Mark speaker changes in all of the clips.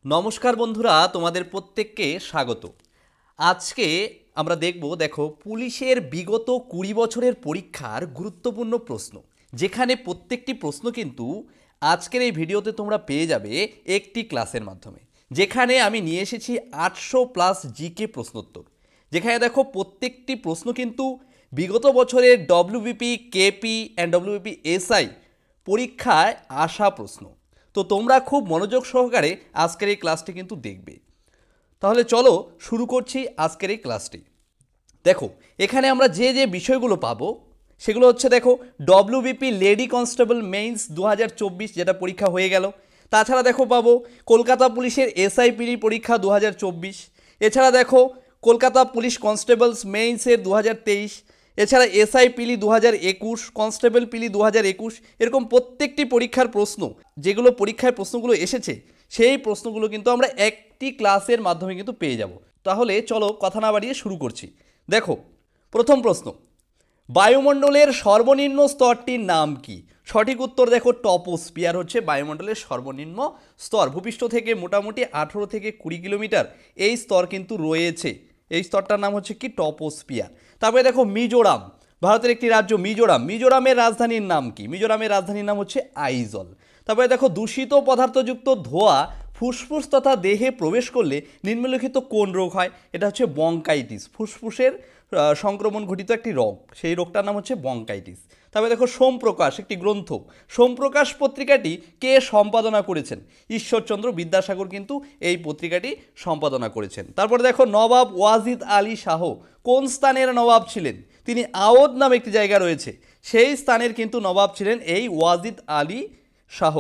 Speaker 1: নমস্কার বন্ধুরা, তোমাদের প্রত্যেককে স্বাগত। আজকে আমরা দেখো পুলিশের বিগত 20 বছরের পরীক্ষার গুরুত্বপূর্ণ প্রশ্ন, যেখানে প্রত্যেকটি প্রশ্ন কিন্তু আজকের এই ভিডিওতে তোমরা পেয়ে যাবে একটি ক্লাসের মাধ্যমে, যেখানে আমি নিয়ে এসেছি 800+ জিকে প্রশ্নোত্তর। যেখানে দেখো প্রত্যেকটি প্রশ্ন কিন্তু বিগত বছরের WBP, KP and WBP SI পরীক্ষায় আসা প্রশ্ন। তো তোমরা খুব মনোযোগ সহকারে আজকের এই ক্লাসটি কিন্তু দেখবে। তাহলে চলো শুরু করছি আজকের এই ক্লাসটি। দেখো এখানে আমরা যে যে বিষয়গুলো পাবো সেগুলো হচ্ছে, দেখো ডব্লিউবিপি লেডি কনস্টেবল মেইন্স 2024 যেটা পরীক্ষা হয়ে গেল। তাছাড়া দেখো পাবো কলকাতা পুলিশের এসআইপিডি পরীক্ষা 2024। এছাড়া দেখো কলকাতা পুলিশ কনস্টেবলস মেইন্সের 2023। এছাড়া এসআই পিলি 2021, কনস্টেবল পিলি 2021। এরকম প্রত্যেকটি পরীক্ষার প্রশ্ন, যেগুলো পরীক্ষায় প্রশ্নগুলো এসেছে, সেই প্রশ্নগুলো কিন্তু আমরা একটি ক্লাসের মাধ্যমে কিন্তু পেয়ে যাব। তাহলে চলো কথা না বাড়িয়ে শুরু করছি। দেখো প্রথম প্রশ্ন, বায়ুমণ্ডলের সর্বনিম্ন স্তরটির নাম কি? সঠিক উত্তর দেখো টপোস্ফিয়ার হচ্ছে বায়ুমণ্ডলের সর্বনিম্ন স্তর। ভূপৃষ্ঠ থেকে মোটামুটি 18 থেকে 20 কিলোমিটার এই স্তর কিন্তু রয়েছে। এই স্তরটার নাম হচ্ছে কি টপোস্ফিয়ার। তারপরে দেখো মিজোরাম, ভারতের একটি রাজ্য মিজোরাম। মিজোরামের রাজধানীর নাম কি? মিজোরামের রাজধানীর নাম হচ্ছে আইজল। তারপরে দেখো দূষিত পদার্থযুক্ত ধোঁয়া ফুসফুস তথা দেহে প্রবেশ করলে নিম্নলিখিত কোন রোগ হয়? এটা হচ্ছে বঙ্কাইটিস, ফুসফুসের সংক্রমণ ঘটিত একটি রোগ, সেই রোগটার নাম হচ্ছে বঙ্কাইটিস। তারপরে দেখো সোমপ্রকাশ একটি গ্রন্থ। সোমপ্রকাশ পত্রিকাটি কে সম্পাদনা করেছেন? ঈশ্বরচন্দ্র বিদ্যাসাগর কিন্তু এই পত্রিকাটি সম্পাদনা করেছেন। তারপরে দেখো নবাব ওয়াজিদ আলী শাহ কোন স্থানের নবাব ছিলেন? তিনি আওধ নামে একটি জায়গা রয়েছে, সেই স্থানের কিন্তু নবাব ছিলেন এই ওয়াজিদ আলী শাহ।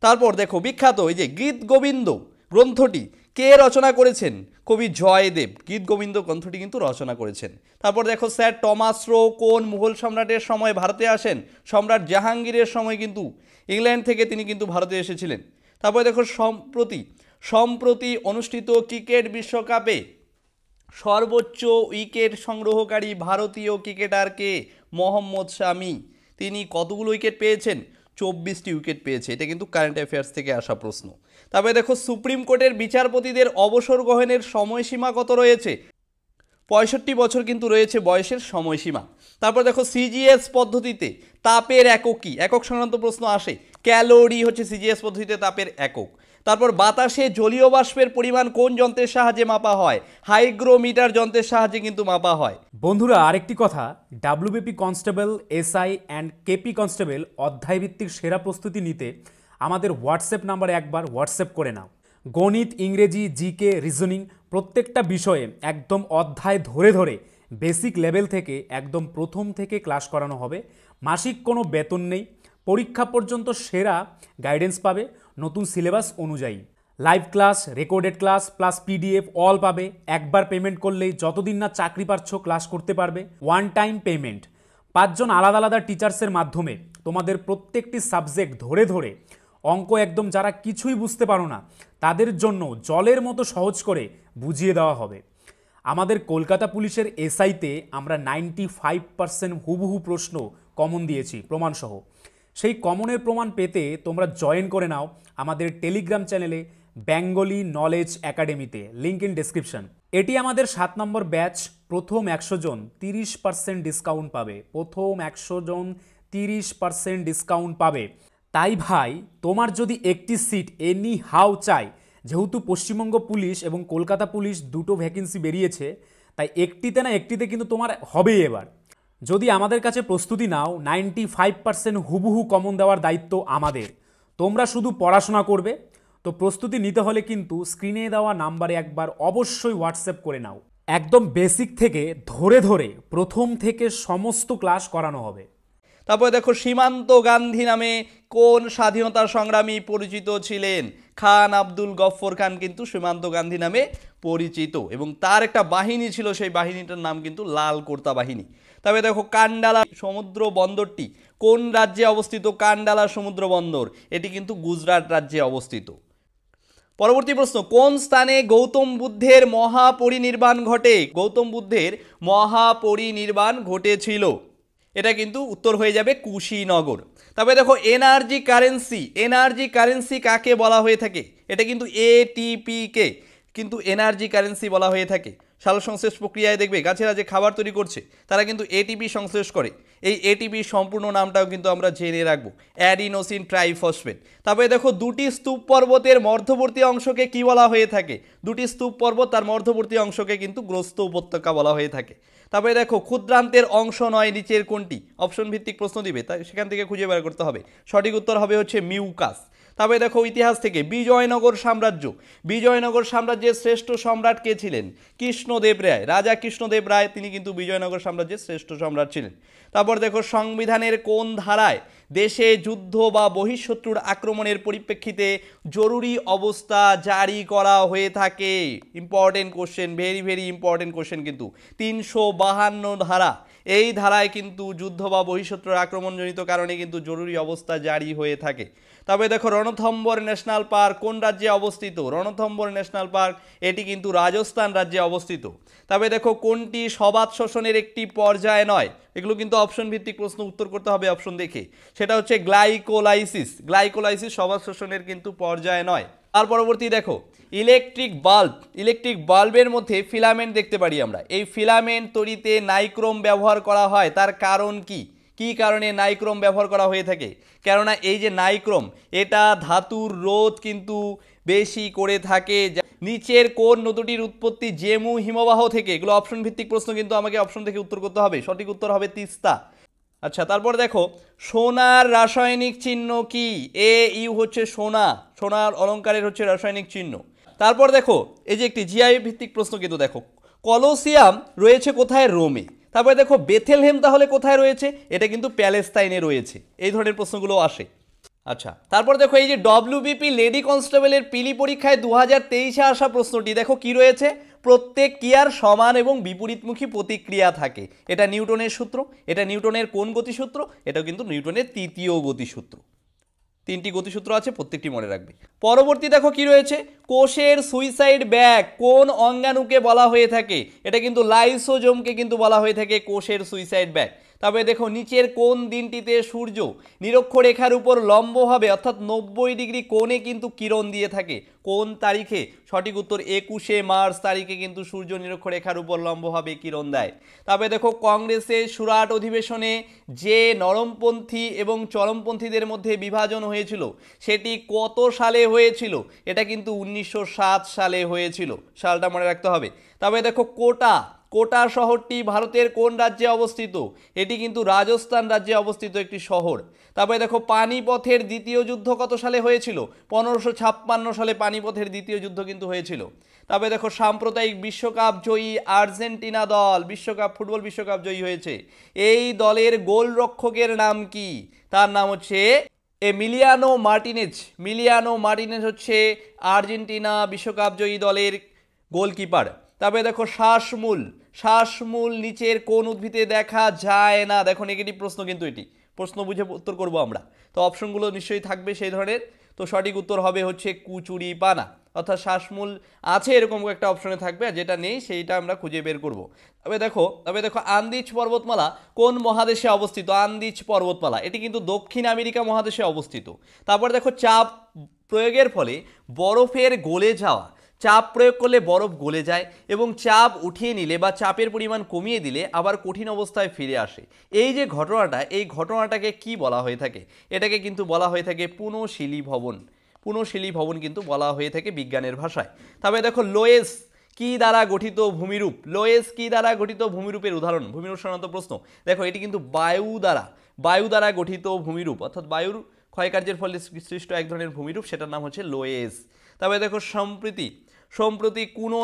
Speaker 1: তারপর দেখো বিখ্যাত এই যে গীত গোবিন্দ গ্রন্থটি কে রচনা করেছেন? কবি জয়দেব গীত গোবিন্দ গ্রন্থটি কিন্তু রচনা করেছেন। তারপর দেখো স্যার টমাস রো কোন মুঘল সম্রাটের সময় ভারতে আসেন? সম্রাট জাহাঙ্গীরের সময় কিন্তু ইংল্যান্ড থেকে তিনি কিন্তু ভারতে এসেছিলেন। তারপরে দেখো সম্প্রতি অনুষ্ঠিত ক্রিকেট বিশ্বকাপে সর্বোচ্চ উইকেট সংগ্রহকারী ভারতীয় ক্রিকেটার কে? মোহাম্মদ শামি। তিনি কতগুলো উইকেট পেয়েছেন? 24টি উইকেট পেয়েছে। এটা কিন্তু কারেন্ট অ্যাফেয়ার্স থেকে আসা প্রশ্ন। তারপরে দেখো সুপ্রিম কোর্টের বিচারপতিদের অবসর গ্রহণের সময়সীমা কত রয়েছে? 65 বছর কিন্তু রয়েছে বয়সের সময়সীমা। তারপর দেখো সিজিএস পদ্ধতিতে তাপের একক কি? একক সংক্রান্ত প্রশ্ন আসে। ক্যালোরি হচ্ছে সিজিএস পদ্ধতিতে তাপের একক। তারপর বাতাসে জলীয় বাষ্পের পরিমাণ কোন যন্ত্রের সাহায্যে মাপা হয়? হাইগ্রোমিটার যন্ত্রের সাহায্যে কিন্তু মাপা হয়।
Speaker 2: বন্ধুরা, আরেকটি কথা, WBP constable, SI and KP constable অধ্যায়ভিত্তিক সেরা প্রস্তুতি নিতে আমাদের হোয়াটসঅ্যাপ নাম্বারে একবার হোয়াটসঅ্যাপ করে নাও। গণিত, ইংরেজি, জিকে, রিজনিং প্রত্যেকটা বিষয়ে একদম অধ্যায় ধরে ধরে বেসিক লেভেল থেকে একদম প্রথম থেকে ক্লাস করানো হবে। মাসিক কোনো বেতন নেই, পরীক্ষা পর্যন্ত সেরা গাইডেন্স পাবে নতুন সিলেবাস অনুযায়ী। Live class, recorded class plus PDF all পাবে। একবার পেমেন্ট করলেই যতদিন না চাকরি পাচ্ছ ক্লাস করতে পারবে। One time payment. 5 জন আলাদা আলাদা টিচার্সের মাধ্যমে তোমাদের প্রত্যেকটি সাবজেক্ট ধরে ধরে অঙ্ক একদম যারা কিছুই বুঝতে পারো না তাদের জন্য জলের মতো সহজ করে বুঝিয়ে দেওয়া হবে। আমাদের কলকাতা পুলিশের এসআইতে আমরা 95% হুবহু প্রশ্ন কমন দিয়েছি প্রমাণসহ। সেই কমনের প্রমাণ পেতে তোমরা জয়েন করে নাও আমাদের টেলিগ্রাম চ্যানেলে বেঙ্গলি নলেজ একাডেমিতে, লিঙ্ক ইন ডেসক্রিপশন। এটি আমাদের 7 নম্বর ব্যাচ। প্রথম 100 জন 30% ডিসকাউন্ট পাবে। প্রথম 100 জন 30% ডিসকাউন্ট পাবে। তাই ভাই, তোমার যদি একটি সিট এনি হাউ চাই, যেহেতু পশ্চিমবঙ্গ পুলিশ এবং কলকাতা পুলিশ দুটো ভ্যাকেন্সি বেরিয়েছে, তাই একটিতে না একটিতে কিন্তু তোমার হবেই এবার। যদি আমাদের কাছে প্রস্তুতি নাও, 95% হুবহু কমন দেওয়ার দায়িত্ব আমাদের। তোমরা শুধু পড়াশোনা করবে। তো প্রস্তুতি নিতে হলে কিন্তু স্ক্রিনে দেওয়া নাম্বারে একবার অবশ্যই হোয়াটসঅ্যাপ করে নাও। একদম বেসিক থেকে ধরে ধরে প্রথম থেকে সমস্ত ক্লাস করানো হবে।
Speaker 1: তারপরে দেখো সীমান্ত গান্ধী নামে কোন স্বাধীনতা সংগ্রামী পরিচিত ছিলেন? খান আব্দুল গফর খান কিন্তু সীমান্ত গান্ধী নামে পরিচিত, এবং তার একটা বাহিনী ছিল, সেই বাহিনীটার নাম কিন্তু লাল কোর্তা বাহিনী। তবে দেখো কান্ডালা সমুদ্র বন্দরটি কোন রাজ্যে অবস্থিত? কান্ডালা সমুদ্র বন্দর এটি কিন্তু গুজরাট রাজ্যে অবস্থিত। পরবর্তী প্রশ্ন, কোন স্থানে গৌতম বুদ্ধের মহাপরিনির্বাণ ঘটে? গৌতম বুদ্ধের মহাপরিনির্বাণ ঘটেছিল এটা কিন্তু উত্তর হয়ে যাবে কুশীনগর। তারপরে দেখো এনার্জি কারেন্সি কাকে বলা হয়ে থাকে? এটা কিন্তু এটিপি কে কিন্তু এনার্জি কারেন্সি বলা হয়ে থাকে। সালোক সংশ্লেষ প্রক্রিয়ায় দেখবে গাছেরা যে খাবার তৈরি করছে তারা কিন্তু এটিপি সংশ্লেষ করে। এই এটিপি সম্পূর্ণ নামটাও কিন্তু আমরা জেনে রাখবো, অ্যাডিনোসিন ট্রাইফসফেট। তারপরে দেখো দুটি স্তূপ পর্বতের মধ্যবর্তী অংশকে কি বলা হয়ে থাকে? দুটি স্তূপ পর্বত তার মধ্যবর্তী অংশকে কিন্তু গ্রস্ত উপত্যকা বলা হয়ে থাকে। তারপরে দেখো ক্ষুদ্রান্তের অংশ নয় নিচের কোনটি? অপশন ভিত্তিক প্রশ্ন দিবে, তাই সেখান থেকে খুঁজে বের করতে হবে। সঠিক উত্তর হবে হচ্ছে মিউকাস। তবে দেখো ইতিহাস থেকে বিজয়নগর সাম্রাজ্যের শ্রেষ্ঠ সম্রাট কে ছিলেন? কৃষ্ণদেব রায়, রাজা কৃষ্ণদেব রায়, তিনি কিন্তু বিজয়নগর সাম্রাজ্যের শ্রেষ্ঠ সম্রাট ছিলেন। তারপর দেখো সংবিধানের কোন ধারায় দেশে যুদ্ধ বা বহিঃশত্রুর আক্রমণের পরিপ্রেক্ষিতে জরুরি অবস্থা জারি করা হয়ে থাকে? Important question, very very important question কিন্তু। 352 ধারা, এই ধারায় কিন্তু যুদ্ধ বা বহিঃশত্রুর আক্রমণজনিত কারণে কিন্তু জরুরি অবস্থা জারি হয়ে থাকে। তবে দেখো রণথম্বর ন্যাশনাল পার্ক কোন রাজ্যে অবস্থিত? রণথম্বর ন্যাশনাল পার্ক এটি কিন্তু রাজস্থান রাজ্যে অবস্থিত। তবে দেখো কোনটি সবাত শোষণের একটি পর্যায় নয়? এগুলো কিন্তু অপশন ভিত্তিক প্রশ্ন, উত্তর করতে হবে অপশন দেখে। সেটা হচ্ছে গ্লাইকোলাইসিস সবাত শোষণের কিন্তু পর্যায় নয়। তার পরবর্তী দেখো ইলেকট্রিক বাল্বের মধ্যে ফিলামেন্ট দেখতে পারি আমরা। এই ফিলামেন্ট তৈরিতে নাইক্রোম ব্যবহার করা হয়, তার কারণ কি? কি কারণে নাইক্রোম ব্যবহার করা হয়ে থাকে? কেননা এই যে নাইক্রোম, এটা ধাতুর রোধ কিন্তু বেশি করে থাকে। নিচের কোন নদীটির উৎপত্তি জেমু হিমবাহ থেকে? এগুলো অপশন ভিত্তিক প্রশ্ন, কিন্তু আমাকে অপশন থেকে উত্তর করতে হবে। সঠিক উত্তর হবে তিস্তা। আচ্ছা, তারপর দেখো সোনার রাসায়নিক চিহ্ন কি? ইউ হচ্ছে সোনার অলংকারের হচ্ছে রাসায়নিক চিহ্ন। তারপর দেখো এই যে একটি জিআই ভিত্তিক প্রশ্ন কিন্তু দেখো, কলোসিয়াম রয়েছে কোথায়? রোমে। তারপরে দেখো বেথেলহেম তাহলে কোথায় রয়েছে? এটা কিন্তু প্যালেস্তাইনে রয়েছে। এই ধরনের প্রশ্নগুলো আসে। আচ্ছা, তারপর দেখো এই যে ডব্লিউবিপি লেডি কনস্টেবলের পিলি পরীক্ষায় 2023-এ আসা প্রশ্নটি দেখো কি রয়েছে? প্রত্যেক ক্রিয়ার সমান এবং বিপরীতমুখী প্রতিক্রিয়া থাকে। এটা নিউটনের সূত্র। এটা নিউটনের কোন গতিসূত্র? এটা কিন্তু নিউটনের তৃতীয় গতিসূত্র। 3টি গতিসূত্র আছে, প্রত্যেকটি মনে রাখবে। পরবর্তী দেখো কি রয়েছে? কোষের সুইসাইড ব্যাগ কোন অঙ্গাণুকে বলা হয়ে থাকে? এটা কিন্তু লাইসোজোমকে কিন্তু বলা হয়ে থাকে কোষের সুইসাইড ব্যাগ। তবে দেখো নিচের কোন দিনটিতে সূর্য নিরক্ষরেখার উপর লম্বভাবে অর্থাৎ 90 ডিগ্রি কোণে কিন্তু কিরণ দিয়ে থাকে? কোন তারিখে? সঠিক উত্তর 21শে মার্চ তারিখে কিন্তু সূর্য নিরক্ষরেখার উপর লম্বভাবে কিরণ দেয়। তবে দেখো কংগ্রেসের সুরাট অধিবেশনে যে নরমপন্থী এবং চরমপন্থীদের মধ্যে বিভাজন হয়েছিল সেটি কত সালে হয়েছিল? এটা কিন্তু 1907 সালে হয়েছিল। সালটা মনে রাখতে হবে। তবে দেখো কোটা শহরটি ভারতের কোন রাজ্যে অবস্থিত? এটি কিন্তু রাজস্থান রাজ্যে অবস্থিত একটি শহর। তারপরে দেখো পানিপথের দ্বিতীয় যুদ্ধ কত সালে হয়েছিল? 1556 সালে পানিপথের দ্বিতীয় যুদ্ধ কিন্তু হয়েছিল। তবে দেখো সাম্প্রদায়িক বিশ্বকাপ জয়ী আর্জেন্টিনা দল ফুটবল বিশ্বকাপ জয়ী হয়েছে। এই দলের গোলরক্ষকের নাম কি? তার নাম হচ্ছে মিলিয়ানো মার্টিনেজ হচ্ছে আর্জেন্টিনা বিশ্বকাপ জয়ী দলের গোলকিপার। তবে দেখো শ্বাসমূল নিচের কোন উদ্ভিদে দেখা যায় না? দেখো নেগেটিভ প্রশ্ন কিন্তু এটি, প্রশ্ন বুঝে উত্তর করব আমরা। তো অপশনগুলো নিশ্চয়ই থাকবে সেই ধরনের। তো সঠিক উত্তর হবে হচ্ছে কুচুরি পানা, অর্থাৎ শ্বাসমূল আছে এরকম একটা অপশনে থাকবে, আর যেটা নেই সেইটা আমরা খুঁজে বের করব। তবে দেখো আন্দিজ পর্বতমালা কোন মহাদেশে অবস্থিত? আন্দিজ পর্বতমালা এটি কিন্তু দক্ষিণ আমেরিকা মহাদেশে অবস্থিত। তারপর দেখো চাপ প্রয়োগের ফলে বরফের গলে যাওয়া, চাপ প্রয়োগ করলে বরফ গলে যায় এবং চাপ উঠিয়ে নিলে বা চাপের পরিমাণ কমিয়ে দিলে আবার কঠিন অবস্থায় ফিরে আসে। এই যে ঘটনাটা, এই ঘটনাটাকে কি বলা হয়ে থাকে? এটাকে কিন্তু বলা হয়ে থাকে পুনঃশীলী ভবন কিন্তু বলা হয়ে থাকে বিজ্ঞানের ভাষায়। তবে দেখো লোয়েস কি দ্বারা গঠিত ভূমিরূপের উদাহরণ? ভূমিরূপ সংক্রান্ত প্রশ্ন দেখো, এটি কিন্তু বায়ু দ্বারা গঠিত ভূমিরূপ, অর্থাৎ বায়ুর ক্ষয়কার্যের ফলে সৃষ্ট এক ধরনের ভূমিরূপ, সেটার নাম হচ্ছে লোয়েস। তবে দেখো সম্প্রতি কুনো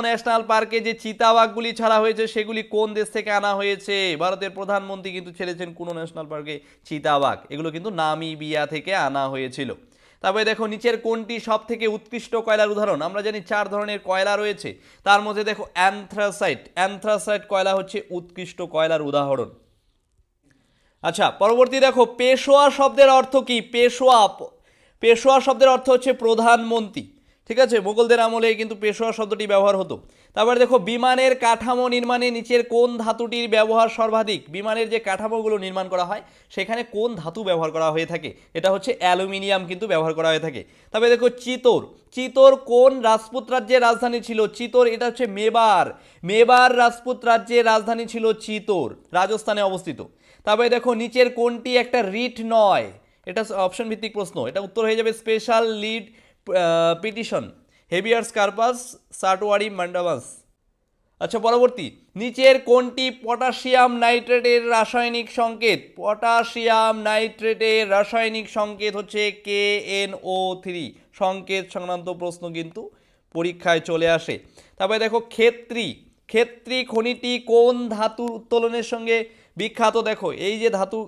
Speaker 1: ন্যাশনাল পার্কে যে চিতাবাঘগুলি ছাড়া হয়েছে সেগুলি কোন দেশ থেকে আনা হয়েছে? ভারতের প্রধানমন্ত্রী কিন্তু ছেড়েছেন কুনো ন্যাশনাল পার্কে চিতাবাঘ। এগুলো কিন্তু নামিবিয়া থেকে আনা হয়েছিল। তারপরে দেখো নিচের কোনটি সব থেকে উৎকৃষ্ট কয়লার উদাহরণ? আমরা জানি 4 ধরনের কয়লা রয়েছে, তার মধ্যে দেখো অ্যানথ্রাসাইট কয়লা হচ্ছে উৎকৃষ্ট কয়লার উদাহরণ। আচ্ছা, পরবর্তী দেখো পেশোয়া শব্দের অর্থ কি? পেশোয়া শব্দের অর্থ হচ্ছে প্রধানমন্ত্রী। ঠিক আছে, মোগলদের আমলে কিন্তু পেশোয়া শব্দটি ব্যবহার হতো। তারপরে দেখো বিমানের কাঠামো নির্মাণে নিচের কোন ধাতুটির ব্যবহার সর্বাধিক? বিমানের যে কাঠামোগুলো নির্মাণ করা হয় সেখানে কোন ধাতু ব্যবহার করা হয়ে থাকে? এটা হচ্ছে অ্যালুমিনিয়াম কিন্তু ব্যবহার করা হয়ে থাকে। তারপরে দেখো চিতোর, চিতোর কোন রাজপুত রাজ্যের রাজধানী ছিল? চিতোর এটা হচ্ছে মেবার, মেবার রাজপুত রাজ্যের রাজধানী ছিল চিতোর, রাজস্থানে অবস্থিত। তারপরে দেখো নিচের কোনটি একটা রিট নয়? এটা অপশন ভিত্তিক প্রশ্ন, এটা উত্তর হয়ে যাবে স্পেশাল লিড পিটিশন, হেভিয়ার্স কার্পাস সাটওয়ারি ম্যান্ডামাস। আচ্ছা পরবর্তী, নিচের কোনটি পটাশিয়াম নাইট্রেটের রাসায়নিক সংকেত? পটাশিয়াম নাইট্রেটের রাসায়নিক সংকেত হচ্ছে KNO3। সংকেত সংক্রান্ত প্রশ্ন কিন্তু পরীক্ষায় চলে আসে। তারপরে দেখো ক্ষেত্রী, ক্ষেত্রী খনিটি কোন ধাতুর উত্তোলনের সঙ্গে বিখ্যাত? দেখো এই যে ধাতু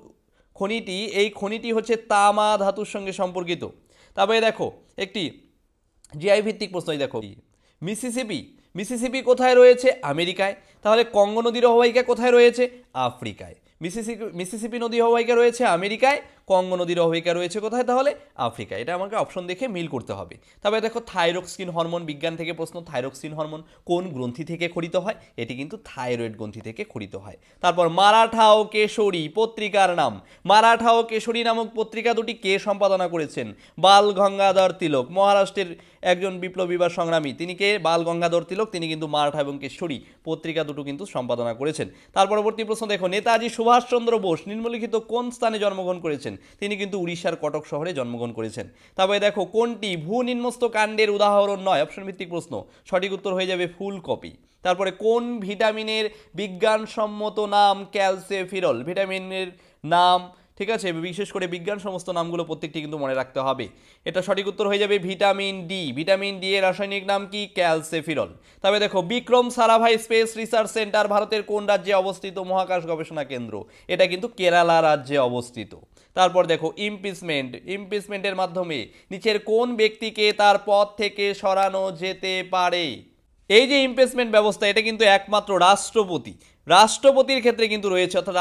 Speaker 1: খনিটি, এই খনিটি হচ্ছে তামা ধাতুর সঙ্গে সম্পর্কিত। তারপরে দেখো একটি জিআই ভিত্তিক প্রশ্ন, দেখো মিসিসিপি, মিসিসিপি কোথায় রয়েছে? আমেরিকায়। তাহলে কঙ্গো নদীর অববাহিকা কোথায় রয়েছে? আফ্রিকায়। মিসিসিপি নদী অববাহিকা রয়েছে আমেরিকায়, কঙ্গো নদীর অববাহিকা রয়েছে কোথায়? তাহলে আফ্রিকায়। এটা আমাকে অপশন দেখে মিল করতে হবে। তবে দেখো থাইরক্সিন হরমোন, বিজ্ঞান থেকে প্রশ্ন, থাইরক্সিন হরমোন কোন গ্রন্থি থেকে খরিত হয়? এটি কিন্তু থাইরয়েড গ্রন্থি থেকে খরিত হয়। তারপর মারাঠা ও কেশরী পত্রিকার নাম, মারাঠা ও কেশরী নামক পত্রিকা দুটি কে সম্পাদনা করেছেন? বাল গঙ্গাধর তিলক, মহারাষ্ট্রের একজন বিপ্লবী বা সংগ্রামী, তিনি কে? বাল গঙ্গাধর তিলক, তিনি কিন্তু মারাঠা এবং কেশরী পত্রিকা দুটো কিন্তু সম্পাদনা করেছেন। তার পরবর্তী প্রশ্ন দেখো, নেতাজি সুভাষচন্দ্র বোস নিম্নলিখিত কোন স্থানে জন্মগ্রহণ করেছেন? তিনি কিন্তু উড়িষ্যার কটক শহরে জন্মগ্রহণ করেছেন। তারপরে দেখো কোনটি ভূনিম্নস্থ কাণ্ডের উদাহরণ নয়? অপশন ভিত্তিক প্রশ্ন, সঠিক উত্তর হয়ে যাবে ফুলকপি। তারপরে কোন ভিটামিনের বিজ্ঞানসম্মত নাম ক্যালসিফেরল? ভিটামিনের নাম, ঠিক আছে, বিশেষ করে বিজ্ঞান সমস্ত নামগুলো প্রত্যেকটি কিন্তু মনে রাখতে হবে। এটা সঠিক উত্তর হয়ে যাবে ভিটামিন ডি। ভিটামিন ডি এর রাসায়নিক নাম কি? ক্যালসিফেরল। তবে দেখো Vikram Sarabhai space research centre ভারতের কোন রাজ্যে অবস্থিত মহাকাশ গবেষণা কেন্দ্র? এটা কিন্তু কেরালা রাজ্যে অবস্থিত। তারপর দেখো ইমপিচমেন্ট, ইমপিচমেন্টের মাধ্যমে নিচের কোন ব্যক্তিকে তার পদ থেকে সরানো যেতে পারে? এই যে ইমপিচমেন্ট ব্যবস্থা, এটা কিন্তু একমাত্র রাষ্ট্রপতি, রাষ্ট্রপতির ক্ষেত্রে কিন্তু রয়েছে, অর্থাৎ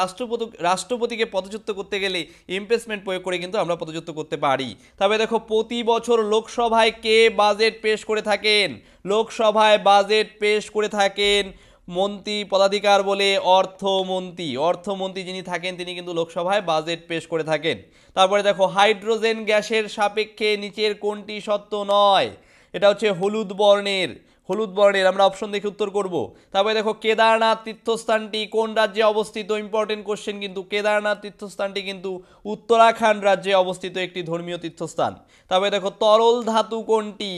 Speaker 1: রাষ্ট্রপতিকে পদচ্যুত করতে গেলে ইমপিচমেন্ট প্রয়োগ করে কিন্তু আমরা পদচ্যুত করতে পারি। তবে দেখো প্রতি বছর লোকসভায় কে বাজেট পেশ করে থাকেন? লোকসভায় বাজেট পেশ করে থাকেন মন্ত্রী পদাধিকার বলে অর্থমন্ত্রী, অর্থমন্ত্রী যিনি থাকেন তিনি কিন্তু লোকসভায় বাজেট পেশ করে থাকেন। তারপরে দেখো হাইড্রোজেন গ্যাসের সাপেক্ষে নিচের কোনটি সত্য নয়? এটা হচ্ছে হলুদ বর্ণের, হলুদ বর্ণের, আমরা অপশন দেখে উত্তর করব। তারপরে দেখো কেদারনাথ তীর্থস্থানটি কোন রাজ্যে অবস্থিত? ইম্পর্টেন্ট কোশ্চেন কিন্তু, কেদারনাথ তীর্থস্থানটি কিন্তু উত্তরাখণ্ড রাজ্যে অবস্থিত একটি ধর্মীয় তীর্থস্থান। তারপরে দেখো তরল ধাতু কোনটি?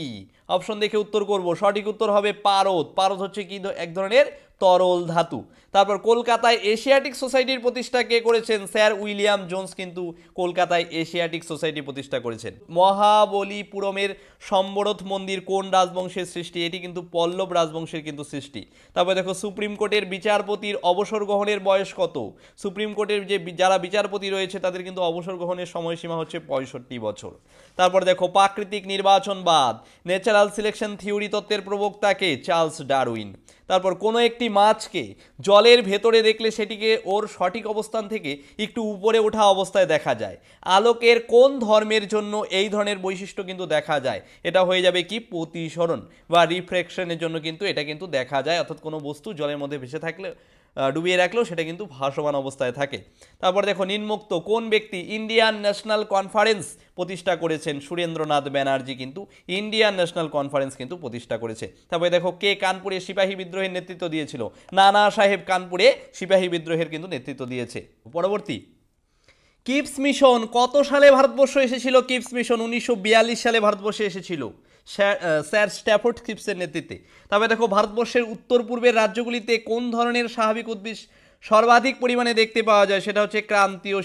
Speaker 1: অপশন দেখে উত্তর করব, সঠিক উত্তর হবে পারদ। পারদ হচ্ছে কি? এক ধরনের তরল ধাতু। তারপর কলকাতায় এশিয়াটিক সোসাইটির প্রতিষ্ঠা কে করেছেন? স্যার উইলিয়াম জোন্স কিন্তু কলকাতায় এশিয়াটিক সোসাইটি প্রতিষ্ঠা করেছেন। মহাবলীপুরমের সম্বরথ মন্দির কোন রাজবংশের সৃষ্টি? এটি কিন্তু পল্লব রাজবংশের কিন্তু সৃষ্টি। তারপর দেখো সুপ্রিম কোর্টের বিচারপতির অবসর গ্রহণের বয়স কত? সুপ্রিম কোর্টের যে যারা বিচারপতি রয়েছে তাদের কিন্তু অবসর গ্রহণের সময়সীমা হচ্ছে 65 বছর। তারপর দেখো প্রাকৃতিক নির্বাচনবাদ, ন্যাচারাল সিলেকশন থিওরি তত্ত্বের প্রবক্তাকে? Charles Darwin. তারপর কোনো একটি মাছকে জলের ভেতরে দেখলে সেটিকে ওর সঠিক অবস্থান থেকে একটু উপরে ওঠা অবস্থায় দেখা যায়। আলোকের কোন ধর্মের জন্য এই ধরনের বৈশিষ্ট্য কিন্তু দেখা যায়? এটা হয়ে যাবে কি? প্রতিসরণ বা রিফ্লেকশনের জন্য কিন্তু এটা কিন্তু দেখা যায়, অর্থাৎ কোনো বস্তু জলের মধ্যে ভেসে থাকলে ডুবিয়ে রাখলেও সেটা কিন্তু ভাসমান অবস্থায় থাকে। তারপর দেখো নিম্নোক্ত কোন ব্যক্তি ইন্ডিয়ান ন্যাশনাল কনফারেন্স প্রতিষ্ঠা করেছেন? সুরেন্দ্রনাথ ব্যানার্জি কিন্তু ইন্ডিয়ান ন্যাশনাল কনফারেন্স কিন্তু প্রতিষ্ঠা করেছে। তারপরে দেখো কে কানপুরে সিপাহী বিদ্রোহের নেতৃত্ব দিয়েছিল? নানা সাহেব কানপুরে সিপাহী বিদ্রোহের কিন্তু নেতৃত্ব দিয়েছে। পরবর্তী, কিপস মিশন কত সালে ভারতবর্ষ এসেছিল? কিপস মিশন 1942 সালে ভারতবর্ষে এসেছিল স্যার স্ট্যাফোর্ড কিপসের নেতৃত্বে। তবে দেখো ভারতবর্ষের উত্তর পূর্বের রাজ্যগুলিতে কোন ধরনের স্বাভাবিক উদ্ভিদ সর্বাধিক পরিমাণে দেখতে পাওয়া যায়? সেটা হচ্ছে ক্রান্তীয়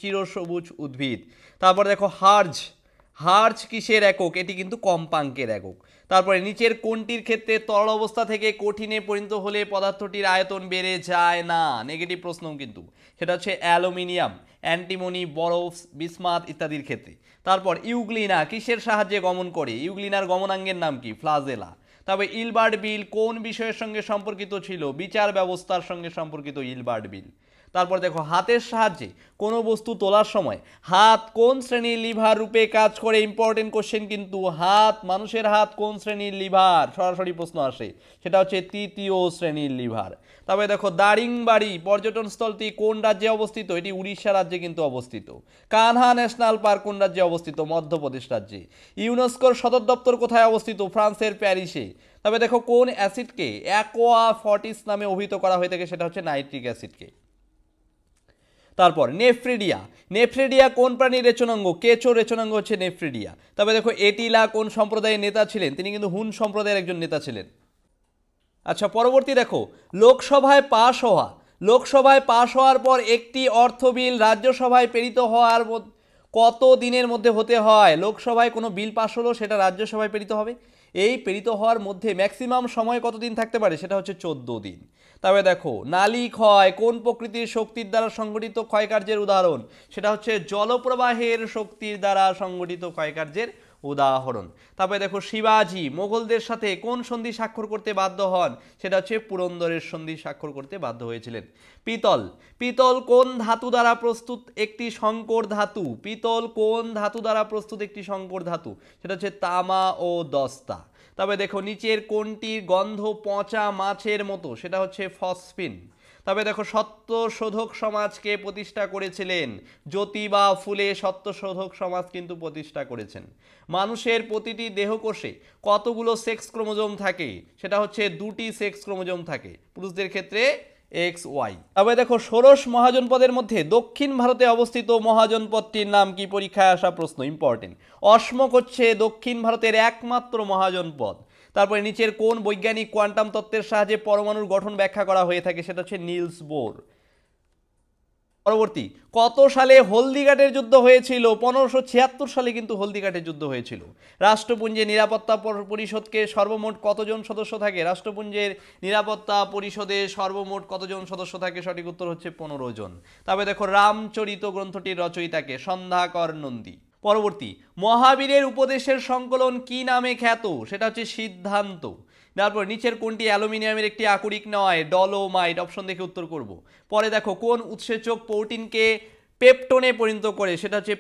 Speaker 1: চিরসবুজ উদ্ভিদ। তারপর দেখো হার্জ, হার্জ কিসের একক? এটি কিন্তু কম্পাঙ্কের একক। তারপরে নিচের কোনটির ক্ষেত্রে তরল অবস্থা থেকে কঠিনে পরিণত হলে পদার্থটির আয়তন বেড়ে যায় না? নেগেটিভ প্রশ্ন কিন্তু, সেটা হচ্ছে অ্যালুমিনিয়াম, অ্যান্টিমনি, বরফ, বিসমাথ ইত্যাদির ক্ষেত্রে। তারপর ইউগ্লিনা কিসের সাহায্যে গমন করে? ইউগ্লিনার গমনাঙ্গের নাম কি? ফ্লাজেলা। তবে ইলবার্ট বিল কোন বিষয়ের সঙ্গে সম্পর্কিত ছিল? বিচার ব্যবস্থার সঙ্গে সম্পর্কিত ইলবার্ট বিল। তারপর দেখো হাতের সাহায্যে কোনো বস্তু তোলার সময় হাত কোন শ্রেণীর লিভার রূপে কাজ করে, ইম্পর্টেন্ট কোশ্চেন কিন্তু। হাত, মানুষের হাত কোন শ্রেণীর লিভার, সরাসরি প্রশ্ন আসে, সেটা হচ্ছে তৃতীয় শ্রেণীর লিভার। তবে দেখো দারিংবাড়ি পর্যটন স্থলটি কোন রাজ্যে অবস্থিত, এটি উড়িষ্যা রাজ্যে কিন্তু অবস্থিত। কানহা ন্যাশনাল পার্ক কোন রাজ্যে অবস্থিত, মধ্যপ্রদেশ রাজ্যে। ইউনেস্কোর সদর দপ্তর কোথায় অবস্থিত, ফ্রান্সের প্যারিসে। তবে দেখো কোন অ্যাসিডকে অ্যাকোয়া ফর্টিস নামে অভিহিত করা হয়ে থাকে, সেটা হচ্ছে নাইট্রিক অ্যাসিডকে। তারপর নেফ্রিডিয়া, নেফ্রিডিয়া কোন প্রাণীর রেচনাঙ্গ, কেঁচো রেচনাঙ্গ হচ্ছে নেফ্রিডিয়া। তবে দেখো এটিলা কোন সম্প্রদায়ের নেতা ছিলেন, তিনি কিন্তু হুন সম্প্রদায়ের একজন নেতা ছিলেন। আচ্ছা পরবর্তী দেখো লোকসভায় পাশ হওয়ার পর একটি অর্থ বিল রাজ্যসভায় প্রেরিত হওয়ার কত দিনের মধ্যে হতে হয়। লোকসভায় কোনো বিল পাশ হলো, সেটা রাজ্যসভায় প্রেরিত হবে, এই প্রেরিত হওয়ার মধ্যে ম্যাক্সিমাম সময় কত দিন থাকতে পারে, সেটা হচ্ছে 14 দিন। তবে দেখো নালী ক্ষয় কোন প্রকৃতির শক্তির দ্বারা সংগঠিত ক্ষয়কার্যের উদাহরণ, সেটা হচ্ছে জলপ্রবাহের শক্তির দ্বারা সংগঠিত ক্ষয়কার্যের উদাহরণ। তারপরে দেখো শিবাজি মোগলদের সাথে কোন সন্ধি স্বাক্ষর করতে বাধ্য হন, সেটা হচ্ছে পুরন্দরের সন্ধি স্বাক্ষর করতে বাধ্য হয়েছিলেন। পিতল কোন ধাতু দ্বারা প্রস্তুত একটি সংকর ধাতু, পিতল কোন ধাতু দ্বারা প্রস্তুত একটি সংকর ধাতু, সেটা হচ্ছে তামা ও দস্তা। তবে দেখো নিচের কোনটির গন্ধ পচা মাছের মতো, সেটা হচ্ছে ফসফিন। তবে দেখো সত্যশোধক সমাজকে প্রতিষ্ঠা করেছিলেন জ্যোতিবা ফুলে, সত্যশোধক সমাজ কিন্তু প্রতিষ্ঠা করেছেন। মানুষের প্রতিটি দেহকোষে কতগুলো সেক্স ক্রোমোজোম থাকে, সেটা হচ্ছে 2টি সেক্স ক্রোমোজোম থাকে, পুরুষদের ক্ষেত্রে XY। তবে দেখো ষোড়শ মহাজনপদের মধ্যে দক্ষিণ ভারতে অবস্থিত মহাজনপদটির নাম কি, পরীক্ষায় আসা প্রশ্ন, ইম্পর্টেন্ট। অসমক হচ্ছে দক্ষিণ ভারতের একমাত্র মহাজনপদ। তারপরে নিচের কোন বৈজ্ঞানিক কোয়ান্টাম তত্ত্বের সাহায্যে পরমাণুর গঠন ব্যাখ্যা করা হয়ে থাকে, সেটা হচ্ছে নিলস বোর। পরবর্তী কত সালে হলদিঘাটের যুদ্ধ হয়েছিল, 1576 সালে কিন্তু হলদিঘাটের যুদ্ধ হয়েছিল। রাষ্ট্রপুঞ্জের নিরাপত্তা পরিষদকে সর্বমোট কতজন সদস্য থাকে, রাষ্ট্রপুঞ্জের নিরাপত্তা পরিষদে সর্বমোট কতজন সদস্য থাকে, সঠিক উত্তর হচ্ছে 15 জন। তবে দেখো রামচরিত গ্রন্থটির রচয়িতাকে, সন্ধ্যাকর নন্দী। পরবর্তী মহাবীরের উপদেশের সংকলন কি নামে খ্যাত, সেটা হচ্ছে সিদ্ধান্ত। তারপর নিচের কোনটি অ্যালুমিনিয়ামের একটি আকরিক নয়, ডলোমাইট, অপশন দেখে উত্তর করব। পরে দেখো কোন উৎসেচক প্রোটিনকে পেপটোনে পরিণত করে, সেটা হচ্ছে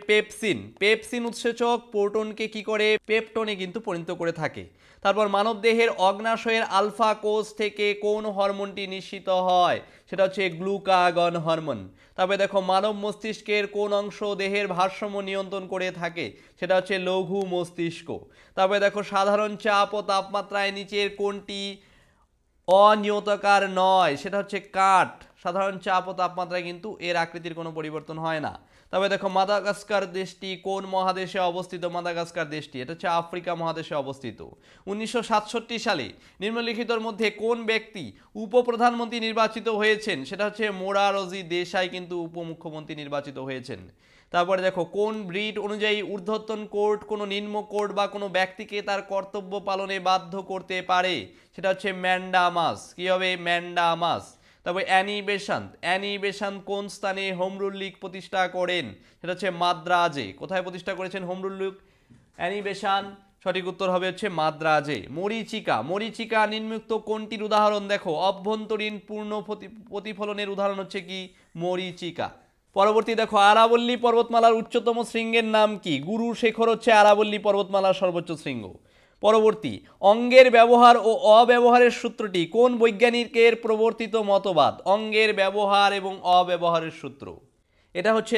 Speaker 1: পেপসিন উৎসেচক প্রোটনকে কি করে, পেপটোনে কিন্তু পরিণত করে থাকে। তারপর মানবদেহের অগ্নাশয়ের আলফা কোষ থেকে কোন হরমোনটি নিঃসৃত হয়, সেটা হচ্ছে গ্লুকাগন হরমোন। তারপরে দেখো মানব মস্তিষ্কের কোন অংশ দেহের ভারসাম্য নিয়ন্ত্রণ করে থাকে, সেটা হচ্ছে লঘু মস্তিষ্ক। তারপরে দেখো সাধারণ চাপ ও তাপমাত্রায় নিচের কোনটি অনিয়তাকার নয়, সেটা হচ্ছে কাঠ। সাধারণ চাপ ও তাপমাত্রায় কিন্তু এর আকৃতির কোনো পরিবর্তন হয় না। তবে দেখো মাদাগাস্কার দেশটি কোন মহাদেশে অবস্থিত, মাদাগাস্কার দেশটি এটা হচ্ছে আফ্রিকা মহাদেশে অবস্থিত। 1967 সালে নিম্নলিখিতর মধ্যে কোন ব্যক্তি উপপ্রধানমন্ত্রী নির্বাচিত হয়েছেন, সেটা হচ্ছে মোরারজি দেশাই কিন্তু উপমুখ্যমন্ত্রী নির্বাচিত হয়েছেন। তারপরে দেখো কোন ব্রিড অনুযায়ী ঊর্ধ্বতন কোর্ট কোনো নিম্ন কোর্ট বা কোনো ব্যক্তিকে তার কর্তব্য পালনে বাধ্য করতে পারে, সেটা হচ্ছে ম্যান্ডামাস। কি হবে, ম্যান্ডামাস। তবে অ্যানি বেসান্ত কোন স্থানে হোম রুল লীগ প্রতিষ্ঠা করেন, সেটা হচ্ছে মাদ্রাজে। কোথায় প্রতিষ্ঠা করেছেন home rule league Annie Besant, সঠিক উত্তর হবে হচ্ছে মাদ্রাজে। মরীচিকা নিম্নোক্ত কোনটির উদাহরণ, দেখো অভ্যন্তরীণ পূর্ণ প্রতিফলনের উদাহরণ হচ্ছে কি, মরীচিকা। পরবর্তী দেখো আরাবল্লী পর্বতমালার উচ্চতম শৃঙ্গের নাম কি, গুরু শেখর হচ্ছে আরাবল্লী পর্বতমালার সর্বোচ্চ শৃঙ্গ। পরবর্তী অঙ্গের ব্যবহার ও অব্যবহারের সূত্রটি কোন বৈজ্ঞানিকের প্রবর্তিত মতবাদ, অঙ্গের ব্যবহার এবং অব্যবহারের সূত্র, এটা হচ্ছে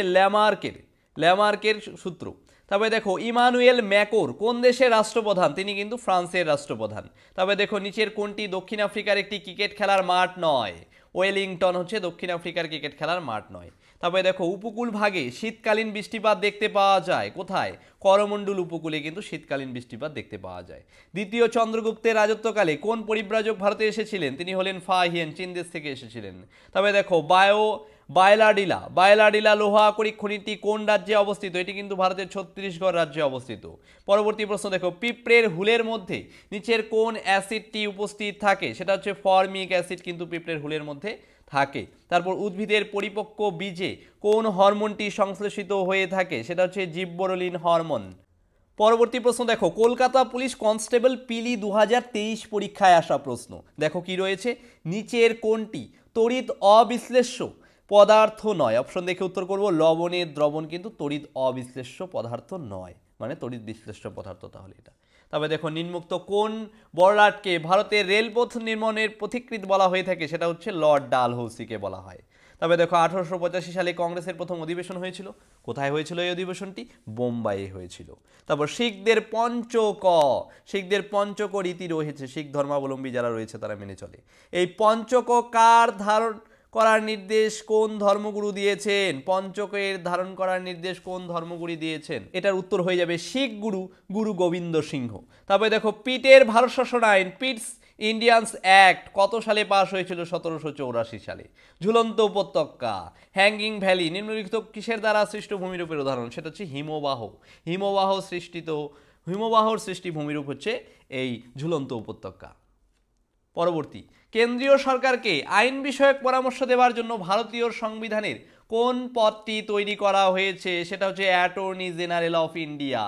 Speaker 1: ল্যামার্কের সূত্র। তবে দেখো ইমানুয়েল ম্যাকোর কোন দেশের রাষ্ট্রপ্রধান, তিনি কিন্তু ফ্রান্সের রাষ্ট্রপ্রধান। তবে দেখো নিচের কোনটি দক্ষিণ আফ্রিকার একটি ক্রিকেট খেলার মাঠ নয়, ওয়েলিংটন হচ্ছে দক্ষিণ আফ্রিকার ক্রিকেট খেলার মাঠ নয়। তবে দেখো উপকূল ভাগে শীতকালীন বৃষ্টিপাত দেখতে পাওয়া যায় কোথায়, করমণ্ডল উপকূলে কিন্তু শীতকালীন বৃষ্টিপাত দেখতে পাওয়া যায়। দ্বিতীয় চন্দ্রগুপ্তের রাজত্বকালে কোন পরিব্রাজক ভারতে এসেছিলেন, তিনি হলেন ফাহিয়ান, চীন দেশ থেকে এসেছিলেন। তবে দেখো বায়লাডিলা লোহা আকরিক খনিটি কোন রাজ্যে অবস্থিত, এটি কিন্তু ভারতের ছত্তিশগড় রাজ্যে অবস্থিত। পরবর্তী প্রশ্ন দেখো পিঁপড়ের হুলের মধ্যে নিচের কোন অ্যাসিডটি উপস্থিত থাকে, সেটা হচ্ছে ফর্মিক অ্যাসিড কিন্তু পিঁপড়ের হুলের মধ্যে থাকে। তারপর উদ্ভিদের পরিপক্ক বীজে কোন হরমোনটি সংশ্লেষিত হয়ে থাকে, সেটা হচ্ছে জিব্বরলিন হরমোন। পরবর্তী প্রশ্ন দেখো কলকাতা পুলিশ কনস্টেবল পিলি 2023 পরীক্ষায় আসা প্রশ্ন, দেখো কি রয়েছে, নিচের কোনটি তড়িৎ অবিশ্লেষ্য পদার্থ নয়। অপশন দেখে উত্তর করব লবণের দ্রবণ কিন্তু তড়িৎ অবিশ্লেষ্য পদার্থ নয়, মানে তড়িৎ বিশ্লেষ্য পদার্থ তাহলে এটা। তবে দেখো নিম্নোক্ত কোন বড়লাটকে ভারতের রেলপথ নির্মাণের পথিকৃৎ বলা হয়ে থাকে, সেটা হচ্ছে লর্ড ডালহৌসিকে বলা হয়। তবে দেখো 1885 সালে কংগ্রেসের প্রথম অধিবেশন হয়েছিল, কোথায় হয়েছিল এই অধিবেশনটি? বোম্বাইয়ে হয়েছিল। তারপর শিখদের পঞ্চক রীতি রয়েছে, শিখ ধর্মাবলম্বী যারা রয়েছে তারা মেনে চলে। এই পঞ্চক কার ধারণ করার নির্দেশ কোন ধর্মগুরু দিয়েছেন? পঞ্চকের ধারণ করার নির্দেশ কোন ধর্মগুরু দিয়েছেন? এটার উত্তর হয়ে যাবে শিখ গুরু, গুরু গোবিন্দ সিংহ। তারপরে দেখো পিটের ভারত শাসন আইন, পিটস ইন্ডিয়ান্স অ্যাক্ট কত সালে পাশ হয়েছিল? 1784 সালে। ঝুলন্ত উপত্যকা, হ্যাঙ্গিং ভ্যালি নিম্নলিখিত কিসের দ্বারা সৃষ্ট ভূমিরূপের উদাহরণ? সেটা হচ্ছে হিমবাহর সৃষ্টি ভূমিরূপ হচ্ছে এই ঝুলন্ত উপত্যকা। পরবর্তী, কেন্দ্রীয় সরকারকে আইন বিষয়ক পরামর্শ দেওয়ার জন্য ভারতীয় সংবিধানের কোন পদটি তৈরি করা হয়েছে? সেটা হচ্ছে অ্যাটর্নি জেনারেল অফ ইন্ডিয়া।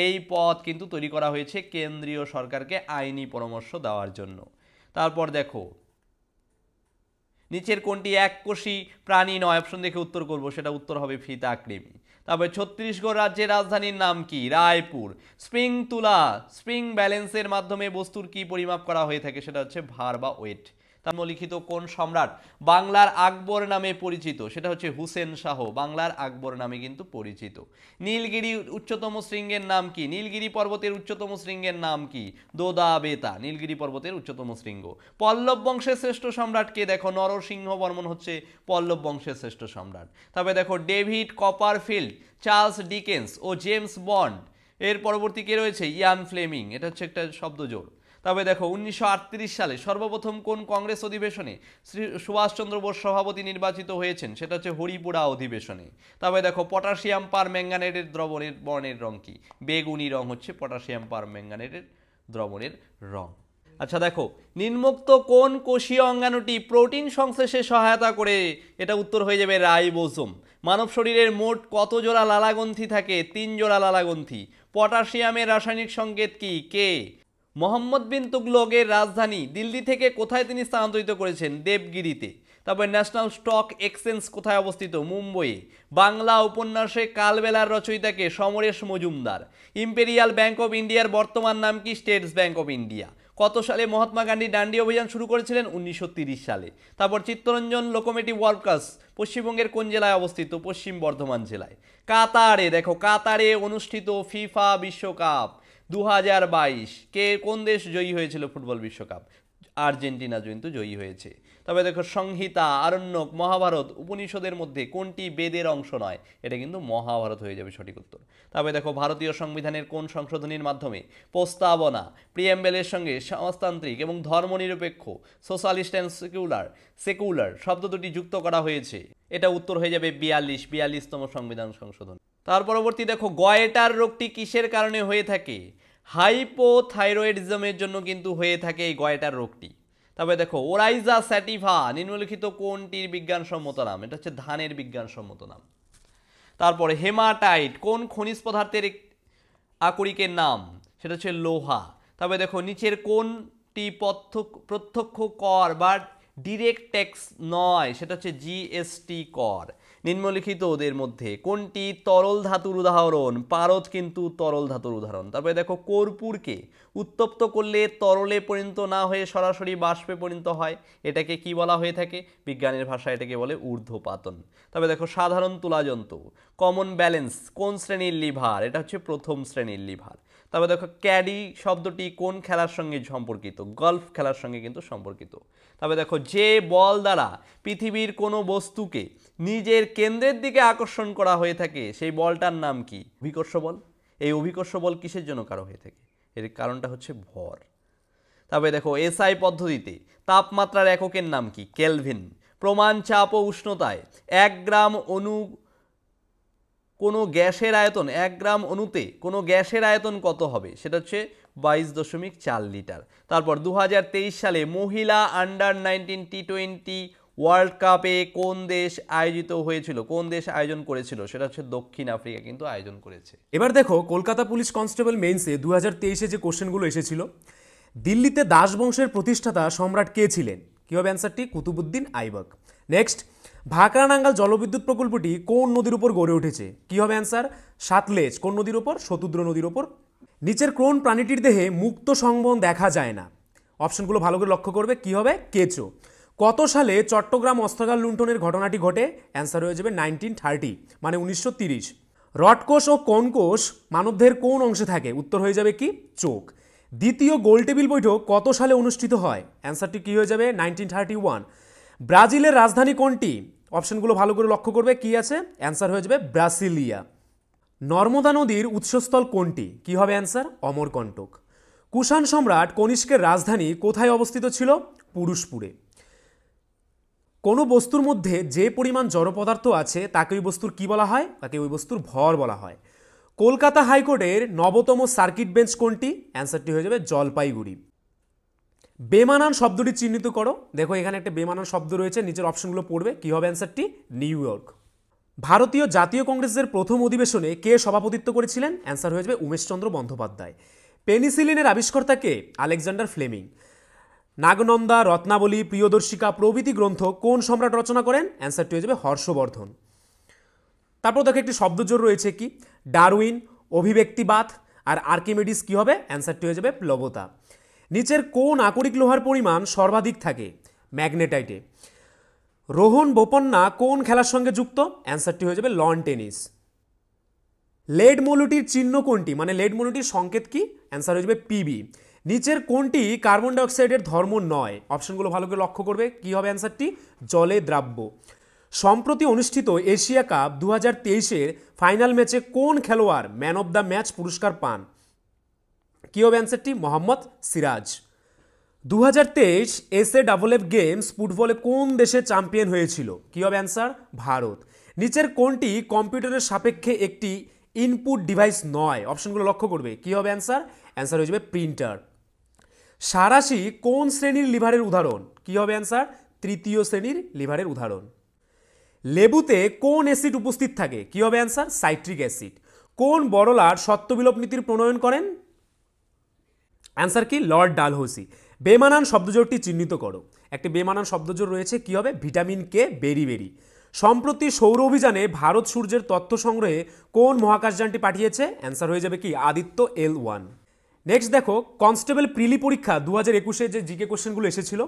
Speaker 1: এই পদ কিন্তু তৈরি করা হয়েছে কেন্দ্রীয় সরকারকে আইনি পরামর্শ দেওয়ার জন্য। তারপর দেখো নিচের কোনটি এককোষী প্রাণী নয়? অপশন দেখে উত্তর করব, সেটা উত্তর হবে ফিতাকৃমি। তারপরে ছত্তিশগড় রাজ্যের রাজধানীর নাম কি? রায়পুর। স্প্রিং ব্যালেন্সের মাধ্যমে বস্তুর কি পরিমাপ করা হয়ে থাকে? সেটা হচ্ছে ভার বা ওয়েট। লিখিত কোন সম্রাট বাংলার আকবর নামে পরিচিত? সেটা হচ্ছে হুসেন শাহ, বাংলার আকবর নামে কিন্তু পরিচিত। নীলগিরি উচ্চতম শৃঙ্গের নাম কি? নীলগিরি পর্বতের উচ্চতম শৃঙ্গের নাম কি? দোদাবেতা, নীলগিরি পর্বতের উচ্চতম শৃঙ্গ। পল্লব বংশের শ্রেষ্ঠ সম্রাটকে? দেখো নরসিংহ বর্মন হচ্ছে পল্লব বংশের শ্রেষ্ঠ সম্রাট। তবে দেখো ডেভিড কপারফিল্ড, চার্লস ডিকেন্স ও জেমস বন্ড। এর পরবর্তী কে রয়েছে? Ian Fleming. এটা হচ্ছে একটা শব্দজোড়। তবে দেখো 1938 সালে সর্বপ্রথম কোন কংগ্রেস অধিবেশনে সুভাষচন্দ্র বোস সভাপতি নির্বাচিত হয়েছেন? সেটা হচ্ছে হরিপুরা অধিবেশনে। তবে দেখো পটাশিয়াম পার ম্যাঙ্গানেটের দ্রবণের বর্ণের রং কি? বেগুনি রং হচ্ছে পটাশিয়াম পার ম্যাঙ্গানেটের দ্রবণের রং। আচ্ছা দেখো নিম্নোক্ত কোন কোষীয় অঙ্গাণুটি প্রোটিন সংশ্লেষে সহায়তা করে? এটা উত্তর হয়ে যাবে রাইবোসোম। মানব শরীরের মোট কত জোড়া লালাগ্রন্থি থাকে? 3 জোড়া লালাগ্রন্থি। পটাশিয়ামের রাসায়নিক সংকেত কি? কে? মোহাম্মদ বিন তুগলকের রাজধানী দিল্লি থেকে কোথায় তিনি স্থানান্তরিত করেছেন? দেবগিরিতে। তারপর ন্যাশনাল স্টক এক্সচেঞ্জ কোথায় অবস্থিত? মুম্বইয়ে। বাংলা উপন্যাসে কালবেলার রচয়িতাকে? Samaresh Majumdar. Imperial bank of ইন্ডিয়ার বর্তমান নাম কি? States bank of India. কত সালে মহাত্মা গান্ধী ডান্ডি অভিযান শুরু করেছিলেন? 1930 সালে। তারপর চিত্তরঞ্জন লোকোমেটিভ ওয়ার্কার্স পশ্চিমবঙ্গের কোন জেলায় অবস্থিত? পশ্চিম বর্ধমান জেলায়। কাতারে, দেখো কাতারে অনুষ্ঠিত ফিফা বিশ্বকাপ 2022 কোন দেশ জয়ী হয়েছিল ফুটবল বিশ্বকাপ? আর্জেন্টিনা কিন্তু জয়ী হয়েছে। তবে দেখো সংহিতা, আরণ্যক, মহাভারত উপনিষদের মধ্যে কোনটি বেদের অংশ নয়? এটা কিন্তু মহাভারত হয়ে যাবে সঠিক উত্তর। তবে দেখো ভারতীয় সংবিধানের কোন সংশোধনীর মাধ্যমে প্রস্তাবনা প্রিএম্বেলের সঙ্গে সমাজতান্ত্রিক এবং ধর্মনিরপেক্ষ সোশ্যালিস্ট অ্যান্ড সেকুলার শব্দ দুটি যুক্ত করা হয়েছে? এটা উত্তর হয়ে যাবে 42তম সংবিধান সংশোধন। তার পরবর্তী দেখো গয়েটার রোগটি কিসের কারণে হয়ে থাকে? হাইপোথাইরয়েডিজমের জন্য কিন্তু হয়ে থাকে এই গয়েটার রোগটি। তবে দেখো ওরাইজা স্যাটিভা নিম্নলিখিত কোনটির বিজ্ঞানসম্মত নাম? এটা হচ্ছে ধানের বিজ্ঞানসম্মত নাম। তারপরে হেমাটাইট কোন খনিজ পদার্থের আকরিকের নাম? সেটা হচ্ছে লোহা। তবে দেখো নিচের কোনটি প্রত্যক্ষ কর বা ডিরেক্ট ট্যাক্স নয়? সেটা হচ্ছে জিএসটি কর। নিম্নলিখিত ওদের মধ্যে কোনটি তরল ধাতুর উদাহরণ? পারদ কিন্তু তরল ধাতুর উদাহরণ। তবে দেখো কর্পূরকে উত্তপ্ত করলে তরলে পরিণত না হয়ে সরাসরি বাষ্পে পরিণত হয়, এটাকে কি বলা হয়ে থাকে? বিজ্ঞানের ভাষায় এটাকে বলে ঊর্ধ্বপাতন। তবে দেখো সাধারণ তুলাযন্ত্র কমন ব্যালেন্স কোন শ্রেণীর লিভার? এটা হচ্ছে প্রথম শ্রেণীর লিভার। তবে দেখো ক্যাডি শব্দটি কোন খেলার সঙ্গে সম্পর্কিত? গলফ খেলার সঙ্গে কিন্তু সম্পর্কিত। তবে দেখো যে বল দ্বারা পৃথিবীর কোনো বস্তুকে নিজের কেন্দ্রের দিকে আকর্ষণ করা হয়ে থাকে সেই বলটার নাম কি? অভিকর্ষ বল। এই অভিকর্ষ বল কিসের জন্য কারো হয়ে থাকে? এর কারণটা হচ্ছে ভর। তবে দেখো এসআই পদ্ধতিতে তাপমাত্রার এককের নাম কি? কেলভিন। প্রমাণ চাপ ও উষ্ণতায় 1 গ্রাম অণু কোনো গ্যাসের আয়তন 1 গ্রাম অণুতে কোনো গ্যাসের আয়তন কত হবে? সেটা হচ্ছে 22.4 লিটার। তারপর 2023 সালে মহিলা আন্ডার-19 টি20 ওয়ার্ল্ড কাপে কোন দেশ আয়োজিত হয়েছিল? কোন দেশ আয়োজন করেছিল? সেটা হচ্ছে দক্ষিণ আফ্রিকা কিন্তু আয়োজন করেছে।
Speaker 2: এবার দেখো কলকাতা পুলিশ কনস্টেবল মেইনসে 2023-এ যে কোশ্চেনগুলো এসেছিল, দিল্লিতে দাস বংশের প্রতিষ্ঠাতা সম্রাট কে ছিলেন? কি হবে অ্যান্সারটি? কুতুবুদ্দিন আইবক। নেক্সট, ভাকরানাঙ্গাল জলবিদ্যুৎ প্রকল্পটি কোন নদীর উপর গড়ে উঠেছে? কি হবে অ্যান্সার? সাতলেজ। কোন নদীর উপর? শতুদ্র নদীর উপর। নিচের কোন প্রাণীটির দেহে মুক্ত সংবহন দেখা যায় না? অপশনগুলো ভালো করে লক্ষ্য করবে। কি হবে? কেঁচো। কত সালে চট্টগ্রাম অস্ত্রাগার লুণ্ঠনের ঘটনাটি ঘটে? অ্যান্সার হয়ে যাবে 1930, মানে 1930। রডকোষ ও কোষ মানবদেহের কোন অংশে থাকে? উত্তর হয়ে যাবে কি? চোখ। দ্বিতীয় গোলটেবিল বৈঠক কত সালে অনুষ্ঠিত হয়? অ্যান্সারটি কি হয়ে যাবে? 1931। ব্রাজিলের রাজধানী কোনটি? অপশনগুলো ভালো করে লক্ষ্য করবে। কি আছে? অ্যান্সার হয়ে যাবে ব্রাসিলিয়া। নর্মদা নদীর উৎসস্থল কোনটি? কি হবে অ্যান্সার? অমরকণ্টক। কুষাণ সম্রাট কনিষ্কের রাজধানী কোথায় অবস্থিত ছিল? পুরুষপুরে। কোনো বস্তুর মধ্যে যে পরিমাণ জড় পদার্থ আছে তাকে ওই বস্তুর কি বলা হয়? তাকে ওই বস্তুর ভর বলা হয়। কলকাতা হাইকোর্টের নবতম সার্কিট বেঞ্চ কোনটি? অ্যান্সারটি হয়ে যাবে জলপাইগুড়ি। বেমানান শব্দটি চিহ্নিত করো। দেখো এখানে একটা বেমানান শব্দ রয়েছে, নিচের অপশনগুলো পড়বে। কি হবে অ্যান্সারটি? New York. ভারতীয় জাতীয় কংগ্রেসের প্রথম অধিবেশনে কে সভাপতিত্ব করেছিলেন? অ্যান্সার হয়ে যাবে উমেশচন্দ্র বন্দ্যোপাধ্যায়। পেনিসিলিনের আবিষ্কর্তা কে? Alexander Fleming. নাগনন্দা, রত্নাবলী, প্রিয়দর্শিকা প্রভৃতি গ্রন্থ কোন সম্রাট রচনা করেন? অ্যান্সারটি হয়ে যাবে হর্ষবর্ধন। তারপর দেখো একটি শব্দজোড় রয়েছে, কি? ডারউইন, অভিব্যক্তিবাদ আর আর্কিমেডিস। কি হবে? অ্যান্সারটি হয়ে যাবে প্লবতা। নিচের কোন আকরিক লোহার পরিমাণ সর্বাধিক থাকে? ম্যাগনেটাইটে। রোহন বোপন্না কোন খেলার সঙ্গে যুক্ত? অ্যান্সারটি হয়ে যাবে লন টেনিস। লেড মৌলটির চিহ্ন কোনটি? মানে লেড মৌলটির সংকেত কি? অ্যান্সার হয়ে যাবে পিবি। নিচের কোনটি কার্বন ডাইঅক্সাইডের ধর্ম নয়? অপশনগুলো ভালো করে লক্ষ্য করবে। কি হবে অ্যান্সারটি? জলে দ্রাব্য। সম্প্রতি অনুষ্ঠিত এশিয়া কাপ 2023-এর ফাইনাল ম্যাচে কোন খেলোয়াড় ম্যান অব দ্য ম্যাচ পুরস্কার পান? কি হবে অ্যান্সারটি? মোহাম্মদ সিরাজ। 2023 এসএফ গেমস ফুটবলে কোন দেশে চ্যাম্পিয়ন হয়েছিল? কি হবে অ্যান্সার? ভারত। নিচের কোনটি কম্পিউটারের সাপেক্ষে একটি ইনপুট ডিভাইস নয়? অপশনগুলো লক্ষ্য করবে। কি হবে অ্যান্সার? অ্যান্সার হয়ে যাবে প্রিন্টার। সাঁড়াশি কোন শ্রেণীর লিভারের উদাহরণ? কি হবে অ্যান্সার? তৃতীয় শ্রেণীর লিভারের উদাহরণ। লেবুতে কোন অ্যাসিড উপস্থিত থাকে? কি হবে অ্যান্সার? Citric acid. কোন বড়লাট সত্যবিলোপ নীতির প্রণয়ন করেন? অ্যান্সার কি? লর্ড ডালহৌসি। বেমানান শব্দজোড়টি চিহ্নিত করো। একটি বেমানান শব্দজোড় রয়েছে। কি হবে? ভিটামিন কে, বেরি বেরি। সম্প্রতি সৌর অভিযানে ভারত সূর্যের তথ্য সংগ্রহে কোন মহাকাশযানটি পাঠিয়েছে? অ্যান্সার হয়ে যাবে কি? আদিত্য L1। নেক্সট দেখো, কনস্টেবল প্রিলি পরীক্ষা 2021-এ যে জিকে কোশ্চেনগুলো এসেছিল,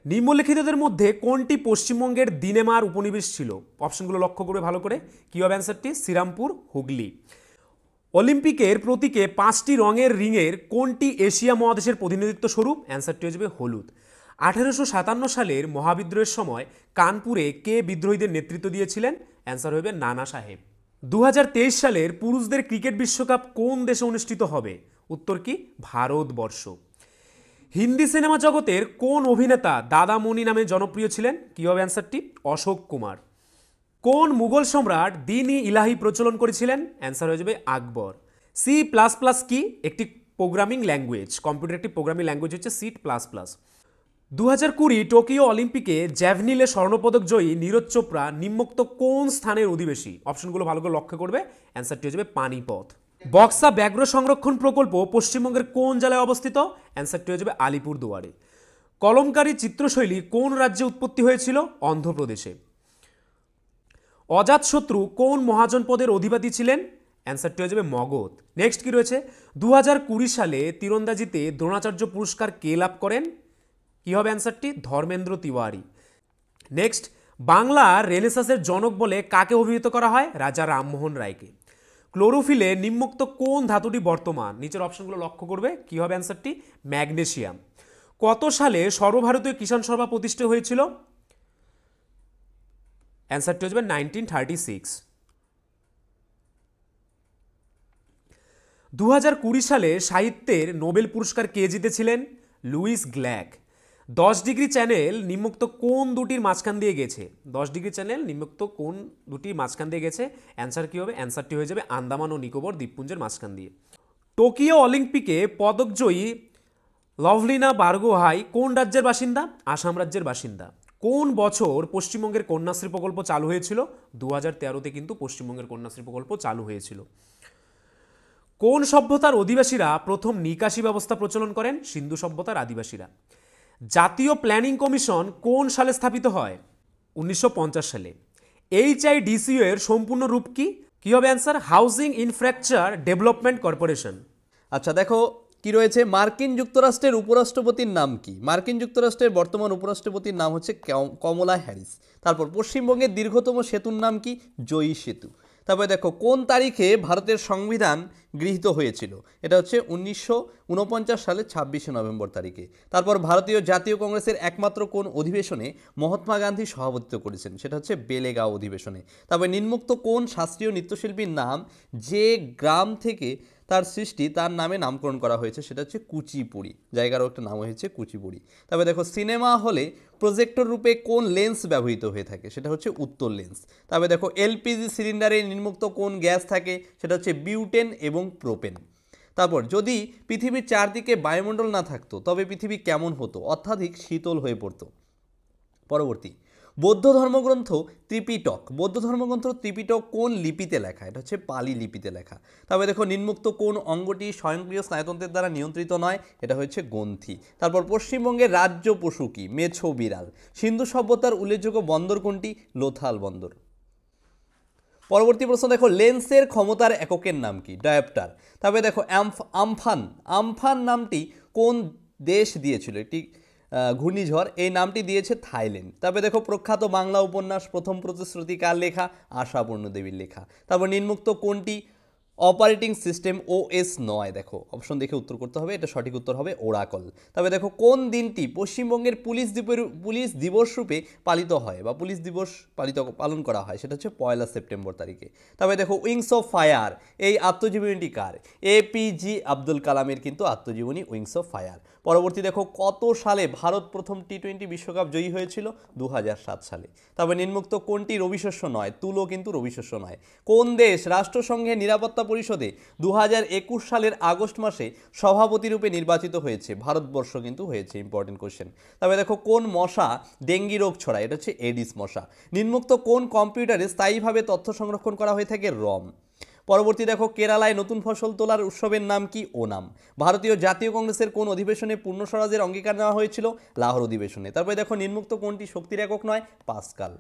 Speaker 2: নিম্নলিখিতদের মধ্যে কোনটি পশ্চিমবঙ্গের দিনেমার উপনিবেশ ছিল? অপশনগুলো লক্ষ্য করবে ভালো করে। কি হবে অ্যান্সারটি? শ্রীরামপুর, হুগলি। অলিম্পিকের প্রতীকে 5টি রঙের রিংয়ের কোনটি এশিয়া মহাদেশের প্রতিনিধিত্ব স্বরূপ? অ্যান্সারটি হয়ে যাবে হলুদ। 1857 সালের মহাবিদ্রোহের সময় কানপুরে কে বিদ্রোহীদের নেতৃত্ব দিয়েছিলেন? অ্যান্সার হবে নানা সাহেব। 2023 সালের পুরুষদের ক্রিকেট বিশ্বকাপ কোন দেশে অনুষ্ঠিত হবে? উত্তর কি? ভারতবর্ষ। হিন্দি সিনেমা জগতের কোন অভিনেতা দাদামণি নামে জনপ্রিয় ছিলেন? কি হবে অ্যান্সারটি? অশোক কুমার। কোন মুঘল সম্রাট দিন-ই ইলাহি প্রচলন করেছিলেন? অ্যান্সার হয়ে যাবে আকবর। C++ কি? একটি প্রোগ্রামিং ল্যাঙ্গুয়েজ। কম্পিউটার একটি প্রোগ্রামিং ল্যাঙ্গুয়েজ হচ্ছে C++। 2020 টোকিও অলিম্পিকে জ্যাভলিনে স্বর্ণপদক জয়ী নীরজ চোপড়া নিম্নোক্ত কোন স্থানের অধিবাসী? অপশনগুলো ভালো করে লক্ষ্য করবে। অ্যান্সারটি হয়ে যাবে পানিপথ। বক্সা ব্যাঘ্র সংরক্ষণ প্রকল্প পশ্চিমবঙ্গের কোন জেলায় অবস্থিত? অ্যান্সারটি হয়ে যাবে আলিপুরদুয়ারে। কলমকারী চিত্রশৈলী কোন রাজ্যে উৎপত্তি হয়েছিল? অন্ধ্রপ্রদেশে। অজাতশত্রু কোন মহাজনপদের অধিপতি ছিলেন? অ্যান্সারটি হয়ে যাবে মগধ। নেক্সট কি রয়েছে? 2020 সালে তীরন্দাজিতে দ্রোণাচার্য পুরস্কার কে লাভ করেন? কি হবে অ্যান্সারটি? ধর্মেন্দ্র তিওয়ারি। নেক্সট, বাংলার রেনেসাসের জনক বলে কাকে অভিহিত করা হয়? রাজা রামমোহন রায়কে। ক্লোরোফিলে নিম্নোক্ত কোন ধাতুটি বর্তমান? নিচের অপশনগুলো লক্ষ্য করবে। কি হবে অ্যান্সারটি? ম্যাগনেসিয়াম। কত সালে সর্বভারতীয় কিষাণ সভা প্রতিষ্ঠিত হয়েছিল? অ্যান্সারটি হয়ে যাবে 1936। 2020 সালে সাহিত্যের নোবেল পুরস্কার কে জিতেছিলেন? Luis Glück. 10 ডিগ্রি চ্যানেল নিম্নোক্ত কোন দুটির মাঝখান দিয়ে গেছে? 10 ডিগ্রি চ্যানেল নিম্নোক্ত কোন দুটির মাঝখান দিয়ে গেছে? অ্যান্সার কি হবে? অ্যান্সারটি হয়ে যাবে আন্দামান ও নিকোবর দ্বীপপুঞ্জের মাঝখান দিয়ে। টোকিও অলিম্পিকে পদকজয়ী লভলিনা বার্গোহাই কোন রাজ্যের বাসিন্দা? আসাম রাজ্যের বাসিন্দা। কোন বছর পশ্চিমবঙ্গের কন্যাশ্রী প্রকল্প চালু হয়েছিল? 2013-তে কিন্তু পশ্চিমবঙ্গের কন্যাশ্রী প্রকল্প চালু হয়েছিল। কোন সভ্যতার অধিবাসীরা প্রথম নিকাশি ব্যবস্থা প্রচলন করেন? সিন্ধু সভ্যতার আদিবাসীরা। জাতীয় প্ল্যানিং কমিশন কোন সালে স্থাপিত হয়? 1950 সালে। HIDCO এর সম্পূর্ণ রূপ কি? কি হবে answer? Housing infrastructure development corporation.
Speaker 1: আচ্ছা দেখো কি রয়েছে, মার্কিন যুক্তরাষ্ট্রের উপরাষ্ট্রপতির নাম কি? মার্কিন যুক্তরাষ্ট্রের বর্তমান উপরাষ্ট্রপতির নাম হচ্ছে কমলা হ্যারিস। তারপর পশ্চিমবঙ্গের দীর্ঘতম সেতুর নাম কি? জয়ী সেতু। তারপরে দেখো কোন তারিখে ভারতের সংবিধান গৃহীত হয়েছিল? এটা হচ্ছে 1949 সালে 26শে নভেম্বর তারিখে। তারপর ভারতীয় জাতীয় কংগ্রেসের একমাত্র কোন অধিবেশনে মহাত্মা গান্ধী সভাপতিত্ব করেছেন? সেটা হচ্ছে বেলেগাঁও অধিবেশনে। তারপর নিম্নোক্ত কোন শাস্ত্রীয় নৃত্যশিল্পীর নাম যে গ্রাম থেকে তার সৃষ্টি তার নামে নামকরণ করা হয়েছে? সেটা হচ্ছে কুচিপুড়ি, জায়গারও একটা নাম হয়েছে কুচিপুড়ি। তবে দেখো সিনেমা হলে প্রজেক্টর রূপে কোন লেন্স ব্যবহৃত হয়ে থাকে? সেটা হচ্ছে উত্তল লেন্স। তবে দেখো এলপিজি সিলিন্ডারে নির্মুক্ত কোন গ্যাস থাকে? সেটা হচ্ছে বিউটেন এবং প্রোপেন। তারপর যদি পৃথিবীর চারদিকে বায়ুমণ্ডল না থাকতো তবে পৃথিবী কেমন হতো? অত্যাধিক শীতল হয়ে পড়তো। পরবর্তী, বৌদ্ধ ধর্মগ্রন্থ ত্রিপিটক কোন লিপিতে লেখা? এটা হচ্ছে পালি লিপিতে লেখা। তবে দেখো নিম্নোক্ত কোন অঙ্গটি স্বয়ংক্রিয় স্নায়ুতন্ত্রের দ্বারা নিয়ন্ত্রিত নয়? এটা হচ্ছে গ্রন্থি। তারপর পশ্চিমবঙ্গের রাজ্য পশু কি? মেছো বিড়াল। সিন্ধু সভ্যতার উল্লেখযোগ্য বন্দর কোনটি? লোথাল বন্দর। পরবর্তী প্রশ্ন দেখো লেন্সের ক্ষমতার এককের নাম কি? ডায়োপ্টার। তবে দেখো আমফান নামটি কোন দেশ দিয়েছিল? এটি ঘূর্ণিঝড়, এই নামটি দিয়েছে থাইল্যান্ড। তবে দেখো প্রখ্যাত বাংলা উপন্যাস প্রথম প্রতিশ্রুতি কার লেখা? আশাপূর্ণ দেবীর লেখা। তারপর নিম্নোক্ত কোনটি অপারেটিং সিস্টেম OS নয়? দেখো অপশন দেখে উত্তর করতে হবে, এটা সঠিক উত্তর হবে ওরাকল। তবে দেখো কোন দিনটি পশ্চিমবঙ্গের পুলিশ দিবস রূপে পালিত হয় বা পুলিশ দিবস পালন করা হয়? সেটা হচ্ছে 1 সেপ্টেম্বর তারিখে। তবে দেখো উইংস অফ ফায়ার এই আত্মজীবনীটি কার? APJ আব্দুল কালামের কিন্তু আত্মজীবনী উইংস অফ ফায়ার। পরবর্তী দেখো কত সালে ভারত প্রথম T20 বিশ্বকাপ জয়ী হয়েছিল? 2007 সালে। তবে নিম্নোক্ত কোনটি রবিশস্য নয়? তুলো কিন্তু রবিশস্য নয়। কোন দেশ রাষ্ট্রসংঘের নিরাপত্তা পরিষদে 2021 সালের আগস্ট মাসে সভাপতি রূপে নির্বাচিত হয়েছে? ভারতবর্ষ কিন্তু হয়েছে। Important question. তবে দেখো কোন মশা ডেঙ্গি রোগ ছড়ায়? এটা হচ্ছে এডিস মশা। নিম্নোক্ত কোন কম্পিউটারে স্থায়ীভাবে তথ্য সংরক্ষণ করা হয়ে থাকে? রম। পরবর্তী দেখো কেরালায় নতুন ফসল তোলার উৎসবের নাম কি? ওনাম। ভারতীয় জাতীয় কংগ্রেসের কোন অধিবেশনে পূর্ণ স্বরাজের অঙ্গীকার নেওয়া হয়েছিল? লাহোর অধিবেশনে। তারপরে দেখো নিম্নোক্ত কোনটি শক্তির একক নয়? পাস্কাল।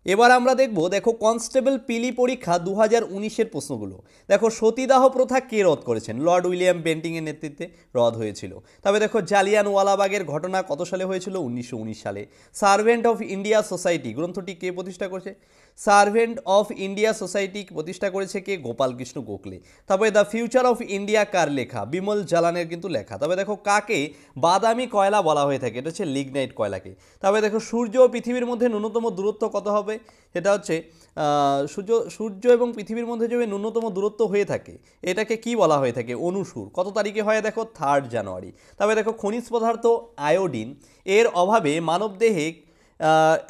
Speaker 1: এবার আমরা দেখো কনস্টেবল পিলি পরীক্ষা 2019-এর প্রশ্নগুলো। দেখো সতীদাহ প্রথা কে রদ করেছেন? লর্ড উইলিয়াম বেন্টিংয়ের নেতৃত্বে রদ হয়েছিল। তবে দেখো জালিয়ানওয়ালাবাগের ঘটনা কত সালে হয়েছিল? 1919 সালে। সার্ভেন্ট অফ ইন্ডিয়া সোসাইটি গ্রন্থটি কে প্রতিষ্ঠা করেছে? সার্ভেন্ট অফ ইন্ডিয়া সোসাইটি প্রতিষ্ঠা করেছে কে? গোপালকৃষ্ণ গোখলে। তারপরে দ্য ফিউচার অফ ইন্ডিয়া কার লেখা? বিমল জালানের কিন্তু লেখা। তবে দেখো কাকে বাদামি কয়লা বলা হয়ে থাকে? এটা হচ্ছে লিগনাইট কয়লাকে। তবে দেখো সূর্য ও পৃথিবীর মধ্যে ন্যূনতম দূরত্ব কত হবে? সেটা হচ্ছে সূর্য এবং পৃথিবীর মধ্যে যে ন্যূনতম দূরত্ব হয়ে থাকে এটাকে কি বলা হয়ে থাকে? অনুসূর। কত তারিখে হয়? দেখো 3 জানুয়ারি। তবে দেখো খনিজ পদার্থ আয়োডিন এর অভাবে মানবদেহে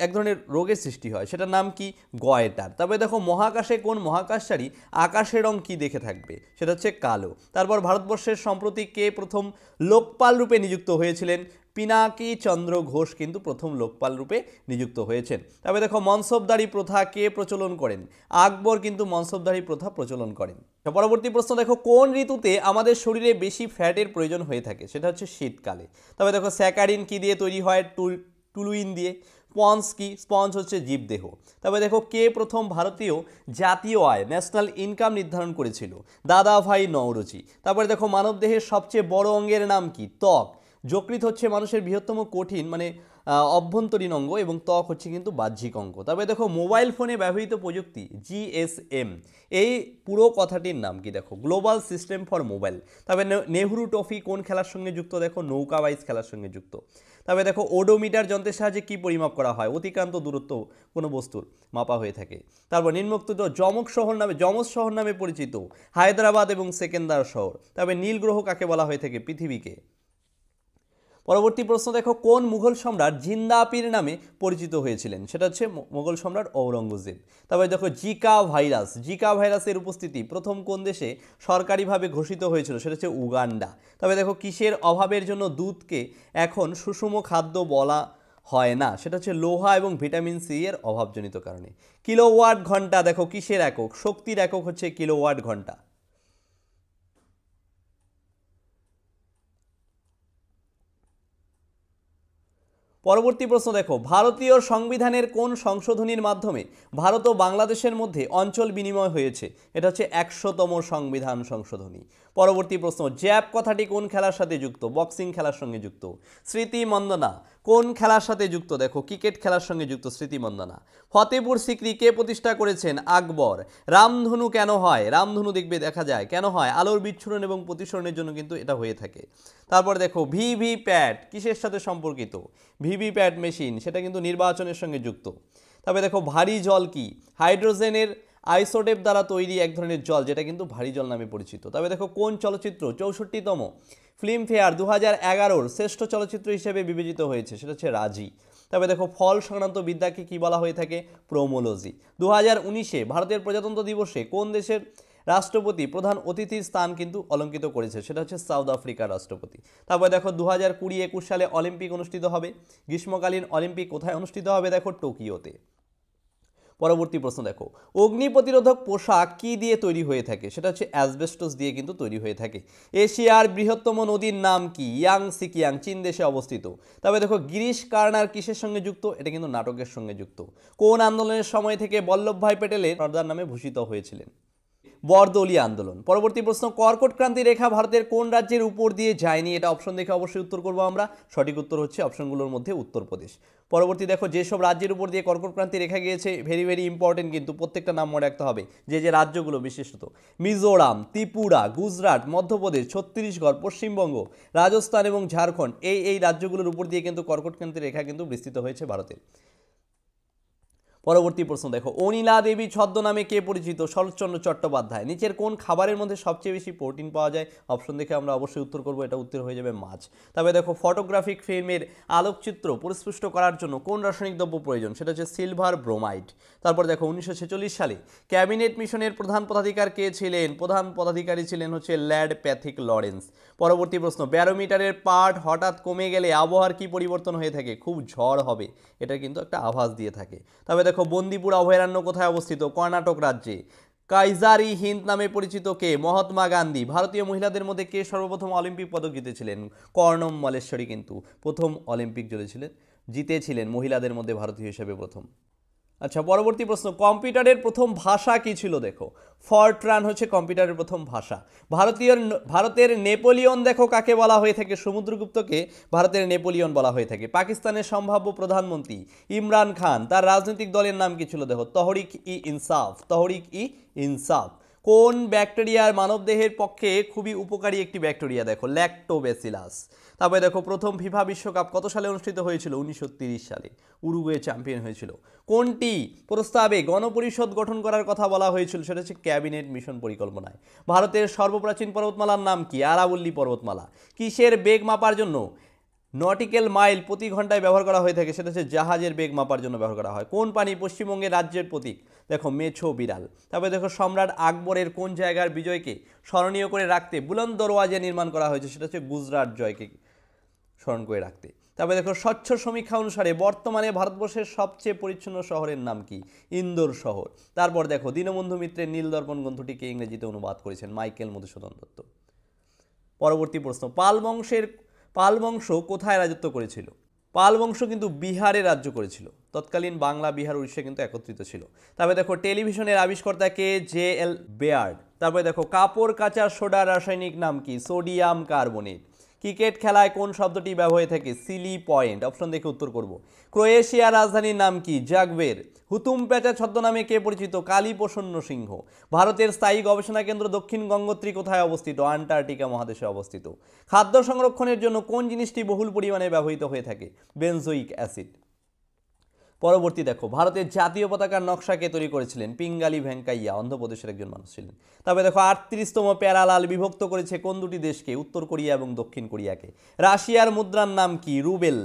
Speaker 1: এক ধরনের রোগের সৃষ্টি হয়, সেটার নাম কি? গয়টার। তবে দেখো মহাকাশে কোন মহাকাশচারী আকাশের রং কি দেখে থাকবে? সেটা হচ্ছে কালো। তারপর ভারতবর্ষের সম্প্রতি কে প্রথম লোকপাল রূপে নিযুক্ত হয়েছিলেন? পিনাকি চন্দ্র ঘোষ কিন্তু প্রথম লোকপাল রূপে নিযুক্ত হয়েছেন। তবে দেখো মনসবদারি প্রথা কে প্রচলন করেন? আকবর কিন্তু মনসবদারি প্রথা প্রচলন করেন। পরবর্তী প্রশ্ন দেখো কোন ঋতুতে আমাদের শরীরে বেশি ফ্যাটের প্রয়োজন হয়ে থাকে? সেটা হচ্ছে শীতকালে। তবে দেখো স্যাকারিন কি দিয়ে তৈরি হয়? টুলুইন দিয়ে। স্পঞ্জ কি? স্পঞ্জ হচ্ছে জীবদেহ। তবে দেখো কে প্রথম ভারতীয় জাতীয় আয় ন্যাশনাল ইনকাম নির্ধারণ করেছিল? দাদাভাই নওরোজি। তারপরে দেখো মানবদেহের সবচেয়ে বড় অঙ্গের নাম কি? ত্বক। যকৃৎ হচ্ছে মানুষের বৃহত্তম কঠিন অভ্যন্তরীণ অঙ্গ এবং ত্বক হচ্ছে কিন্তু বাহ্যিক অঙ্গ। তবে দেখো মোবাইল ফোনে ব্যবহৃত প্রযুক্তি GSM এই পুরো কথাটির নাম কি? দেখো গ্লোবাল সিস্টেম ফর মোবাইল। তবে নেহরু ট্রফি কোন খেলার সঙ্গে যুক্ত? দেখো নৌকা বাইচ খেলার সঙ্গে যুক্ত। তবে দেখো ওডোমিটার যন্ত্রের সাহায্যে কি পরিমাপ করা হয়? অতিক্রান্ত দূরত্ব কোনো বস্তুর মাপা হয়ে থাকে। তারপর নিম্নোক্ত যমজ শহর নামে পরিচিত হায়দ্রাবাদ এবং সেকেন্দার শহর। তবে নীল গ্রহ কাকে বলা হয়ে থাকে? পৃথিবীকে। পরবর্তী প্রশ্ন দেখো কোন মুঘল সম্রাট জিন্দা পীর নামে পরিচিত হয়েছিলেন? সেটা হচ্ছে মুঘল সম্রাট ঔরঙ্গজেব। তারপরে দেখো জিকা ভাইরাসের উপস্থিতি প্রথম কোন দেশে সরকারিভাবে ঘোষিত হয়েছিল? সেটা হচ্ছে উগান্ডা। তবে দেখো কিসের অভাবের জন্য দুধকে এখন সুষম খাদ্য বলা হয় না? সেটা হচ্ছে লোহা এবং ভিটামিন সি এর অভাবজনিত কারণে। কিলোওয়াট ঘন্টা দেখো কিসের একক? শক্তির একক হচ্ছে কিলোওয়াট ঘন্টা। পরবর্তী প্রশ্ন দেখো, ভারতীয় সংবিধানের কোন সংশোধনীর মাধ্যমে ভারত ও বাংলাদেশের মধ্যে অঞ্চল বিনিময় হয়েছে? এটা হচ্ছে 100তম সংবিধান সংশোধনী। পরবর্তী প্রশ্ন, জ্যাব কথাটি কোন খেলার সাথে যুক্ত? বক্সিং খেলার সঙ্গে যুক্ত। স্মৃতি মন্দনা কোন খেলার সাথে যুক্ত? দেখো ক্রিকেট খেলার সঙ্গে যুক্ত স্মৃতি মন্দনা। ফতেপুর সিক্রি কে প্রতিষ্ঠা করেছেন? আকবর। রামধনু কেন হয়? রামধনু দেখবে দেখা যায় কেন হয়? আলোর বিচ্ছুরণ এবং প্রতিসরণের জন্য কিন্তু এটা হয়ে থাকে। তারপর দেখো ভিভিপ্যাট কিসের সাথে সম্পর্কিত? ভিভিপ্যাট মেশিন সেটা কিন্তু নির্বাচনের সঙ্গে যুক্ত। তবে দেখো ভারী জল কি? হাইড্রোজেনের আইসোটেপ দ্বারা তৈরি এক ধরনের জল, যেটা কিন্তু ভারী জল নামে পরিচিত। তবে দেখো কোন চলচ্চিত্র 64তম ফিল্মফেয়ার 2011-র শ্রেষ্ঠ চলচ্চিত্র হিসেবে বিবেচিত হয়েছে? সেটা হচ্ছে রাজি। তবে দেখো ফল সংক্রান্ত বিদ্যাকে কি বলা হয়ে থাকে? প্রোমোলজি। 2019-এ ভারতের প্রজাতন্ত্র দিবসে কোন দেশের রাষ্ট্রপতি প্রধান অতিথির স্থান কিন্তু অলঙ্কিত করেছে? সেটা হচ্ছে সাউথ আফ্রিকার রাষ্ট্রপতি। তারপর দেখো 2020-21 সালে অলিম্পিক অনুষ্ঠিত হবে। গ্রীষ্মকালীন অলিম্পিক কোথায় অনুষ্ঠিত হবে? দেখো টোকিওতে। পরবর্তী প্রশ্ন দেখো, অগ্নি প্রতিরোধক পোশাক কি দিয়ে তৈরি হয়ে থাকে? সেটা হচ্ছে অ্যাসবেস্টস দিয়ে কিন্তু তৈরি হয়ে থাকে। এশিয়ার বৃহত্তম নদীর নাম কি? ইয়াংসিকিয়াং, চীন দেশে অবস্থিত। তবে দেখো গিরিশ কার্নার কিসের সঙ্গে যুক্ত? এটা কিন্তু নাটকের সঙ্গে যুক্ত। কোন আন্দোলনের সময় থেকে বল্লভভাই প্যাটেলের সর্দার নামে ভূষিত হয়েছিলেন? বরদলি আন্দোলন। পরবর্তী প্রশ্ন, কর্কট ক্রান্তি রেখা ভারতের কোন রাজ্যের উপর দিয়ে যায়নি? এটা অপশন দেখে অবশ্যই উত্তর করবো আমরা। সঠিক উত্তর হচ্ছে অপশনগুলোর মধ্যে উত্তরপ্রদেশ। পরবর্তী দেখো, যেসব রাজ্যের উপর দিয়ে কর্কট ক্রান্তি রেখা গিয়েছে, ভেরি ভেরি ইম্পর্টেন্ট কিন্তু প্রত্যেকটা নাম মনে রাখতে হবে। যে যে রাজ্যগুলো বিশেষত মিজোরাম, ত্রিপুরা, গুজরাট, মধ্যপ্রদেশ, ছত্তিশগড়, পশ্চিমবঙ্গ, রাজস্থান এবং ঝাড়খণ্ড, এই রাজ্যগুলোর উপর দিয়ে কিন্তু কর্কট ক্রান্তি রেখা কিন্তু বিস্তৃত হয়েছে ভারতের। পরবর্তী প্রশ্ন দেখো, অনিলা দেবী ছদ্মনামে কে পরিচিত? শরৎচন্দ্র চট্টোপাধ্যায়। নিচের কোন খাবারের মধ্যে সবচেয়ে বেশি প্রোটিন পাওয়া যায়? অপশন দেখে আমরা অবশ্যই উত্তর করবো, এটা উত্তর হয়ে যাবে মাছ। তবে দেখো ফটোগ্রাফিক ফিল্মের আলোকচিত্র পরিস্পুষ্ট করার জন্য কোন রাসায়নিক দ্রব্য প্রয়োজন? সেটা হচ্ছে সিলভার ব্রোমাইড। তারপর দেখো 1946 সালে ক্যাবিনেট মিশনের প্রধান পদাধিকার কে ছিলেন? প্রধান পদাধিকারী ছিলেন হচ্ছে ল্যাড প্যাথিক লরেন্স। পরবর্তী প্রশ্ন, ব্যারোমিটারের পাঠ হঠাৎ কমে গেলে আবহাওয়ার কি পরিবর্তন হয়ে থাকে? খুব ঝড় হবে, এটা কিন্তু একটা আভাস দিয়ে থাকে। তবে দেখো বন্দিপুর অভয়ারণ্য কোথায় অবস্থিত? কর্ণাটক রাজ্যে। কাইজারি হিন্দ নামে পরিচিত কে? মহাত্মা গান্ধী। ভারতীয় মহিলাদের মধ্যে কে সর্বপ্রথম অলিম্পিক পদক জিতেছিলেন? কর্ণম মল্লেশ্বরী কিন্তু প্রথম অলিম্পিক জিতেছিলেন মহিলাদের মধ্যে ভারতীয় হিসেবে প্রথম। আচ্ছা, পরবর্তী প্রশ্ন, কম্পিউটারের প্রথম ভাষা কি ছিল? দেখো ফরট্রান হচ্ছে কম্পিউটারের প্রথম ভাষা। ভারতের নেপোলিয়ন দেখো কাকে বলা হয়ে থাকে? সমুদ্রগুপ্তকে ভারতের নেপোলিয়ন বলা হয়ে থাকে। পাকিস্তানের সম্ভাব্য প্রধানমন্ত্রী ইমরান খান, তার রাজনৈতিক দলের নাম কি ছিল? দেখো তহরিক ই ইনসাফ। কোন ব্যাকটেরিয়ার মানবদেহের পক্ষে খুবই উপকারী একটি ব্যাকটেরিয়া? দেখো ল্যাক্টোব্যাসিলাস। তারপরে দেখো প্রথম ফিফা বিশ্বকাপ কত সালে অনুষ্ঠিত হয়েছিল? 1930 সালে। উরুগুয়ে চ্যাম্পিয়ন হয়েছিল। কোনটি প্রস্তাবে গণপরিষদ গঠন করার কথা বলা হয়েছিল? সেটা হচ্ছে ক্যাবিনেট মিশন পরিকল্পনায়। ভারতের সর্বপ্রাচীন পর্বতমালার নাম কি? আরাবল্লী পর্বতমালা। কিসের বেগ মাপার জন্য নটিক্যাল মাইল প্রতি ঘন্টায় ব্যবহার করা হয়ে থাকে? সেটা হচ্ছে জাহাজের বেগ মাপার জন্য ব্যবহার করা হয়। কোন প্রাণী পশ্চিমবঙ্গের রাজ্যের প্রতীক? দেখো মেছো বিড়াল। তারপরে দেখো সম্রাট আকবরের কোন জায়গার বিজয়কে স্মরণীয় করে রাখতে বুলন্দ দরওয়াজা নির্মাণ করা হয়েছে? সেটা হচ্ছে গুজরাট জয়কে স্মরণ করে রাখতে। তারপরে দেখো স্বচ্ছ সমীক্ষা অনুসারে বর্তমানে ভারতবর্ষের সবচেয়ে পরিচ্ছন্ন শহরের নাম কি? ইন্দোর শহর। তারপর দেখো দীনবন্ধু মিত্রের নীলদর্পণ গ্রন্থটিকে ইংরেজিতে অনুবাদ করেছেন মাইকেল মধুসূদন দত্ত। পরবর্তী প্রশ্ন, পাল বংশ কোথায় রাজত্ব করেছিল? পাল বংশ কিন্তু বিহারে রাজ্য করেছিল। তৎকালীন বাংলা, বিহার, উড়িষ্যা কিন্তু একত্রিত ছিল। তারপরে দেখো টেলিভিশনের আবিষ্কর্তা কে? জে.এল. বেয়ার্ড। তারপরে দেখো কাপড় কাচার সোডার রাসায়নিক নাম কি? Sodium carbonate. ক্রিকেট খেলায় কোন শব্দটি ব্যবহার হয়ে থাকে? Seely point. অপশন দেখে উত্তর করব। ক্রোয়েশিয়ার রাজধানীর নাম কি? জাগরেব। হুতুম প্যাঁচা ছদ্মনামে কে পরিচিত? কালী প্রসন্ন সিংহ। ভারতের স্থায়ী গবেষণা কেন্দ্র দক্ষিণ গঙ্গোত্রী কোথায় অবস্থিত? আন্টার্কটিকা মহাদেশে অবস্থিত। খাদ্য সংরক্ষণের জন্য কোন জিনিসটি বহুল পরিমাণে ব্যবহৃত হয়ে থাকে? Benzoic acid. পরবর্তী দেখো ভারতের জাতীয় পতাকার নকশা কে তৈরি করেছিলেন? পিঙ্গালি ভেঙ্কাইয়া, অন্ধ্রপ্রদেশের একজন মানুষ ছিলেন। তবে দেখো 38তম প্যারালাল বিভক্ত করেছে কোন দুটি দেশকে? উত্তর কোরিয়া এবং দক্ষিণ কোরিয়াকে। রাশিয়ার মুদ্রার নাম কি? রুবেল।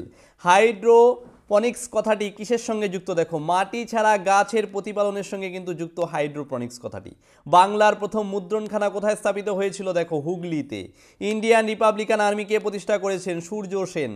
Speaker 1: হাইড্রোপনিক্স কথাটি কিসের সঙ্গে যুক্ত? দেখো মাটি ছাড়া গাছের প্রতিপালনের সঙ্গে কিন্তু যুক্ত হাইড্রোপনিক্স কথাটি। বাংলার প্রথম মুদ্রণখানা কোথায় স্থাপিত হয়েছিল? দেখো হুগলিতে। ইন্ডিয়ান রিপাবলিকান আর্মি কে প্রতিষ্ঠা করেছেন? সূর্য সেন।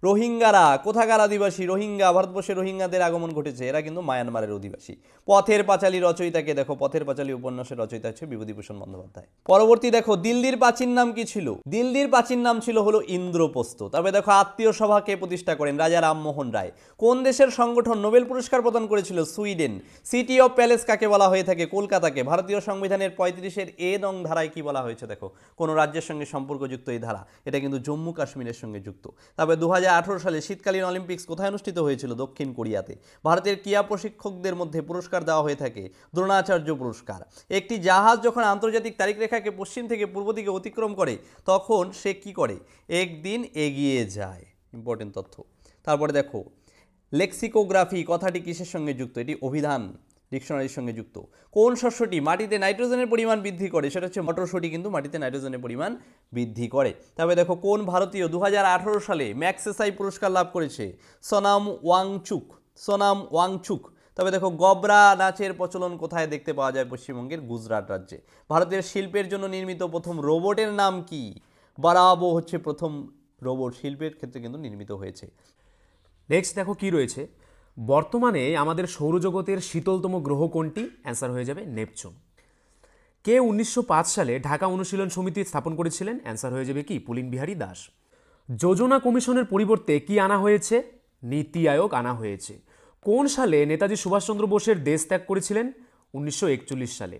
Speaker 1: রোহিঙ্গারা কোথাকার আদিবাসী? রোহিঙ্গা, ভারতবর্ষে রোহিঙ্গাদের আগমন ঘটেছে, এরা কিন্তু মায়ানমারের অধিবাসী। পথের পাঁচালী রচয়িতাকে দেখো, পথের পাঁচালী উপন্যাসের রচয়িতা হচ্ছে বিভূতিভূষণ বন্দ্যোপাধ্যায়। পরবর্তী দেখো, দিল্লির প্রাচীন নাম কি ছিল? দিল্লির প্রাচীন নাম ছিল হলো ইন্দ্রপ্রস্থ। তবে দেখো, আত্মীয় সভা কে প্রতিষ্ঠা করেন? রাজা রামমোহন রায়। কোন দেশের সংগঠন নোবেল পুরস্কার প্রদান করেছিল? সুইডেন। সিটি অফ প্যালেস কাকে বলা হয়ে থাকে? কলকাতাকে। ভারতীয় সংবিধানের 35-এর এ নং ধারায় কি বলা হয়েছে? দেখো, কোন রাজ্যের সঙ্গে সম্পর্কযুক্ত এই ধারা, এটা কিন্তু জম্মু কাশ্মীরের সঙ্গে যুক্ত। তবে 2018 সালে শীতকালীন অলিম্পিক্স কোথায় অনুষ্ঠিত হয়েছিল? দক্ষিণ কোরিয়াতে। ভারতের ক্রীড়া প্রশিক্ষকদের মধ্যে পুরস্কার দেওয়া হয়ে থাকে দ্রোণাচার্য পুরস্কার। একটি জাহাজ যখন আন্তর্জাতিক তারিখ রেখাকে পশ্চিম থেকে পূর্ব দিকে অতিক্রম করে, তখন সে কি করে? একদিন এগিয়ে যায়। ইম্পর্টেন্ট তথ্য। তারপরে দেখো, লেক্সিকোগ্রাফি কথাটি কিসের সঙ্গে যুক্ত? এটি অভিধান ডিকশনারির সঙ্গে যুক্ত। কোন শস্যটি মাটিতে নাইট্রোজেনের পরিমাণ বৃদ্ধি করে? সেটা হচ্ছে মটরশুঁটি, কিন্তু মাটিতে নাইট্রোজেনের পরিমাণ বৃদ্ধি করে। তবে দেখো, কোন ভারতীয় 2018 সালে ম্যাক্সেসাই পুরস্কার লাভ করেছে? সোনাম ওয়াংচুক। সোনাম ওয়াংচুক। তবে দেখো, গবরা নাচের প্রচলন কোথায় দেখতে পাওয়া যায়? পশ্চিমবঙ্গের গুজরাট রাজ্যে। ভারতের শিল্পের জন্য নির্মিত প্রথম রোবটের নাম কি? বারাবো হচ্ছে প্রথম রোবট, শিল্পের ক্ষেত্রে কিন্তু নির্মিত হয়েছে।
Speaker 2: নেক্সট দেখো কি রয়েছে, বর্তমানে আমাদের সৌরজগতের শীতলতম গ্রহ কোনটি? অ্যান্সার হয়ে যাবে নেপচুন। কে 1905 সালে ঢাকা অনুশীলন সমিতি স্থাপন করেছিলেন? অ্যান্সার হয়ে যাবে কি? পুলিন বিহারী দাস। যোজনা কমিশনের পরিবর্তে কি আনা হয়েছে? নীতি আয়োগ আনা হয়েছে। কোন সালে নেতাজি সুভাষচন্দ্র বোসের দেশ ত্যাগ করেছিলেন? 1941 সালে।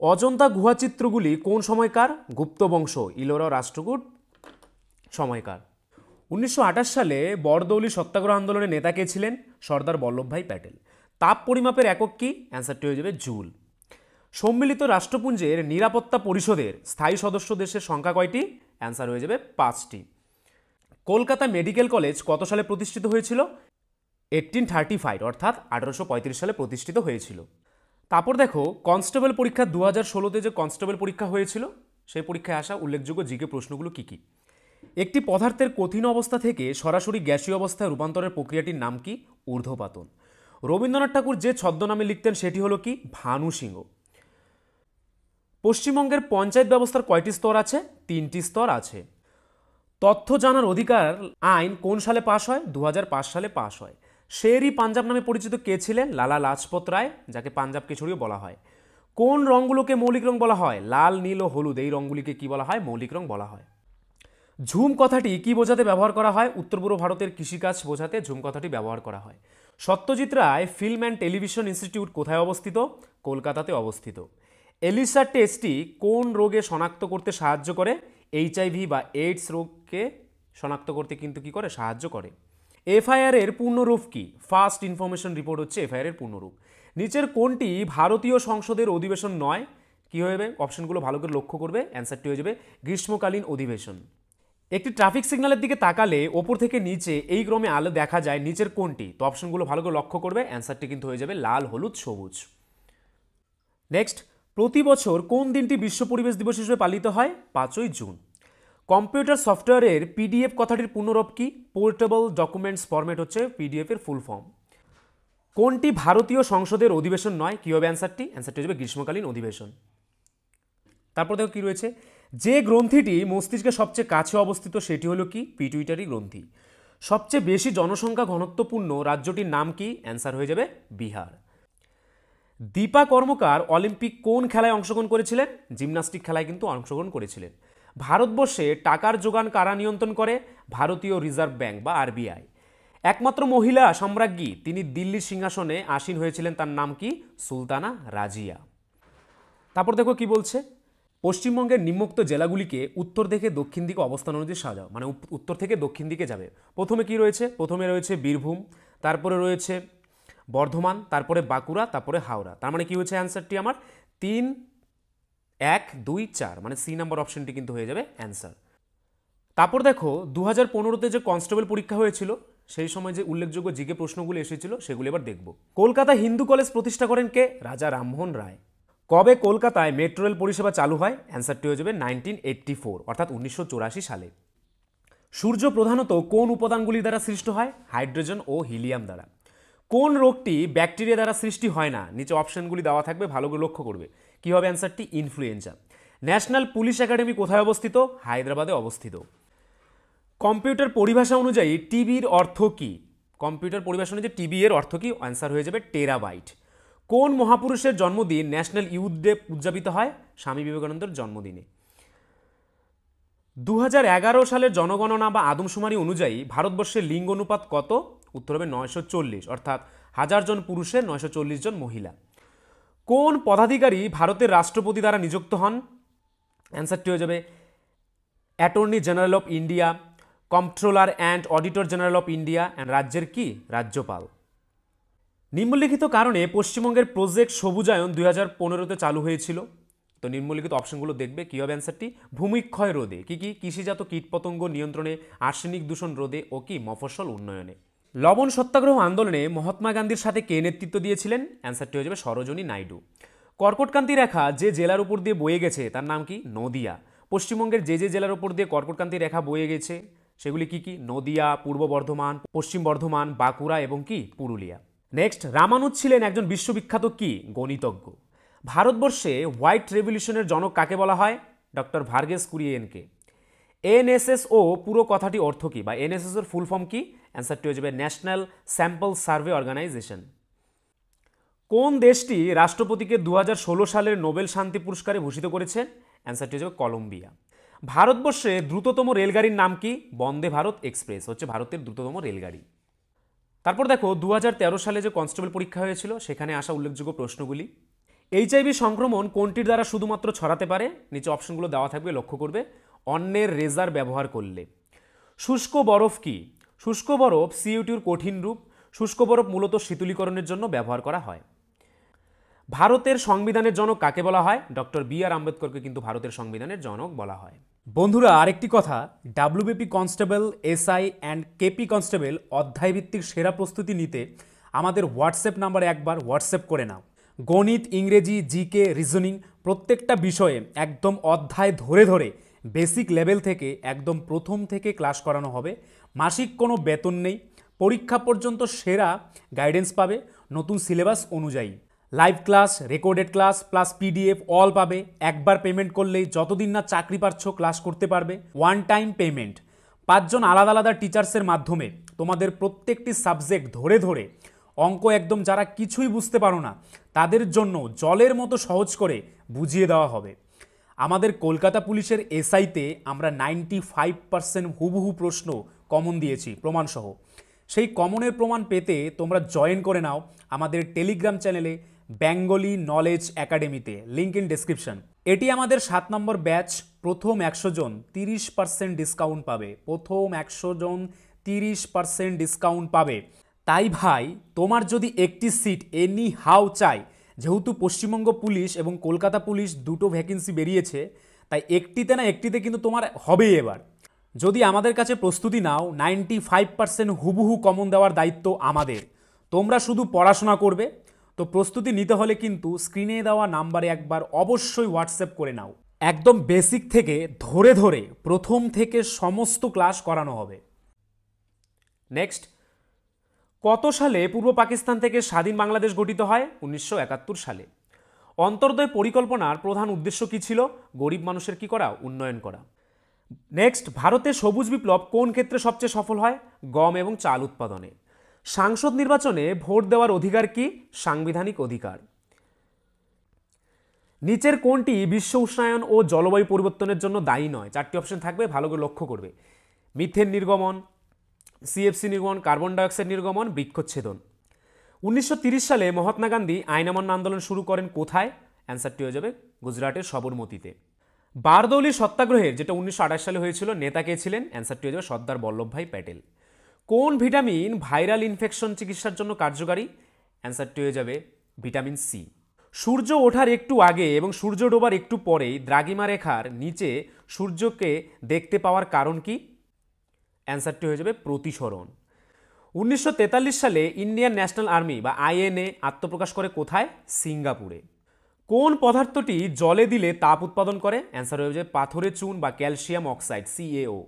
Speaker 2: অজন্তা গুহাচিত্রগুলি কোন সময়কার? গুপ্ত বংশ, ইলোরা রাষ্ট্রকূট সময়কার। 1928 সালে বরদৌলি সত্যাগ্রহ আন্দোলনের নেতা কে ছিলেন? সর্দার বল্লভভাই প্যাটেল। তাপ পরিমাপের একক কি? অ্যান্সারটি হয়ে যাবে জুল। সম্মিলিত রাষ্ট্রপুঞ্জের নিরাপত্তা পরিষদের স্থায়ী সদস্য দেশের সংখ্যা কয়টি? অ্যান্সার হয়ে যাবে 5টি। কলকাতা মেডিকেল কলেজ কত সালে প্রতিষ্ঠিত হয়েছিল? 1835 অর্থাৎ 1835 সালে প্রতিষ্ঠিত হয়েছিল। তারপর দেখো, কনস্টেবল পরীক্ষা 2016-তে যে কনস্টেবল পরীক্ষা হয়েছিল, সেই পরীক্ষায় আসা উল্লেখযোগ্য জিকে প্রশ্নগুলো কি কি? একটি পদার্থের কঠিন অবস্থা থেকে সরাসরি গ্যাসীয় অবস্থায় রূপান্তরের প্রক্রিয়াটির নাম কি? ঊর্ধ্বপাতন। রবীন্দ্রনাথ ঠাকুর যে ছদ্মনামে লিখতেন সেটি হলো কি? ভানু সিংহ। পশ্চিমবঙ্গের পঞ্চায়েত ব্যবস্থার কয়টি স্তর আছে? 3টি স্তর আছে। তথ্য জানার অধিকার আইন কোন সালে পাশ হয়? 2005 সালে পাশ হয়। শের-ই পাঞ্জাব নামে পরিচিত কে ছিলেন? লালা লাজপত রায়, যাকে পাঞ্জাব কেশরীও বলা হয়। কোন রঙগুলোকে মৌলিক রং বলা হয়? লাল, নীল ও হলুদ, এই রঙগুলিকে কি বলা হয়? মৌলিক রং বলা হয়। ঝুম কথাটি কি বোঝাতে ব্যবহার করা হয়? উত্তর পূর্ব ভারতের কৃষিকাজ বোঝাতে ঝুম কথাটি ব্যবহার করা হয়। Satyajit Ray film and television institute কোথায় অবস্থিত? কলকাতাতে অবস্থিত। এলিসা টেস্টটি কোন রোগে শনাক্ত করতে সাহায্য করে? এইচআইভি বা এইডস রোগকে শনাক্ত করতে কিন্তু কি করে? সাহায্য করে। এফআইআর এর পূর্ণরূপ কি? ফার্স্ট ইনফরমেশন রিপোর্ট হচ্ছে এফআইআর এর পূর্ণরূপ। নিচের কোনটি ভারতীয় সংসদের অধিবেশন নয়? কি হবে? অপশনগুলো ভালো করে লক্ষ্য করবে, অ্যান্সারটি হয়ে যাবে গ্রীষ্মকালীন অধিবেশন। একটি ট্রাফিক সিগন্যালের দিকে তাকালে ওপর থেকে নিচে এই ক্রমে আলো দেখা যায়, নিচের কোনটি? তো অপশনগুলো ভালো করে লক্ষ্য করবে, অ্যান্সারটি কিন্তু হয়ে যাবে লাল, হলুদ, সবুজ। নেক্সট, প্রতি বছর কোন দিনটি বিশ্ব পরিবেশ দিবস হিসেবে পালিত হয়? 5ই জুন। কম্পিউটার সফটওয়্যারের পিডিএফ কথাটির পূর্ণরূপ কি? পোর্টেবল ডকুমেন্টস ফরম্যাট হচ্ছে পিডিএফ এর ফুল ফর্ম। কোনটি ভারতীয় সংসদের অধিবেশন নয়? কি হবে অ্যান্সারটি? অ্যান্সারটি হবে গ্রীষ্মকালীন অধিবেশন। তারপর দেখো কি রয়েছে, যে গ্রন্থিটি মস্তিষ্কের সবচেয়ে কাছে অবস্থিত সেটি হলো কি? পিটুইটারি গ্রন্থি। সবচেয়ে বেশি জনসংখ্যা ঘনত্বপূর্ণ রাজ্যটির নাম কি? অ্যান্সার হয়ে যাবে বিহার। দীপা কর্মকার অলিম্পিক কোন খেলায় অংশগ্রহণ করেছিলেন? জিমন্যাস্টিক খেলায় কিন্তু অংশগ্রহণ করেছিলেন। ভারতবর্ষে টাকার যোগান কারা নিয়ন্ত্রণ করে? ভারতীয় রিজার্ভ ব্যাংক বা আরবিআই। একমাত্র মহিলা সম্রাজ্ঞী, তিনি দিল্লির সিংহাসনে আসীন হয়েছিলেন, তার নাম কি? সুলতানা রাজিয়া। তারপর দেখো কি বলছে, পশ্চিমবঙ্গের নিম্নোক্ত জেলাগুলিকে উত্তর থেকে দক্ষিণ দিকে অবস্থান অনুযায়ী সাজাও, মানে উত্তর থেকে দক্ষিণ দিকে যাবে। প্রথমে কি রয়েছে? প্রথমে রয়েছে বীরভূম, তারপরে রয়েছে বর্ধমান, তারপরে বাঁকুড়া, তারপরে হাওড়া। তার মানে কি হচ্ছে অ্যান্সারটি আমার 3, 1, 2, 4, মানে সি নাম্বার অপশনটি কিন্তু হয়ে যাবে অ্যান্সার। তারপর দেখো 2015-তে যে কনস্টেবল পরীক্ষা হয়েছিল, সেই সময় যে উল্লেখযোগ্য জিকে প্রশ্নগুলো এসেছিল সেগুলো এবার দেখব। কলকাতা হিন্দু কলেজ প্রতিষ্ঠা করেন কে? রাজা রামমোহন রায়। কবে কলকাতায় মেট্রো রেল পরিষেবা চালু হয়? অ্যান্সারটি হয়ে যাবে 1984 অর্থাৎ 1984 সালে। সূর্য প্রধানত কোন উপাদানগুলি দ্বারা সৃষ্ট হয়? হাইড্রোজেন ও হিলিয়াম দ্বারা। কোন রোগটি ব্যাকটেরিয়া দ্বারা সৃষ্টি হয় না? নিচে অপশনগুলি দেওয়া থাকবে, ভালো করে লক্ষ্য করবে। কি হবে অ্যান্সারটি? ইনফ্লুয়েঞ্জা। ন্যাশনাল পুলিশ একাডেমি কোথায় অবস্থিত? হায়দ্রাবাদে অবস্থিত। কম্পিউটার পরিভাষা অনুযায়ী টিবির অর্থ কি? কম্পিউটার পরিভাষা অনুযায়ী টিবি এর অর্থ কি? অ্যান্সার হয়ে যাবে টেরাবাইট। কোন মহাপুরুষের জন্মদিন ন্যাশনাল ইউথ ডে উদযাপিত হয়? স্বামী বিবেকানন্দের জন্মদিনে। 2011 সালের জনগণনা বা আদমশুমারি অনুযায়ী ভারতবর্ষের লিঙ্গ অনুপাত কত? উত্তর হবে 940, অর্থাৎ 1000 জন পুরুষের 940 জন মহিলা। কোন পদাধিকারী ভারতের রাষ্ট্রপতি দ্বারা নিযুক্ত হন? অ্যান্সারটি হয়ে যাবে attorney general of India, comptroller and auditor general of India, and রাজ্যের কি? রাজ্যপাল। নিম্নলিখিত কারণে পশ্চিমবঙ্গের প্রজেক্ট সবুজায়ন 2015-তে চালু হয়েছিল। তো নিম্নলিখিত অপশনগুলো দেখবে কী হবে অ্যান্সারটি। ভূমিক্ষয় রোধে, কি কি? কৃষিজাত কীটপতঙ্গ নিয়ন্ত্রণে, আর্সেনিক দূষণ রোধে ও কি? মফস্বল উন্নয়নে। লবণ সত্যাগ্রহ আন্দোলনে মহাত্মা গান্ধীর সাথে কে নেতৃত্ব দিয়েছিলেন? অ্যান্সারটি হয়ে যাবে সরোজিনী নাইডু। কর্কটক্রান্তি রেখা যে জেলার উপর দিয়ে বয়ে গেছে তার নাম কি? নদিয়া। পশ্চিমবঙ্গের যে যে জেলার উপর দিয়ে কর্কটক্রান্তি রেখা বয়ে গেছে সেগুলি কি কি? নদিয়া, পূর্ব বর্ধমান, পশ্চিম বর্ধমান, বাঁকুড়া এবং কি? পুরুলিয়া। নেক্সট, রামানুজ ছিলেন একজন বিশ্ববিখ্যাত কি? গণিতজ্ঞ। ভারতবর্ষে হোয়াইট রেভলিউশনের জনক কাকে বলা হয়? ডক্টর ভার্গেস কুরিয়েনকে। এনএসএসও পুরো কথাটি অর্থ কি, বা এনএসএস এর ফুল ফর্ম কি? অ্যান্সারটি হয়ে যাবে ন্যাশনাল স্যাম্পল সার্ভে অর্গানাইজেশন। কোন দেশটি রাষ্ট্রপতিকে 2016 সালের নোবেল শান্তি পুরস্কারে ভূষিত করেছে? অ্যান্সারটি হয়ে যাবে কলম্বিয়া। ভারতবর্ষে দ্রুততম রেলগাড়ির নাম কি? বন্দে ভারত এক্সপ্রেস হচ্ছে ভারতের দ্রুততম রেলগাড়ি। তারপর দেখো 2013 সালে যে কনস্টেবল পরীক্ষা হয়েছিল সেখানে আসা উল্লেখযোগ্য প্রশ্নগুলি। এইচআইভি সংক্রমণ কোনটির দ্বারা শুধুমাত্র ছড়াতে পারে? নিচে অপশনগুলো দেওয়া থাকবে, লক্ষ্য করবে। অন্যের রেজার ব্যবহার করলে। শুষ্ক বরফ কি? শুষ্ক বরফ সিইউটির কঠিন রূপ। শুষ্ক বরফ মূলত শীতলীকরণের জন্য ব্যবহার করা হয়। ভারতের সংবিধানের জনক কাকে বলা হয়? Doctor B.R.. আম্বেদকরকে কিন্তু ভারতের সংবিধানের জনক বলা হয়। বন্ধুরা, আরেকটি কথা, WBP constable, SI and KP constable অধ্যায়ভিত্তিক সেরা প্রস্তুতি নিতে আমাদের হোয়াটসঅ্যাপ নাম্বারে একবার হোয়াটসঅ্যাপ করে নাও। গণিত, ইংরেজি, জিকে, রিজনিং প্রত্যেকটা বিষয়ে একদম অধ্যায় ধরে ধরে বেসিক লেভেল থেকে একদম প্রথম থেকে ক্লাস করানো হবে। মাসিক কোনো বেতন নেই। পরীক্ষা পর্যন্ত সেরা গাইডেন্স পাবে নতুন সিলেবাস অনুযায়ী। Live class, recorded class plus PDF all পাবে। একবার পেমেন্ট করলেই যতদিন না চাকরি পাচ্ছ ক্লাস করতে পারবে। One time payment. 5 জন আলাদা আলাদা টিচার্সের মাধ্যমে তোমাদের প্রত্যেকটি সাবজেক্ট ধরে ধরে অঙ্ক একদম যারা কিছুই বুঝতে পারো না তাদের জন্য জলের মতো সহজ করে বুঝিয়ে দেওয়া হবে। আমাদের কলকাতা পুলিশের এসআইতে আমরা 95% হুবহু প্রশ্ন কমন দিয়েছি প্রমাণসহ। সেই কমনের প্রমাণ পেতে তোমরা জয়েন করে নাও আমাদের টেলিগ্রাম চ্যানেলে বেঙ্গলি নলেজ একাডেমিতে, লিঙ্ক ইন ডেসক্রিপশন। এটি আমাদের 7 নম্বর ব্যাচ। প্রথম 100 জন 30% ডিসকাউন্ট পাবে। প্রথম 100 জন 30% ডিসকাউন্ট পাবে। তাই ভাই, তোমার যদি একটি সিট এনি হাউ চাই, যেহেতু পশ্চিমবঙ্গ পুলিশ এবং কলকাতা পুলিশ দুটো ভ্যাকেন্সি বেরিয়েছে, তাই একটিতে না একটিতে কিন্তু তোমার হবেই এবার। যদি আমাদের কাছে প্রস্তুতি নাও, 95% হুবহু কমন দেওয়ার দায়িত্ব আমাদের। তোমরা শুধু পড়াশোনা করবে। তো প্রস্তুতি নিতে হলে কিন্তু স্ক্রিনে দেওয়া নাম্বারে একবার অবশ্যই হোয়াটসঅ্যাপ করে নাও। একদম বেসিক থেকে ধরে ধরে প্রথম থেকে সমস্ত ক্লাস করানো হবে। নেক্সট, কত সালে পূর্ব পাকিস্তান থেকে স্বাধীন বাংলাদেশ গঠিত হয়? 1971 সালে। অন্তর্দয় পরিকল্পনার প্রধান উদ্দেশ্য কী ছিল? গরিব মানুষের কি করা? উন্নয়ন করা। নেক্সট, ভারতে সবুজ বিপ্লব কোন ক্ষেত্রে সবচেয়ে সফল হয়? গম এবং চাল উৎপাদনে। সাংসদ নির্বাচনে ভোট দেওয়ার অধিকার কি? সাংবিধানিক অধিকার। নিচের কোনটি বিশ্ব উষ্ণায়ন ও জলবায়ু পরিবর্তনের জন্য দায়ী নয়? 4টি অপশন থাকবে, ভালো করে লক্ষ্য করবে। মিথেন নির্গমন, সিএফসি নির্গমন, কার্বন ডাইঅক্সাইড নির্গমন, বৃক্ষচ্ছেদন। 1930 সালে মহাত্মা গান্ধী আইন অমান্য আন্দোলন শুরু করেন কোথায়? অ্যান্সারটি হয়ে যাবে গুজরাটের সবরমতিতে। বারদৌলি সত্যাগ্রহের, যেটা 1928 সালে হয়েছিল, নেতা কে ছিলেন? অ্যান্সারটি হয়ে যাবে সর্দার বল্লভভাই প্যাটেল। কোন ভিটামিন ভাইরাল ইনফেকশন চিকিৎসার জন্য কার্যকারী? অ্যান্সারটি হয়ে যাবে ভিটামিন সি। সূর্য ওঠার একটু আগে এবং সূর্য ডোবার একটু পরেই দ্রাঘিমা রেখার নিচে সূর্যকে দেখতে পাওয়ার কারণ কি? অ্যান্সারটি হয়ে যাবে প্রতিসরণ। 1943 সালে ইন্ডিয়ান ন্যাশনাল আর্মি বা আইএনএ আত্মপ্রকাশ করে কোথায়? সিঙ্গাপুরে। কোন পদার্থটি জলে দিলে তাপ উৎপাদন করে? অ্যান্সার হয়ে যাবে পাথরের চুন বা ক্যালসিয়াম অক্সাইড, CaO।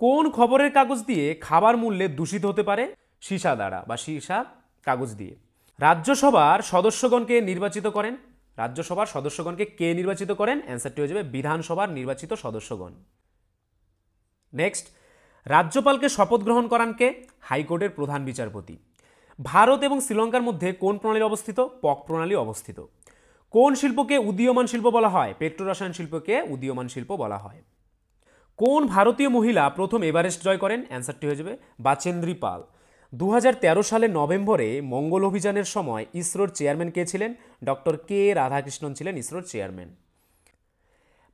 Speaker 2: কোন খবরের কাগজ দিয়ে খাবার মূল্যে দূষিত হতে পারে? সীসা দ্বারা বা সীসা কাগজ দিয়ে। রাজ্যসভার সদস্যগণকে নির্বাচিত করেন? রাজ্যসভার সদস্যগণকে কে নির্বাচিত করেন? অ্যান্সারটি হয়ে যাবে বিধানসভার নির্বাচিত সদস্যগণ। নেক্সট, রাজ্যপালকে শপথ গ্রহণ করান কে? হাইকোর্টের প্রধান বিচারপতি। ভারত এবং শ্রীলঙ্কার মধ্যে কোন প্রণালী অবস্থিত? পক প্রণালী অবস্থিত। কোন শিল্পকে উদীয়মান শিল্প বলা হয়? পেট্রোরসায়ন শিল্পকে উদীয়মান শিল্প বলা হয়। কোন ভারতীয় মহিলা প্রথম এভারেস্ট জয় করেন? অ্যান্সারটি হয়ে যাবে বাচেন্দ্রী পাল। 2013 সালের নভেম্বরে মঙ্গল অভিযানের সময় ইসরোর চেয়ারম্যান কে ছিলেন? ডক্টর কে রাধাকৃষ্ণন ছিলেন ইসরোর চেয়ারম্যান।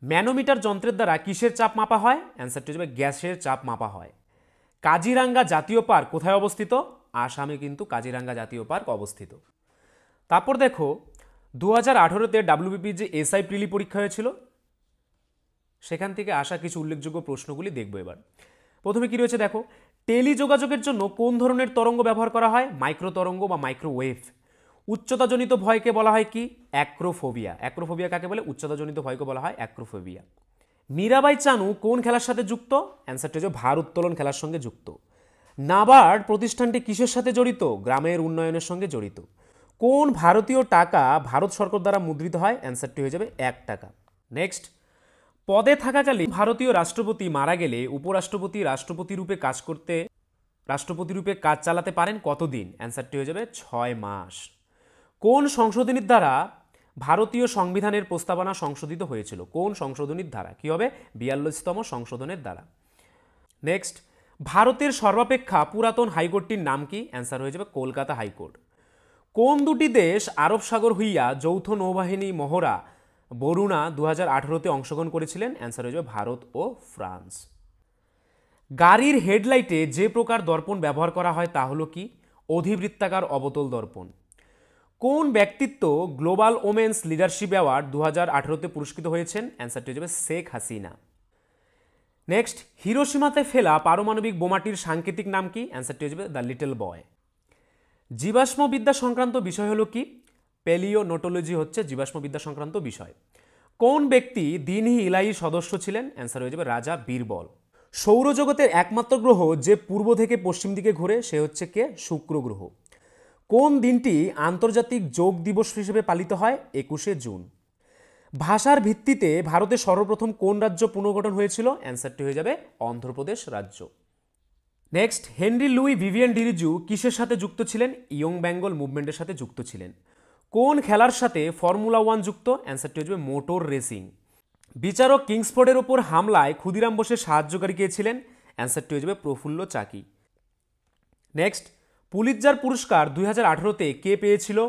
Speaker 2: ম্যানোমিটার যন্ত্রের দ্বারা কিসের চাপ মাপা হয়? অ্যান্সারটি হয়ে যাবে গ্যাসের চাপ মাপা হয়। কাজিরাঙ্গা জাতীয় পার্ক কোথায় অবস্থিত? আসামে কিন্তু কাজিরাঙ্গা জাতীয় পার্ক অবস্থিত। তারপর দেখো 2018-তে ডাব্লিউবিপির যে এসআই প্রিলি পরীক্ষা হয়েছিল সেখান থেকে আসা কিছু উল্লেখযোগ্য প্রশ্নগুলি দেখব এবার। প্রথমে কি রয়েছে দেখো, টেলিযোগাযোগের জন্য কোন ধরনের তরঙ্গ ব্যবহার করা হয়? মাইক্রো তরঙ্গ বা মাইক্রোওয়েভ। উচ্চতাজনিত ভয়কে বলা হয় কি? অ্যাক্রোফোবিয়া। অ্যাক্রোফোবিয়া কাকে বলে? উচ্চতাজনিত ভয়কে বলা হয় অ্যাক্রোফোবিয়া। মীরাবাই চানু কোন খেলার সাথে যুক্ত? অ্যান্সারটি হচ্ছে ভারোত্তোলন খেলার সঙ্গে যুক্ত। নাবার্ড প্রতিষ্ঠানটি কিসের সাথে জড়িত? গ্রামের উন্নয়নের সঙ্গে জড়িত। কোন ভারতীয় টাকা ভারত সরকার দ্বারা মুদ্রিত হয়? অ্যান্সারটি হয়ে যাবে 1 টাকা। নেক্সট, পদে থাকাকালীন ভারতীয় রাষ্ট্রপতি মারা গেলে উপরাষ্ট্রপতি রাষ্ট্রপতি রূপে কাজ চালাতে পারেন কতদিন? অ্যান্সারটি হয়ে যাবে 6 মাস। কোন সংশোধনীর দ্বারা ভারতীয় সংবিধানের প্রস্তাবনা সংশোধিত হয়েছিল? কোন সংশোধনীর দ্বারা? কি হবে? 42তম সংশোধনের দ্বারা। নেক্সট, ভারতের সর্বাপেক্ষা পুরাতন হাইকোর্টটির নাম কি? অ্যান্সার হয়ে যাবে কলকাতা হাইকোর্ট। কোন দুটি দেশ আরব সাগর হইয়া যৌথ নৌবাহিনী মহড়া বরুণা 2018-তে অংশগ্রহণ করেছিলেন? অ্যান্সার হয়ে যাবে ভারত ও ফ্রান্স। গাড়ির হেডলাইটে যে প্রকার দর্পণ ব্যবহার করা হয় তা হলো কি? অধিবৃত্তাকার অবতল দর্পণ। কোন ব্যক্তিত্ব গ্লোবাল ওমেন্স লিডারশিপ অ্যাওয়ার্ড 2018-তে পুরস্কৃত হয়েছেন? অ্যান্সারটি হয়ে যাবে শেখ হাসিনা। নেক্সট, হিরোশিমাতে ফেলা পারমাণবিক বোমাটির সাংকেতিক নাম কি? অ্যান্সারটি হয়ে যাবে দ্য লিটল বয়। জীবাশ্মবিদ্যা সংক্রান্ত বিষয় হলো কি? প্যালিওনোটোলজি হচ্ছে জীবাশ্মবিদ্যা সংক্রান্ত বিষয়। কোন ব্যক্তি দিনহি ইলাহি সদস্য ছিলেন? অ্যান্সার হয়ে যাবে রাজা বীরবল। সৌরজগতের একমাত্র গ্রহ যে পূর্ব থেকে পশ্চিম দিকে ঘুরে সে হচ্ছে কে? শুক্র গ্রহ। কোন দিনটি আন্তর্জাতিক যোগ দিবস হিসেবে পালিত হয়? 21শে জুন। ভাষার ভিত্তিতে ভারতের সর্বপ্রথম কোন রাজ্য পুনর্গঠন হয়েছিল? অ্যান্সারটি হয়ে যাবে অন্ধ্রপ্রদেশ রাজ্য। নেক্সট, হেনরি লুই ভিভিয়ান ডিরিজু কিসের সাথে যুক্ত ছিলেন? ইয়ং বেঙ্গল মুভমেন্টের সাথে যুক্ত ছিলেন। কোন খেলার সাথে ফর্মুলা 1 যুক্ত? অ্যান্সারটি হয়ে যাবে মোটর রেসিং। বিচারক কিংসফোর্ডের ওপর হামলায় ক্ষুদিরাম বোসের সাহায্যকারী কে ছিলেন? অ্যান্সারটি হয়ে যাবে প্রফুল্ল চাকি। নেক্সট, পুলিৎজার পুরস্কার 2018-তে কে পেয়েছিল?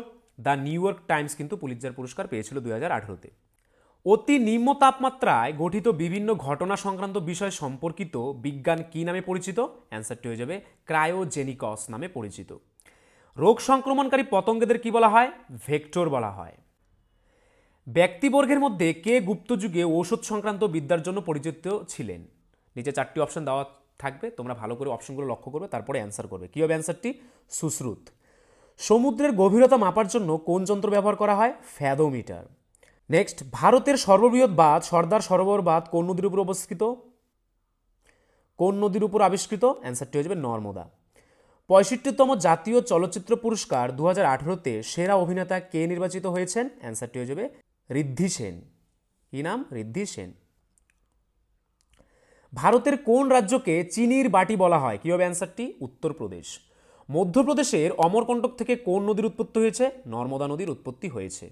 Speaker 2: দ্য নিউ ইয়র্ক টাইমস কিন্তু পুলিৎজার পুরস্কার পেয়েছিল 2018-তে। অতি নিম্ন তাপমাত্রায় গঠিত বিভিন্ন ঘটনা সংক্রান্ত বিষয় সম্পর্কিত বিজ্ঞান কি নামে পরিচিত? অ্যান্সারটি হয়ে যাবে ক্রায়োজেনিকস নামে পরিচিত। রোগ সংক্রমণকারী পতঙ্গদের কি বলা হয়? ভেক্টর বলা হয়। ব্যক্তিবর্গের মধ্যে কে গুপ্ত যুগে ঔষধ সংক্রান্ত বিদ্যার জন্য পরিচিত ছিলেন? নিচে 4টি অপশন দেওয়া থাকবে, তোমরা ভালো করে অপশনগুলো লক্ষ্য করবে, তারপরে অ্যান্সার করবে। কী হবে অ্যান্সারটি? সুশ্রুত। সমুদ্রের গভীরতা মাপার জন্য কোন যন্ত্র ব্যবহার করা হয়? ফ্যাদোমিটার। নেক্সট, ভারতের সর্ববৃহৎ বাঁধ সর্দার সরোবর বাঁধ কোন নদীর উপর অবস্থিত? কোন নদীর উপর আবিষ্কৃত? অ্যান্সারটি হয়ে যাবে নর্মদা। 65তম জাতীয় চলচ্চিত্র পুরস্কার 2018-তে সেরা অভিনেতা কে নির্বাচিত হয়েছেন? অ্যান্সারটি হয়ে যাবে ঋদ্ধি সেন। কি নাম? ঋদ্ধি সেন। ভারতের কোন রাজ্যকে চিনির বাটি বলা হয়? কি হবে অ্যান্সারটি? উত্তরপ্রদেশ। মধ্যপ্রদেশের অমরকণ্টক থেকে কোন নদীর উৎপত্তি হয়েছে? নর্মদা নদীর উৎপত্তি হয়েছে।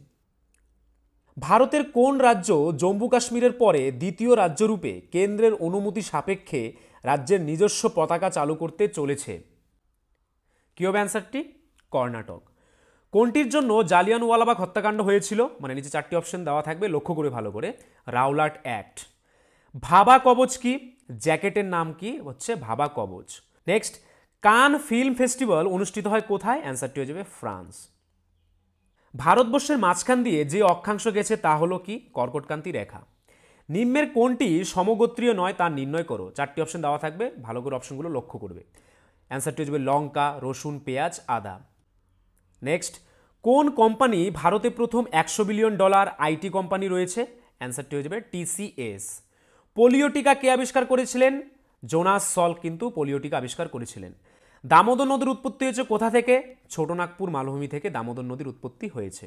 Speaker 2: ভারতের কোন রাজ্য জম্মু কাশ্মীরের পরে দ্বিতীয় রাজ্যরূপে কেন্দ্রের অনুমতি সাপেক্ষে রাজ্যের নিজস্ব পতাকা চালু করতে চলেছে? কি হবে অ্যান্সারটি? কর্ণাটক। কোনটির জন্য জালিয়ানওয়ালাবাগ হত্যাকাণ্ড হয়েছিল? মানে নিচে 4টি অপশন দেওয়া থাকবে, লক্ষ্য করে ভালো করে। Rowlatt act. ভাবা কবচ কি? জ্যাকেটের নাম কি? হচ্ছে ভাবা কবচ। নেক্সট, কান ফিল্ম ফেস্টিভ্যাল অনুষ্ঠিত হয় কোথায়? অ্যান্সারটি হয়ে যাবে ফ্রান্স। ভারতবর্ষের মাঝখান দিয়ে যে অক্ষাংশ গেছে তা হলো কি? কর্কটক্রান্তি রেখা। নিম্নের কোনটি সমগোত্রীয় নয় তা নির্ণয় করো। 4টি অপশন দেওয়া থাকবে, ভালো করে অপশনগুলো লক্ষ্য করবে। অ্যান্সারটি হয়ে যাবে লঙ্কা, রসুন, পেঁয়াজ, আদা। নেক্সট, কোন কোম্পানি ভারতে প্রথম $100 বিলিয়ন আইটি কোম্পানি রয়েছে? অ্যান্সারটি হয়ে যাবে TCS। পোলিও টিকা কে আবিষ্কার করেছিলেন? জোনাস সল্ক কিন্তু পোলিও টিকা আবিষ্কার করেছিলেন। দামোদর নদীর উৎপত্তি হয়েছে কোথা থেকে? ছোটনাগপুর মালভূমি থেকে দামোদর নদীর উৎপত্তি হয়েছে।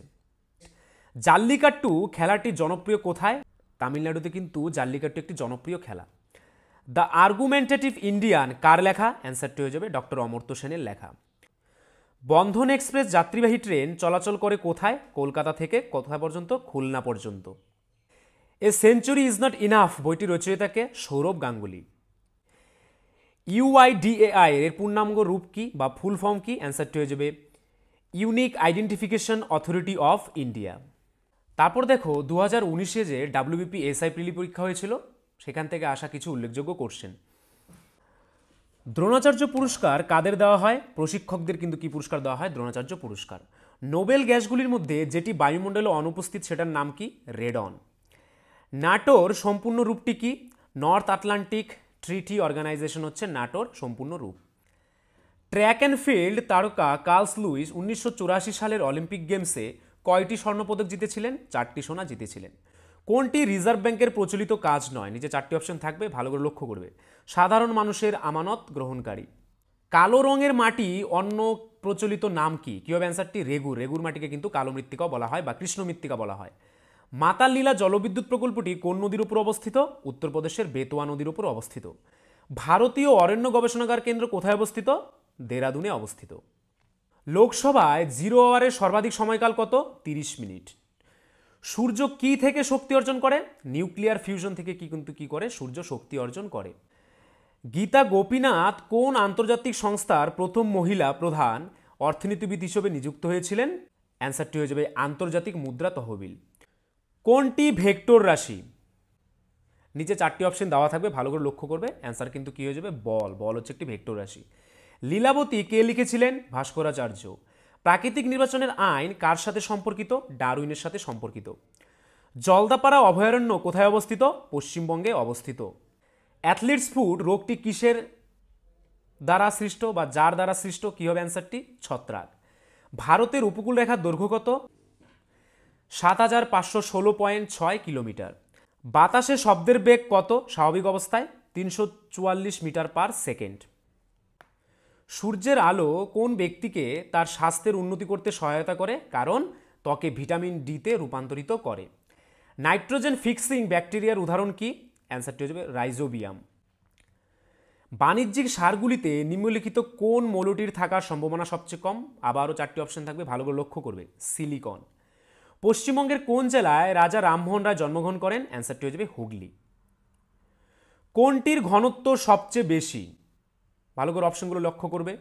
Speaker 2: জাল্লিকাট্টু খেলাটি জনপ্রিয় কোথায়? তামিলনাড়ুতে কিন্তু জাল্লিকাট্টু একটি জনপ্রিয় খেলা। দ্য আর্গুমেন্টেটিভ ইন্ডিয়ান কার লেখা? অ্যান্সারটি হয়ে যাবে ডক্টর অমর্ত্য সেনের লেখা। বন্ধন এক্সপ্রেস যাত্রীবাহী ট্রেন চলাচল করে কোথায়? কলকাতা থেকে কোথায় পর্যন্ত? খুলনা পর্যন্ত। A century is not enough বইটি রচয়িতাকে? সৌরভ গাঙ্গুলি। ইউআইডিএআই এর পূর্ণাঙ্গ রূপ কি বা ফুল ফর্ম কি? অ্যান্সারটি হয়ে যাবে unique identification authority of India. তারপর দেখো 2019-এ যে ডাব্লিউবিপি এসআই প্রিলি পরীক্ষা হয়েছিল সেখান থেকে আসা কিছু উল্লেখযোগ্য কোশ্চেন। দ্রোণাচার্য পুরস্কার কাদের দেওয়া হয়? প্রশিক্ষকদের কিন্তু কি পুরস্কার দেওয়া হয়? দ্রোণাচার্য পুরস্কার। নোবেল গ্যাসগুলির মধ্যে যেটি বায়ুমণ্ডলে অনুপস্থিত সেটার নাম কি? রেডন। নাটোর সম্পূর্ণ রূপটি কি? নর্থ আটলান্টিক ট্রিটি অর্গানাইজেশন হচ্ছে নাটোর সম্পূর্ণ রূপ। ট্র্যাক অ্যান্ড ফিল্ড তারকা কার্লস লুইস 1984 সালের অলিম্পিক গেমসে কয়টি স্বর্ণপদক জিতেছিলেন? 4টি সোনা জিতেছিলেন। কোনটি রিজার্ভ ব্যাংকের প্রচলিত কাজ নয়? নিচে 4টি অপশন থাকবে, ভালো করে লক্ষ্য করবে। সাধারণ মানুষের আমানত গ্রহণকারী। কালো রঙের মাটি অন্য প্রচলিত নাম কি? কি হবে অ্যান্সারটি? রেগুর। রেগুর মাটিকে কিন্তু কালো মৃত্তিকাও বলা হয় বা কৃষ্ণ মৃত্তিকা বলা হয়। মাতাল লীলা জলবিদ্যুৎ প্রকল্পটি কোন নদীর উপর অবস্থিত? উত্তরপ্রদেশের বেতোয়া নদীর উপর অবস্থিত। ভারতীয় অরণ্য গবেষণাগার কেন্দ্র কোথায় অবস্থিত? দেরাদুনে অবস্থিত। লোকসভায় 0 আওয়ারের সর্বাধিক সময়কাল কত? 30 মিনিট। সূর্য কি থেকে শক্তি অর্জন করে? নিউক্লিয়ার ফিউশন থেকে কি করে? সূর্য শক্তি অর্জন করে। গীতা গোপীনাথ কোন আন্তর্জাতিক সংস্থার প্রথম মহিলা প্রধান অর্থনীতিবিদ হিসেবে নিযুক্ত হয়েছিলেন? অ্যান্সারটি হয়ে যাবে আন্তর্জাতিক মুদ্রা তহবিল। কোনটি ভেক্টর রাশি? নিচে 4টি অপশন দেওয়া থাকবে, ভালো করে লক্ষ্য করবে। অ্যান্সার কিন্তু কি হয়ে যাবে? বল। বল হচ্ছে একটি ভেক্টর রাশি। লীলাবতী কে লিখেছিলেন? ভাস্করাচার্য। প্রাকৃতিক নির্বাচনের আইন কার সাথে সম্পর্কিত? ডারউইনের সাথে সম্পর্কিত। জলদাপাড়া অভয়ারণ্য কোথায় অবস্থিত? পশ্চিমবঙ্গে অবস্থিত। অ্যাথলিটস ফুট রোগটি কিসের দ্বারা সৃষ্ট বা যার দ্বারা সৃষ্ট? কি হবে অ্যান্সারটি? ছত্রাক। ভারতের উপকূল রেখার দৈর্ঘ্য কত? 7516.6 কিলোমিটার। বাতাসে শব্দের বেগ কত স্বাভাবিক অবস্থায়? 344 মিটার পার সেকেন্ড। সূর্যের আলো কোন ব্যক্তিকে তার স্বাস্থ্যের উন্নতি করতে সহায়তা করে? কারণ ত্বকে ভিটামিন ডিতে রূপান্তরিত করে। নাইট্রোজেন ফিক্সিং ব্যাকটেরিয়ার উদাহরণ কি? অ্যান্সারটি হয়ে যাবে রাইজোবিয়াম। বাণিজ্যিক সারগুলিতে নিম্নলিখিত কোন মৌলটির থাকার সম্ভাবনা সবচেয়ে কম? আবারও 4টি অপশন থাকবে, ভালো করে লক্ষ্য করবে। সিলিকন। পশ্চিমবঙ্গের কোন জেলায় রাজা রামমোহন রায় জন্মগ্রহণ করেন? অ্যান্সারটি হয়ে যাবে হুগলি। কোনটির ঘনত্ব সবচেয়ে বেশি? ভালো করে অপশনগুলো লক্ষ্য করবে।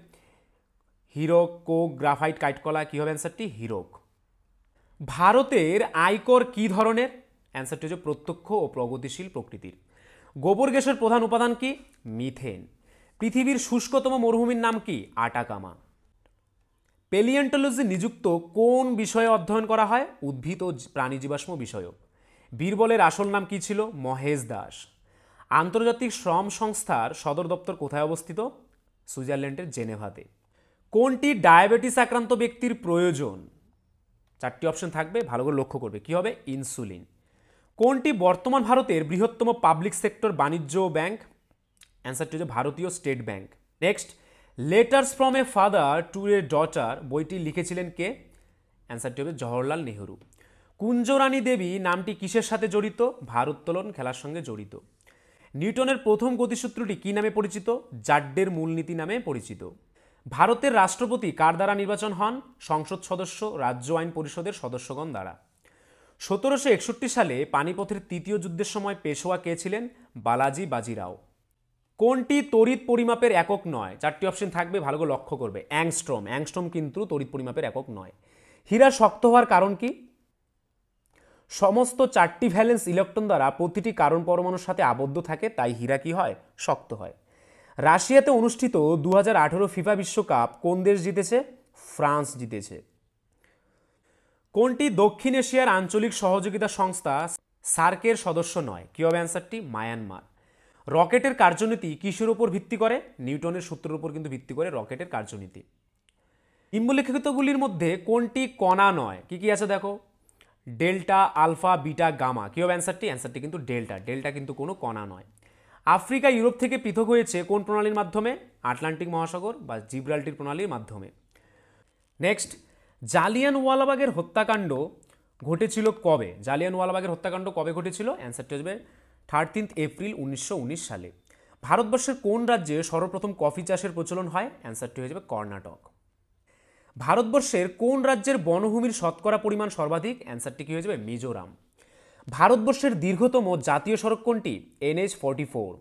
Speaker 2: হীরক, কোক, গ্রাফাইট, কাইটকলা। কি হবে অ্যান্সারটি? হীরক। ভারতের আয়কর কি ধরনের? অ্যান্সারটি হচ্ছে প্রত্যক্ষ ও প্রগতিশীল প্রকৃতির। গোবর গ্যাসের প্রধান উপাদান কি? মিথেন। পৃথিবীর শুষ্কতম মরুভূমির নাম কি? আটাকামা। পেলিয়েন্টোলজি নিযুক্ত কোন বিষয়ে অধ্যয়ন করা হয়? উদ্ভিদ ও প্রাণী জীবাশ্ম বিষয়ক। বীরবলের আসল নাম কি ছিল? মহেশ দাস। আন্তর্জাতিক শ্রম সংস্থার সদর দপ্তর কোথায় অবস্থিত? সুইজারল্যান্ডের জেনেভাতে। কোনটি ডায়াবেটিস আক্রান্ত ব্যক্তির প্রয়োজন? 4টি অপশন থাকবে, ভালো করে লক্ষ্য করবে। কি হবে? ইনসুলিন। কোনটি বর্তমান ভারতের বৃহত্তম পাবলিক সেক্টর বাণিজ্য ব্যাংক? অ্যান্সারটি হচ্ছে ভারতীয় state bank. Next, letters from a father to A daughter বইটি লিখেছিলেন কে? অ্যান্সারটি হবে জওহরলাল নেহরু। কুঞ্জরানী দেবী নামটি কিসের সাথে জড়িত? ভারোত্তোলন খেলার সঙ্গে জড়িত। নিউটনের প্রথম গতিসূত্রটি কি নামে পরিচিত? জাড্ডের মূলনীতি নামে পরিচিত। ভারতের রাষ্ট্রপতি কার দ্বারা নির্বাচন হন? সংসদ সদস্য, রাজ্য আইন পরিষদের সদস্যগণ দ্বারা। 1761 সালে পানিপথের তৃতীয় যুদ্ধের সময় পেশোয়া কে ছিলেন? বালাজি বাজিরাও। কোনটি তড়িৎ পরিমাপের একক নয়? 4টি অপশন থাকবে, ভালো করে লক্ষ্য করবে। অ্যাংস্ট্রম। অ্যাংস্ট্রম কিন্তু তড়িৎ পরিমাপের একক নয়। হীরা শক্ত হওয়ার কারণ কি? সমস্ত 4টি ভ্যালেন্স ইলেকট্রন দ্বারা প্রতিটি কার্বন পরমাণুর সাথে আবদ্ধ থাকে, তাই হীরা কি হয়? শক্ত হয়। রাশিয়াতে অনুষ্ঠিত 2018 ফিফা বিশ্বকাপ কোন দেশ জিতেছে? ফ্রান্স জিতেছে। কোনটি দক্ষিণ এশিয়ার আঞ্চলিক সহযোগিতা সংস্থা সার্কের সদস্য নয়? কি হবে অ্যান্সারটি? মায়ানমার। রকেটের কার্যনীতি কিসের উপর ভিত্তি করে? নিউটনের সূত্রের উপর কিন্তু ভিত্তি করে রকেটের কার্যনীতি। নিম্নলিখিতগুলির মধ্যে কোনটি কণা নয়? কি কি আছে দেখো। Delta, alpha, beta, gamma. কি হবে অ্যান্সারটি? অ্যান্সারটি কিন্তু ডেল্টা। ডেল্টা কিন্তু কোনো কণা নয়। আফ্রিকা ইউরোপ থেকে পৃথক হয়েছে কোন প্রণালীর মাধ্যমে? আটলান্টিক মহাসাগর বা জিব্রাল্টার প্রণালীর মাধ্যমে। নেক্সট, জালিয়ানওয়ালাবাগের হত্যাকাণ্ড ঘটেছিল কবে? জালিয়ানওয়ালাবাগের হত্যাকাণ্ড কবে ঘটেছিল? অ্যান্সারটি হবে 13 এপ্রিল 1919 সালে। ভারতবর্ষের কোন রাজ্যে সর্বপ্রথম কফি চাষের প্রচলন হয়? অ্যান্সারটি হয়ে যাবে কর্ণাটক। ভারতবর্ষের কোন রাজ্যের বনভূমির শতকরা পরিমাণ সর্বাধিক? অ্যান্সারটি কি হয়ে যাবে? মিজোরাম। ভারতবর্ষের দীর্ঘতম জাতীয় সড়ক কোনটি? NH-44।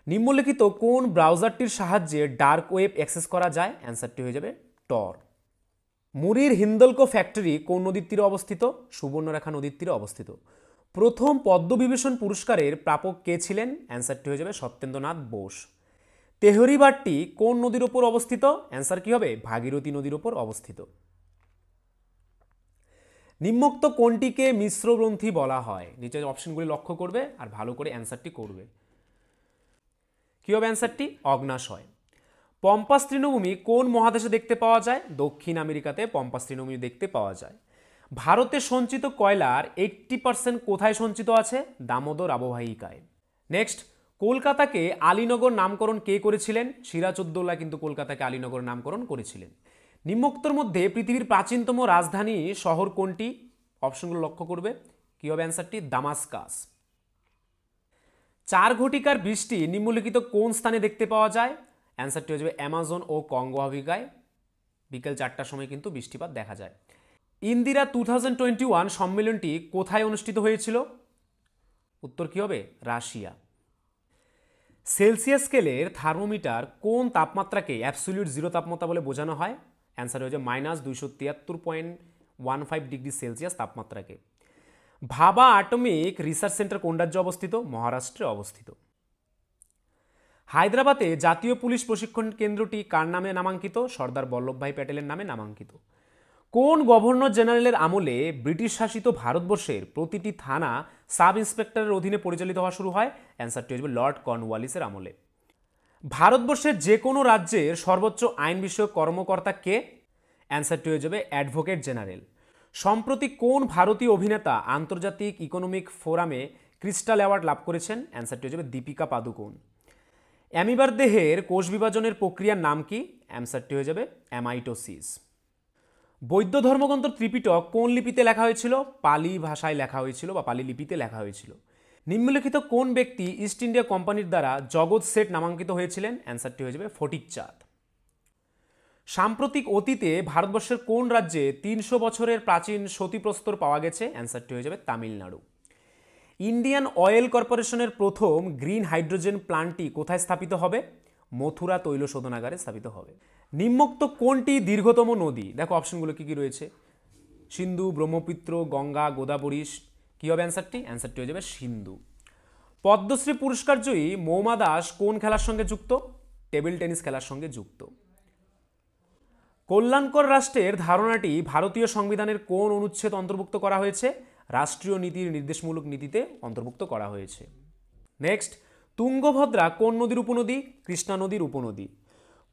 Speaker 2: নিম্নলিখিত কোন ব্রাউজারটির সাহায্যে ডার্ক ওয়েব অ্যাক্সেস করা যায়? অ্যান্সারটি হয়ে যাবে টর। মুরির হিন্দলকো ফ্যাক্টরি কোন নদীর তীরে অবস্থিত? সুবর্ণরেখা নদীর তীরে অবস্থিত। প্রথম পদ্মবিভূষণ পুরস্কারের প্রাপক কে ছিলেন? অ্যান্সারটি হয়ে যাবে সত্যেন্দ্রনাথ বোস। তেহরি বাঁধটি কোন নদীর ওপর অবস্থিত? অ্যান্সার কি হবে? ভাগীরথী নদীর ওপর অবস্থিত। নিম্নোক্ত কোনটিকে মিশ্র গ্রন্থি বলা হয়? নিচের অপশনগুলি লক্ষ্য করবে আর ভালো করে অ্যান্সারটি করবে। কি হবে অ্যান্সারটি? অগ্ন্যাশয়। পম্পাস তৃণভূমি কোন মহাদেশে দেখতে পাওয়া যায়? দক্ষিণ আমেরিকাতে পম্পাস তৃণভূমি দেখতে পাওয়া যায়। ভারতে সঞ্চিত কয়লার 80% কোথায় সঞ্চিত আছে? দামোদর অববাহিকায়। নেক্সট, কলকাতাকে আলীনগর নামকরণ কে করেছিলেন? সিরাজউদ্দৌলা কিন্তু কলকাতাকে আলীনগর নামকরণ করেছিলেন। নিম্নোক্তর মধ্যে পৃথিবীর প্রাচীনতম রাজধানী শহর কোনটি? অপশনগুলো লক্ষ্য করবে। কি হবে অ্যান্সারটি? দামাস্কাস। 4 ঘটিকার বৃষ্টি নিম্নলিখিত কোন স্থানে দেখতে পাওয়া যায়? অ্যান্সারটি হয়ে যাবে অ্যামাজন ও কঙ্গো অববাহিকায়। বিকেল 4টার সময় কিন্তু বৃষ্টিপাত দেখা যায়। ইন্দিরা 2021 সম্মেলনটি কোথায় অনুষ্ঠিত হয়েছিল? উত্তর কি হবে? রাশিয়া। সেলসিয়াস স্কেলের থার্মোমিটার কোন তাপমাত্রাকে অ্যাবসলিউট জিরো তাপমাত্রা বলে বোঝানো হয়? অ্যান্সার হয়ে যাবে -273.15 ডিগ্রি সেলসিয়াস তাপমাত্রাকে। ভাবা অ্যাটমিক রিসার্চ সেন্টার কোন রাজ্যে অবস্থিত? মহারাষ্ট্রে অবস্থিত। হায়দ্রাবাদে জাতীয় পুলিশ প্রশিক্ষণ কেন্দ্রটি কার নামে নামাঙ্কিত? সর্দার বল্লভভাই প্যাটেলের নামে নামাঙ্কিত। কোন গভর্নর জেনারেলের আমলে ব্রিটিশ শাসিত ভারতবর্ষের প্রতিটি থানা সাব ইন্সপেক্টরের অধীনে পরিচালিত হওয়া শুরু হয়? অ্যান্সারটি হয়ে যাবে লর্ড কর্নওয়ালিসের আমলে। ভারতবর্ষের যে কোনো রাজ্যের সর্বোচ্চ আইন বিষয়ক কর্মকর্তা কে? অ্যান্সারটি হয়ে যাবে অ্যাডভোকেট জেনারেল। সম্প্রতি কোন ভারতীয় অভিনেতা আন্তর্জাতিক ইকোনমিক ফোরামে ক্রিস্টাল অ্যাওয়ার্ড লাভ করেছেন? অ্যান্সারটি হয়ে যাবে দীপিকা পাদুকোন। অ্যামিবার দেহের কোষ বিভাজনের প্রক্রিয়ার নাম কি? অ্যান্সারটি হয়ে যাবে অ্যামাইটোসিস। বৌদ্ধ ধর্মগ্রন্থ ত্রিপিটক কোন লিপিতে লেখা হয়েছিল? পালি ভাষায় লেখা হয়েছিল বা পালি লিপিতে লেখা হয়েছিল। নিম্নলিখিত কোন ব্যক্তি ইস্ট ইন্ডিয়া কোম্পানির দ্বারা জগৎ শেঠ নামাঙ্কিত হয়েছিলেন? অ্যান্সারটি হয়ে যাবে ফটিক চাঁদ। সাম্প্রতিক অতীতে ভারতবর্ষের কোন রাজ্যে 300 বছরের প্রাচীন সতীপ্রস্তর পাওয়া গেছে? অ্যান্সারটি হয়ে যাবে তামিলনাড়ু। ইন্ডিয়ান অয়েল কর্পোরেশনের প্রথম গ্রিন হাইড্রোজেন প্ল্যান্টটি কোথায় স্থাপিত হবে? মথুরা তৈল শোধনাগারে স্থাপিত হবে। নিম্নোক্ত কোনটি দীর্ঘতম নদী? দেখো অপশনগুলো কি কি রয়েছে। সিন্ধু, ব্রহ্মপুত্র, গঙ্গা, গোদাবরী। কি হবে অ্যান্সারটি? অ্যান্সারটি হয়ে যাবে সিন্ধু। পদ্মশ্রী পুরস্কার জয়ী মৌমা দাস কোন খেলার সঙ্গে যুক্ত? টেবিল টেনিস খেলার সঙ্গে যুক্ত। কল্যাণকর রাষ্ট্রের ধারণাটি ভারতীয় সংবিধানের কোন অনুচ্ছেদ অন্তর্ভুক্ত করা হয়েছে? রাষ্ট্রীয় নীতির নির্দেশমূলক নীতিতে অন্তর্ভুক্ত করা হয়েছে। নেক্সট, তুঙ্গভদ্রা কোন নদীর উপনদী? কৃষ্ণা নদীর উপনদী।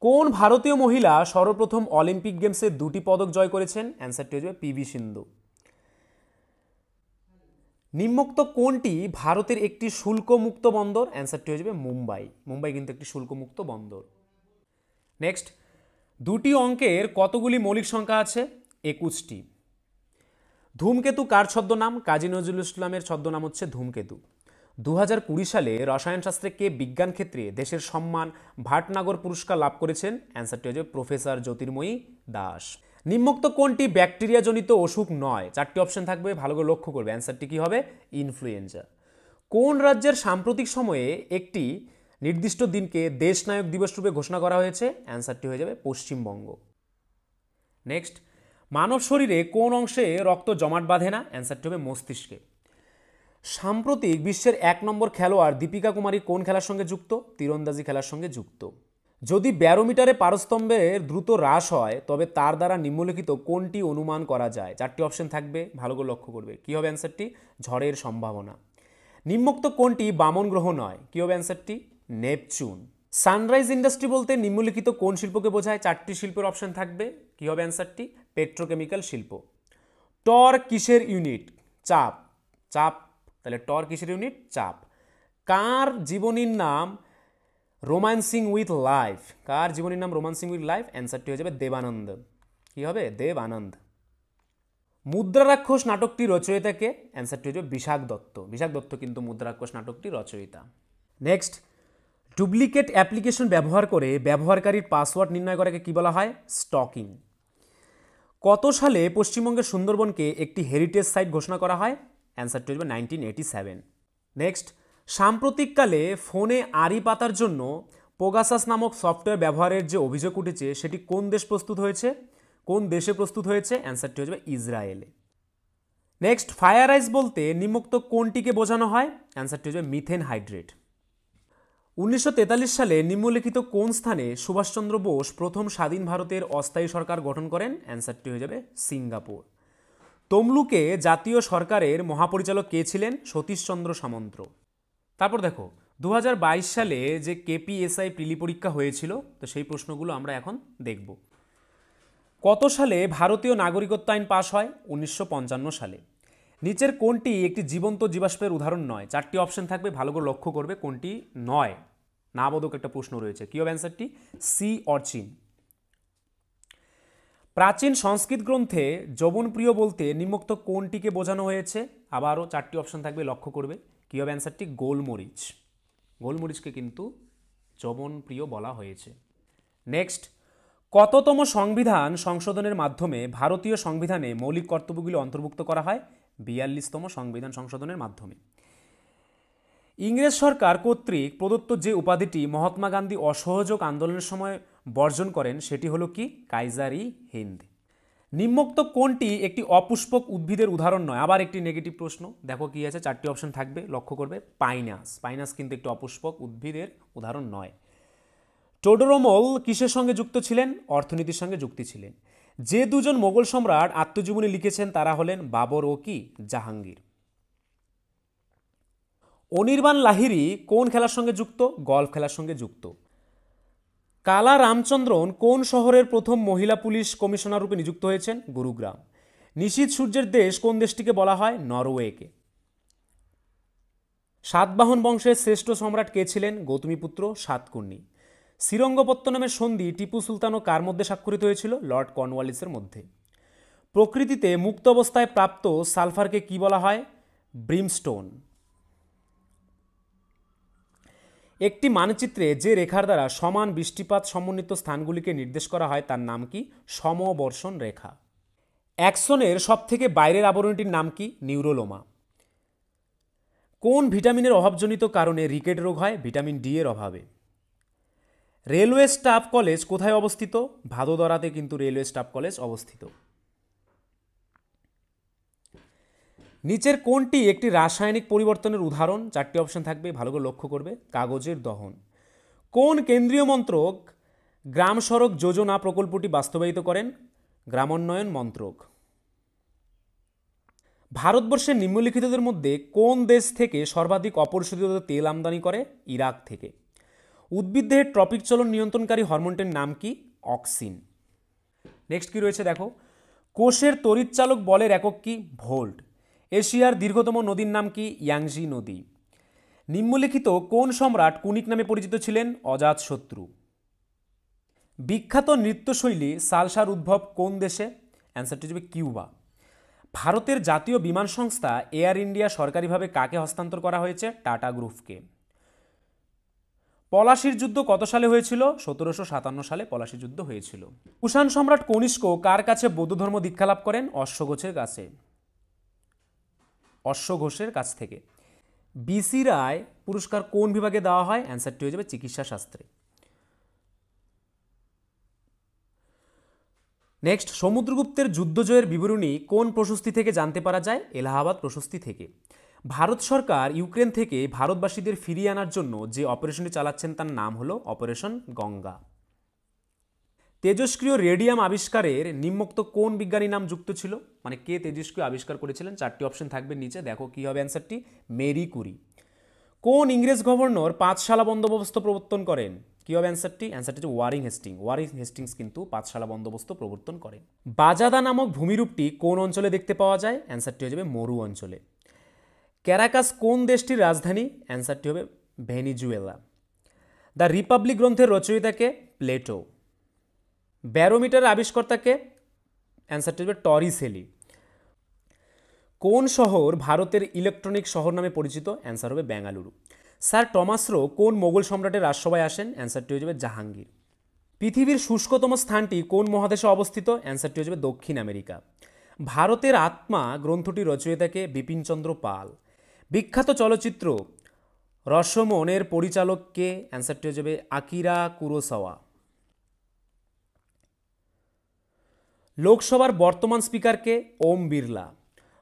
Speaker 2: কোন ভারতীয় মহিলা সর্বপ্রথম অলিম্পিক গেমসে 2টি পদক জয় করেছেন? অ্যান্সারটি হয়ে যাবে পিভি সিন্ধু। নিম্নোক্ত কোনটি ভারতের একটি শুল্কমুক্ত বন্দর? অ্যান্সারটি হয়ে যাবে মুম্বাই। মুম্বাই কিন্তু একটি শুল্কমুক্ত বন্দর। নেক্সট, 2টি অঙ্কের কতগুলি মৌলিক সংখ্যা আছে? 21টি। ধূমকেতু কার ছদ্মনাম? কাজী নজরুল ইসলামের ছদ্মনাম হচ্ছে ধূমকেতু। 2020 সালে রসায়নশাস্ত্রে কে বিজ্ঞান ক্ষেত্রে দেশের সম্মান ভাটনাগর পুরস্কার লাভ করেছেন? অ্যান্সারটি হচ্ছে প্রফেসর জ্যোতির্ময়ী দাস। নিম্নোক্ত কোনটি ব্যাকটেরিয়াজনিত অসুখ নয়? 4টি অপশন থাকবে, ভালো করে লক্ষ্য করবে। অ্যান্সারটি কি হবে? ইনফ্লুয়েঞ্জা। কোন রাজ্যের সাম্প্রতিক সময়ে একটি নির্দিষ্ট দিনকে দেশনায়ক দিবস রূপে ঘোষণা করা হয়েছে? অ্যান্সারটি হয়ে যাবে পশ্চিমবঙ্গ। নেক্সট, মানব শরীরে কোন অংশে রক্ত জমাট বাঁধে না? অ্যান্সারটি হবে মস্তিষ্কে। সাম্প্রতিক বিশ্বের 1 নম্বর খেলোয়াড় দীপিকা কুমারী কোন খেলার সঙ্গে যুক্ত? তীরন্দাজি খেলার সঙ্গে যুক্ত। যদি ব্যারোমিটারে পারস্তম্ভের দ্রুত হ্রাস হয় তবে তার দ্বারা নিম্নলিখিত কোনটি অনুমান করা যায়? 4টি অপশন থাকবে, ভালো করে লক্ষ্য করবে। কি হবে অ্যান্সারটি? ঝড়ের সম্ভাবনা। নিম্নোক্ত কোনটি বামন গ্রহ নয়? কি হবে অ্যান্সারটি? নেপচুন। সানরাইজ ইন্ডাস্ট্রি বলতে নিম্নলিখিত কোন শিল্পকে বোঝায়? 4টি শিল্পের অপশন থাকবে। কি হবে অ্যান্সারটি? পেট্রোকেমিক্যাল শিল্প। টর কিসের ইউনিট? চাপ। চাপ, তাহলে টর কিসের ইউনিট? চাপ। কার জীবনীর নাম রোম্যান্সিং উইথ লাইফ? কার জীবনীর নাম রোম্যান্সিং উইথ লাইফ? অ্যান্সারটি হয়ে যাবে দেবানন্দ। কি হবে? দেবানন্দ। মুদ্রা রাক্ষস নাটকটি রচয়িতাকে? অ্যান্সারটি হয়ে যাবে বিশাখ দত্ত। বিশাখ দত্ত কিন্তু মুদ্রা রাক্ষস নাটকটি রচয়িতা। নেক্সট, ডুপ্লিকেট অ্যাপ্লিকেশন ব্যবহার করে ব্যবহারকারীর পাসওয়ার্ড নির্ণয় করাকে কী বলা হয়? স্টকিং। কত সালে পশ্চিমবঙ্গের সুন্দরবনকে একটি হেরিটেজ সাইট ঘোষণা করা হয়? অ্যান্সারটি হবে 1987। নেক্সট, সাম্প্রতিককালে ফোনে আড়ি পাতার জন্য পোগাসাস নামক সফটওয়্যার ব্যবহারের যে অভিযোগ উঠেছে সেটি কোন দেশে প্রস্তুত হয়েছে? অ্যান্সারটি হবে ইসরায়েলে। নেক্সট, ফায়ার আইস বলতে নিম্নোক্ত কোনটিকে বোঝানো হয়? অ্যান্সারটি হবে মিথেন হাইড্রেট। 1943 সালে নিম্নলিখিত কোন স্থানে সুভাষচন্দ্র বোস প্রথম স্বাধীন ভারতের অস্থায়ী সরকার গঠন করেন? অ্যান্সারটি হয়ে যাবে সিঙ্গাপুর। তমলুকে জাতীয় সরকারের মহাপরিচালক কে ছিলেন? সতীশচন্দ্র সামন্ত। তারপর দেখো 2022 সালে যে কেপিএসআই প্রিলি পরীক্ষা হয়েছিল, তো সেই প্রশ্নগুলো আমরা এখন দেখব। কত সালে ভারতীয় নাগরিকত্ব আইন পাশ হয়? 1955 সালে। নিচের কোনটি একটি জীবন্ত জীবাশ্মের উদাহরণ নয়? 4টি অপশন থাকবে, ভালো করে লক্ষ্য করবে কোনটি নয়। না বোধক একটা প্রশ্ন রয়েছে। কি হবে অ্যান্সারটি? Sea urchin. প্রাচীন সংস্কৃত গ্রন্থে যবনপ্রিয় বলতে নিম্নোক্ত কোনটিকে বোঝানো হয়েছে? আবারও 4টি অপশন থাকবে, লক্ষ্য করবে। কি হবে অ্যান্সারটি? গোলমরিচ। গোলমরিচকে কিন্তু যবনপ্রিয় বলা হয়েছে। নেক্সট, কততম সংবিধান সংশোধনের মাধ্যমে ভারতীয় সংবিধানে মৌলিক কর্তব্যগুলি অন্তর্ভুক্ত করা হয়? 42তম সংবিধান সংশোধনের মাধ্যমে। ইংরেজ সরকার কর্তৃক প্রদত্ত যে উপাধিটি মহাত্মা গান্ধী অসহযোগ আন্দোলনের সময় বর্জন করেন সেটি হলো কি? কাইজার-ই হিন্দ। নিম্নোক্ত কোনটি একটি অপুষ্পক উদ্ভিদের উদাহরণ নয়? আবার একটি নেগেটিভ প্রশ্ন। দেখো কি আছে, 4টি অপশন থাকবে, লক্ষ্য করবে। পাইনাস। পাইনাস কিন্তু একটি অপুষ্পক উদ্ভিদের উদাহরণ নয়। টোডরমল কিসের সঙ্গে যুক্ত ছিলেন? অর্থনীতির সঙ্গে যুক্ত ছিলেন। যে দুজন মোগল সম্রাট আত্মজীবনী লিখেছেন তারা হলেন বাবর ও কি? জাহাঙ্গীর। অনির্বাণ লাহিড়ী কোন খেলার সঙ্গে যুক্ত? গলফ খেলার সঙ্গে যুক্ত। কালা রামচন্দ্রন কোন শহরের প্রথম মহিলা পুলিশ কমিশনার রূপে নিযুক্ত হয়েছেন? গুরুগ্রাম। নিশীথ সূর্যের দেশ কোন দেশটিকে বলা হয়? নরওয়েকে। সাতবাহন বংশের শ্রেষ্ঠ সম্রাট কে ছিলেন? গৌতমীপুত্র সাতকর্ণী। শ্রীরঙ্গপত্তনমের সন্ধি টিপু সুলতান ও কার মধ্যে স্বাক্ষরিত হয়েছিল? লর্ড কর্নওয়ালিসের মধ্যে। প্রকৃতিতে মুক্ত অবস্থায় প্রাপ্ত সালফারকে কি বলা হয়? ব্রিমস্টোন। একটি মানচিত্রে যে রেখার দ্বারা সমান বৃষ্টিপাত সমন্বিত স্থানগুলিকে নির্দেশ করা হয় তার নাম কি? সমবর্ষণ রেখা। অ্যাক্সনের সবথেকে বাইরের আবরণীটির নাম কি? নিউরোলোমা। কোন ভিটামিনের অভাবজনিত কারণে রিকেট রোগ হয়? ভিটামিন ডি এর অভাবে। রেলওয়ে স্টাফ কলেজ কোথায় অবস্থিত? ভাদোদরাতে কিন্তু রেলওয়ে স্টাফ কলেজ অবস্থিত। নিচের কোনটি একটি রাসায়নিক পরিবর্তনের উদাহরণ? 4টি অপশন থাকবে, ভালো করে লক্ষ্য করবে। কাগজের দহন। কোন কেন্দ্রীয় মন্ত্রক গ্রাম সড়ক যোজনা প্রকল্পটি বাস্তবায়িত করেন? গ্রামোন্নয়ন মন্ত্রক। ভারতবর্ষের নিম্নলিখিতদের মধ্যে কোন দেশ থেকে সর্বাধিক অপরিশোধিত তেল আমদানি করে? ইরাক থেকে। উদ্ভিদদেহের ট্রপিক চলন নিয়ন্ত্রণকারী হরমোনটির নাম কি? অক্সিন। নেক্সট কি রয়েছে দেখো, কোষের তড়িৎচালক বলের একক কি? ভোল্ট। এশিয়ার দীর্ঘতম নদীর নাম কি? ইয়াংজি নদী। নিম্নলিখিত কোন সম্রাট কুনিক নামে পরিচিত ছিলেন? অজাতশত্রু। বিখ্যাত নৃত্যশৈলী সালসার উদ্ভব কোন দেশে? অ্যান্সারটি হবে কিউবা। ভারতের জাতীয় বিমান সংস্থা এয়ার ইন্ডিয়া সরকারিভাবে কাকে হস্তান্তর করা হয়েছে? টাটা গ্রুপকে। পলাশির যুদ্ধ কত সালে হয়েছিল? 1757 সালে পলাশির যুদ্ধ হয়েছিল। কুষাণ সম্রাট কনিষ্ক কার কাছে বৌদ্ধ ধর্ম দীক্ষা লাভ করেন? অশ্বঘোষের কাছ থেকে। বিসি রায় পুরস্কার কোন বিভাগে দেওয়া হয়? অ্যান্সারটি হয়ে যাবে চিকিৎসা শাস্ত্রে। নেক্সট, সমুদ্রগুপ্তের যুদ্ধজয়ের বিবরণী কোন প্রশস্তি থেকে জানতে পারা যায়? এলাহাবাদ প্রশস্তি থেকে। ভারত সরকার ইউক্রেন থেকে ভারতবাসীদের ফিরিয়ে আনার জন্য যে অপারেশনটি চালাচ্ছেন তার নাম হলো অপারেশন গঙ্গা। তেজস্ক্রিয় রেডিয়াম আবিষ্কারের নিম্নোক্ত কোন বিজ্ঞানী নাম যুক্ত ছিল? মানে কে তেজস্ক্রিয় আবিষ্কার করেছিলেন? 4টি অপশন থাকবে নিচে, দেখো কি হবে অ্যান্সারটি? Marie Curie. কোন ইংরেজ গভর্নর পাঁচশালা বন্দোবস্ত প্রবর্তন করেন? কি হবে অ্যান্সারটি? অ্যান্সারটি হচ্ছে ওয়ারিং হেস্টিংস। ওয়ারিং হেস্টিংস কিন্তু পাঁচশালা বন্দোবস্ত প্রবর্তন করেন। বাজাদা নামক ভূমিরূপটি কোন অঞ্চলে দেখতে পাওয়া যায়? অ্যান্সারটি হয়ে যাবে মরু অঞ্চলে। ক্যারাকাস কোন দেশটির রাজধানী? অ্যান্সারটি হবে ভেনিজুয়েলা। দ্য রিপাবলিক গ্রন্থের রচয়িতাকে? প্লেটো। ব্যারোমিটার আবিষ্কর্তাকে? অ্যান্সারটি হবে টরিসেলি। কোন শহর ভারতের ইলেকট্রনিক শহর নামে পরিচিত? অ্যান্সার হবে বেঙ্গালুরু। স্যার টমাস রো কোন মোগল সম্রাটের রাজসভায় আসেন? অ্যান্সারটি হয়ে যাবে জাহাঙ্গীর। পৃথিবীর শুষ্কতম স্থানটি কোন মহাদেশে অবস্থিত? অ্যান্সারটি হয়ে যাবে দক্ষিণ আমেরিকা। ভারতের আত্মা গ্রন্থটি রচয়িতাকে বিপিনচন্দ্র পাল। বিখ্যাত চলচ্চিত্র রসমনের পরিচালককে? অ্যান্সারটি হয়ে যাবে আকিরা কুরোসাওয়া। লোকসভার বর্তমান স্পিকারকে? ওম বিড়লা।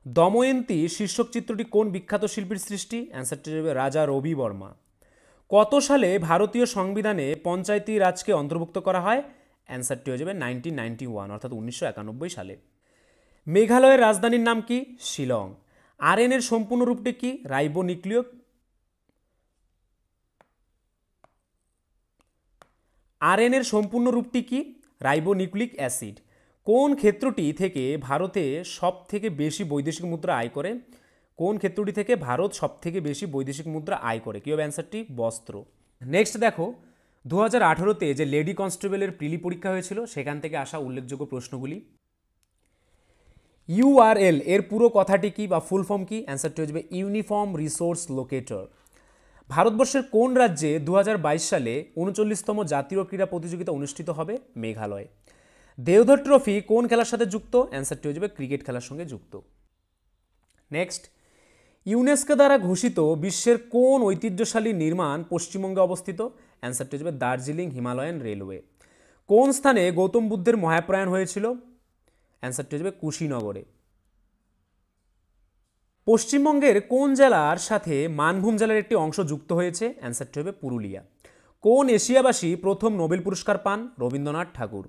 Speaker 2: দময়ন্তী শীর্ষক চিত্রটি কোন বিখ্যাত শিল্পীর সৃষ্টি? অ্যান্সারটি হয়ে যাবে রাজা রবি বর্মা। কত সালে ভারতীয় সংবিধানে পঞ্চায়েতি রাজকে অন্তর্ভুক্ত করা হয়? অ্যান্সারটি হয়ে যাবে 1991 অর্থাৎ 1991 সালে। মেঘালয়ের রাজধানীর নাম কি? শিলং। আরএনএর সম্পূর্ণ রূপটি কি? রাইবোনিউক্লিক আরএনএর সম্পূর্ণ রূপটি কি? Ribonucleic acid. কোন ক্ষেত্রটি থেকে ভারতে সব থেকে বেশি বৈদেশিক মুদ্রা আয় করে? কোন ক্ষেত্রটি থেকে ভারত সব থেকে বেশি বৈদেশিক মুদ্রা আয় করে? কী হবে অ্যান্সারটি? বস্ত্র। নেক্সট দেখো 2018-তে যে লেডি কনস্টেবলের প্রিলি পরীক্ষা হয়েছিল সেখান থেকে আসা উল্লেখযোগ্য প্রশ্নগুলি। ইউআরএল এর পুরো কথাটি কি বা ফুল ফর্ম কি? অ্যান্সারটি হয়ে যাবে ইউনিফর্ম রিসোর্স লোকেটর। ভারতবর্ষের কোন রাজ্যে 2022 সালে 39তম জাতীয় ক্রীড়া প্রতিযোগিতা অনুষ্ঠিত হবে? মেঘালয়। দেওধর ট্রফি কোন খেলার সাথে যুক্ত? অ্যান্সারটি হয়ে যাবে ক্রিকেট খেলার সঙ্গে যুক্ত। নেক্সট, ইউনেস্কো দ্বারা ঘোষিত বিশ্বের কোন ঐতিহ্যশালী নির্মাণ পশ্চিমবঙ্গে অবস্থিত? অ্যান্সারটি হয়ে যাবে দার্জিলিং হিমালয়ান রেলওয়ে। কোন স্থানে গৌতম বুদ্ধের মহাপ্রয়াণ হয়েছিল? অ্যান্সারটি হয়ে যাবে কুশীনগরে। পশ্চিমবঙ্গের কোন জেলার সাথে মানভূম জেলার একটি অংশ যুক্ত হয়েছে? অ্যান্সারটি হবে পুরুলিয়া। কোন এশিয়াবাসী প্রথম নোবেল পুরস্কার পান? রবীন্দ্রনাথ ঠাকুর।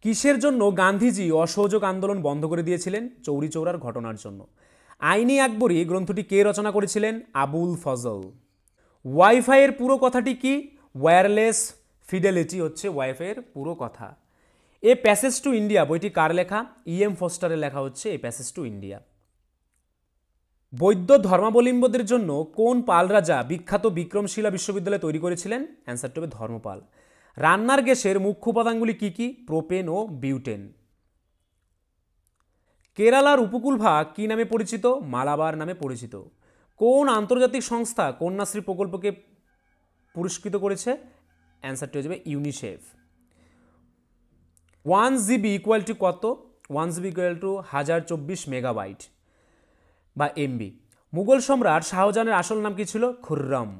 Speaker 2: কিসের জন্য গান্ধীজি অসহযোগ আন্দোলন বন্ধ করে দিয়েছিলেন? চৌরি চৌরার ঘটনার জন্য। আইনি আকবরী গ্রন্থটি কে রচনা করেছিলেন? আবুল ফজল। ওয়াইফাইয়ের পুরো কথাটি কি? ওয়্যারলেস ফিডেলিটি হচ্ছে ওয়াইফাইয়ের পুরো কথা। এ প্যাসেজ টু ইন্ডিয়া বইটি কার লেখা? ইএম ফস্টারের লেখা হচ্ছে এ প্যাসেজ টু ইন্ডিয়া। বৌদ্ধ ধর্মাবলম্বীদের জন্য কোন পাল রাজা বিখ্যাত বিক্রমশিলা বিশ্ববিদ্যালয় তৈরি করেছিলেন? অ্যান্সারটি হবে ধর্মপাল। রান্নার গ্যাসের মুখ্য উপাদানগুলি কি কি? প্রোপেন ও বিউটেন। কেরালার উপকূল ভাগ কি নামে পরিচিত? মালাবার নামে পরিচিত। কোন আন্তর্জাতিক সংস্থা কন্যাশ্রী প্রকল্পকে পুরস্কৃত করেছে? অ্যান্সারটি হয়ে যাবে ইউনিসেফ। 1 GB ইকুয়াল টু কত? 1 GB ইকুয়াল টু 1024 মেগাবাইট বা এমবি। মুঘল সম্রাট শাহজাহানের আসল নাম কি ছিল? খুররম।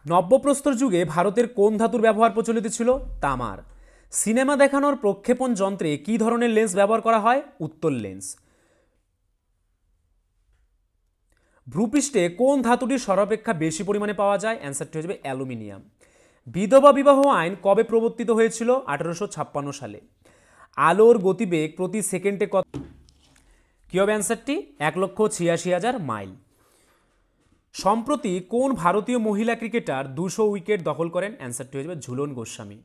Speaker 2: নব্যপ্রস্তর যুগে ভারতের কোন ধাতুর ব্যবহার প্রচলিত ছিল? তামার। সিনেমা দেখানোর প্রক্ষেপণ যন্ত্রে কি ধরনের লেন্স ব্যবহার করা হয়? উত্তল লেন্স। ভূপৃষ্ঠে কোন ধাতুটির সর্বাপেক্ষা বেশি পরিমাণে পাওয়া যায়? অ্যান্সারটি হয়ে যাবে অ্যালুমিনিয়াম। বিধবা বিবাহ আইন কবে প্রবর্তিত হয়েছিল? 1856 সালে। আলোর গতিবেগ প্রতি সেকেন্ডে কত? কী হবে অ্যান্সারটি? 1,86,000 মাইল। সম্প্রতি কোন ভারতীয় মহিলা ক্রিকেটার 200 উইকেট দখল করেন? অ্যান্সারটি হয়ে যাবে ঝুলন গোস্বামী।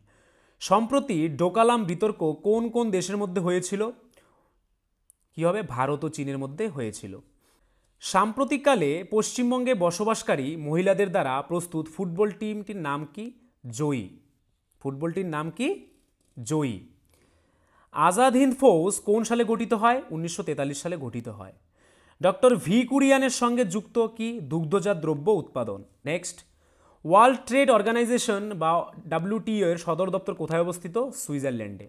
Speaker 2: সম্প্রতি ডোকালাম বিতর্ক কোন কোন দেশের মধ্যে হয়েছিল? কী হবে? ভারত ও চীনের মধ্যে হয়েছিল। সাম্প্রতিককালে পশ্চিমবঙ্গে বসবাসকারী মহিলাদের দ্বারা প্রস্তুত ফুটবল টিমটির নাম কি? জয়ী। ফুটবলটির নাম কি? জয়ী। আজাদ হিন্দ ফৌজ কোন সালে গঠিত হয়? 1943 সালে গঠিত হয়। ডক্টর ভি কুরিয়ানের সঙ্গে যুক্ত কি? দুগ্ধজাত দ্রব্য উৎপাদন। নেক্সট, ওয়ার্ল্ড ট্রেড অর্গানাইজেশন বা WTO এর সদর দপ্তর কোথায় অবস্থিত? সুইজারল্যান্ডে।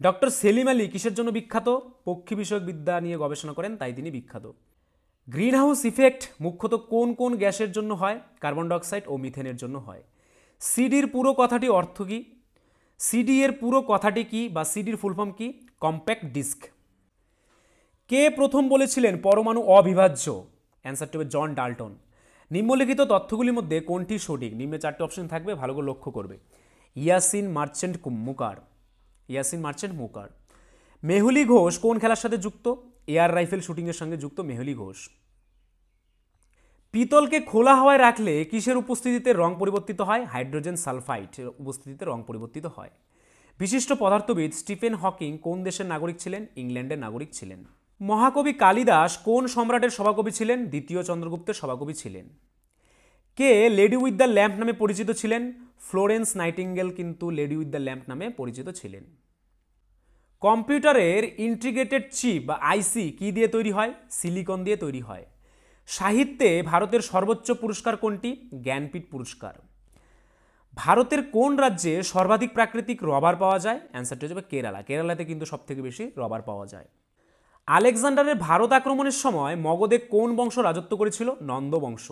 Speaker 2: ডক্টর সেলিম আলী কিসের জন্য বিখ্যাত? পক্ষী বিষয়ক বিদ্যা নিয়ে গবেষণা করেন, তাই তিনি বিখ্যাত। গ্রিন হাউস ইফেক্ট মুখ্যত কোন কোন গ্যাসের জন্য হয়? কার্বন ডাইঅক্সাইড ও মিথেনের জন্য হয়। সিডির পুরো কথাটি অর্থ কি? সিডি এর পুরো কথাটি কি বা সিডির ফুল ফর্ম কি? Compact disc. কে প্রথম বলেছিলেন পরমাণু অবিভাজ্য? অ্যান্সারটি হবে জন ডাল্টন। নিম্নলিখিত তথ্যগুলির মধ্যে কোনটি সঠিক? নিম্নে 4টি অপশন থাকবে, ভালো করে লক্ষ্য করবে। ইয়াসিন মার্চেন্ট মুকার। ইয়াসিন মার্চেন্ট মুকার। মেহুলি ঘোষ কোন খেলার সাথে যুক্ত? এয়ার রাইফেল শুটিংয়ের সঙ্গে যুক্ত মেহুলি ঘোষ। পিতলকে খোলা হাওয়ায় রাখলে কিসের উপস্থিতিতে রং পরিবর্তিত হয়? হাইড্রোজেন সালফাইডের উপস্থিতিতে রং পরিবর্তিত হয়। বিশিষ্ট পদার্থবিদ স্টিফেন হকিং কোন দেশের নাগরিক ছিলেন? ইংল্যান্ডের নাগরিক ছিলেন। মহাকবি কালিদাস কোন সম্রাটের সভাকবি ছিলেন? দ্বিতীয় চন্দ্রগুপ্তের সভাকবি ছিলেন। কে লেডি উইথ দ্য ল্যাম্প নামে পরিচিত ছিলেন? ফ্লোরেন্স নাইটিঙ্গেল কিন্তু লেডি উইথ দ্য ল্যাম্প নামে পরিচিত ছিলেন। কম্পিউটারের ইন্টিগ্রেটেড চিপ বা আইসি কি দিয়ে তৈরি হয়? সিলিকন দিয়ে তৈরি হয়। সাহিত্যে ভারতের সর্বোচ্চ পুরস্কার কোনটি? জ্ঞানপীঠ পুরস্কার। ভারতের কোন রাজ্যে সর্বাধিক প্রাকৃতিক রবার পাওয়া যায়? অ্যান্সারটি হয়ে যাবে কেরালা। কেরালাতে কিন্তু সবথেকে বেশি রবার পাওয়া যায়। আলেকজান্ডারের ভারত আক্রমণের সময় মগধে কোন বংশ রাজত্ব করেছিল? নন্দ বংশ।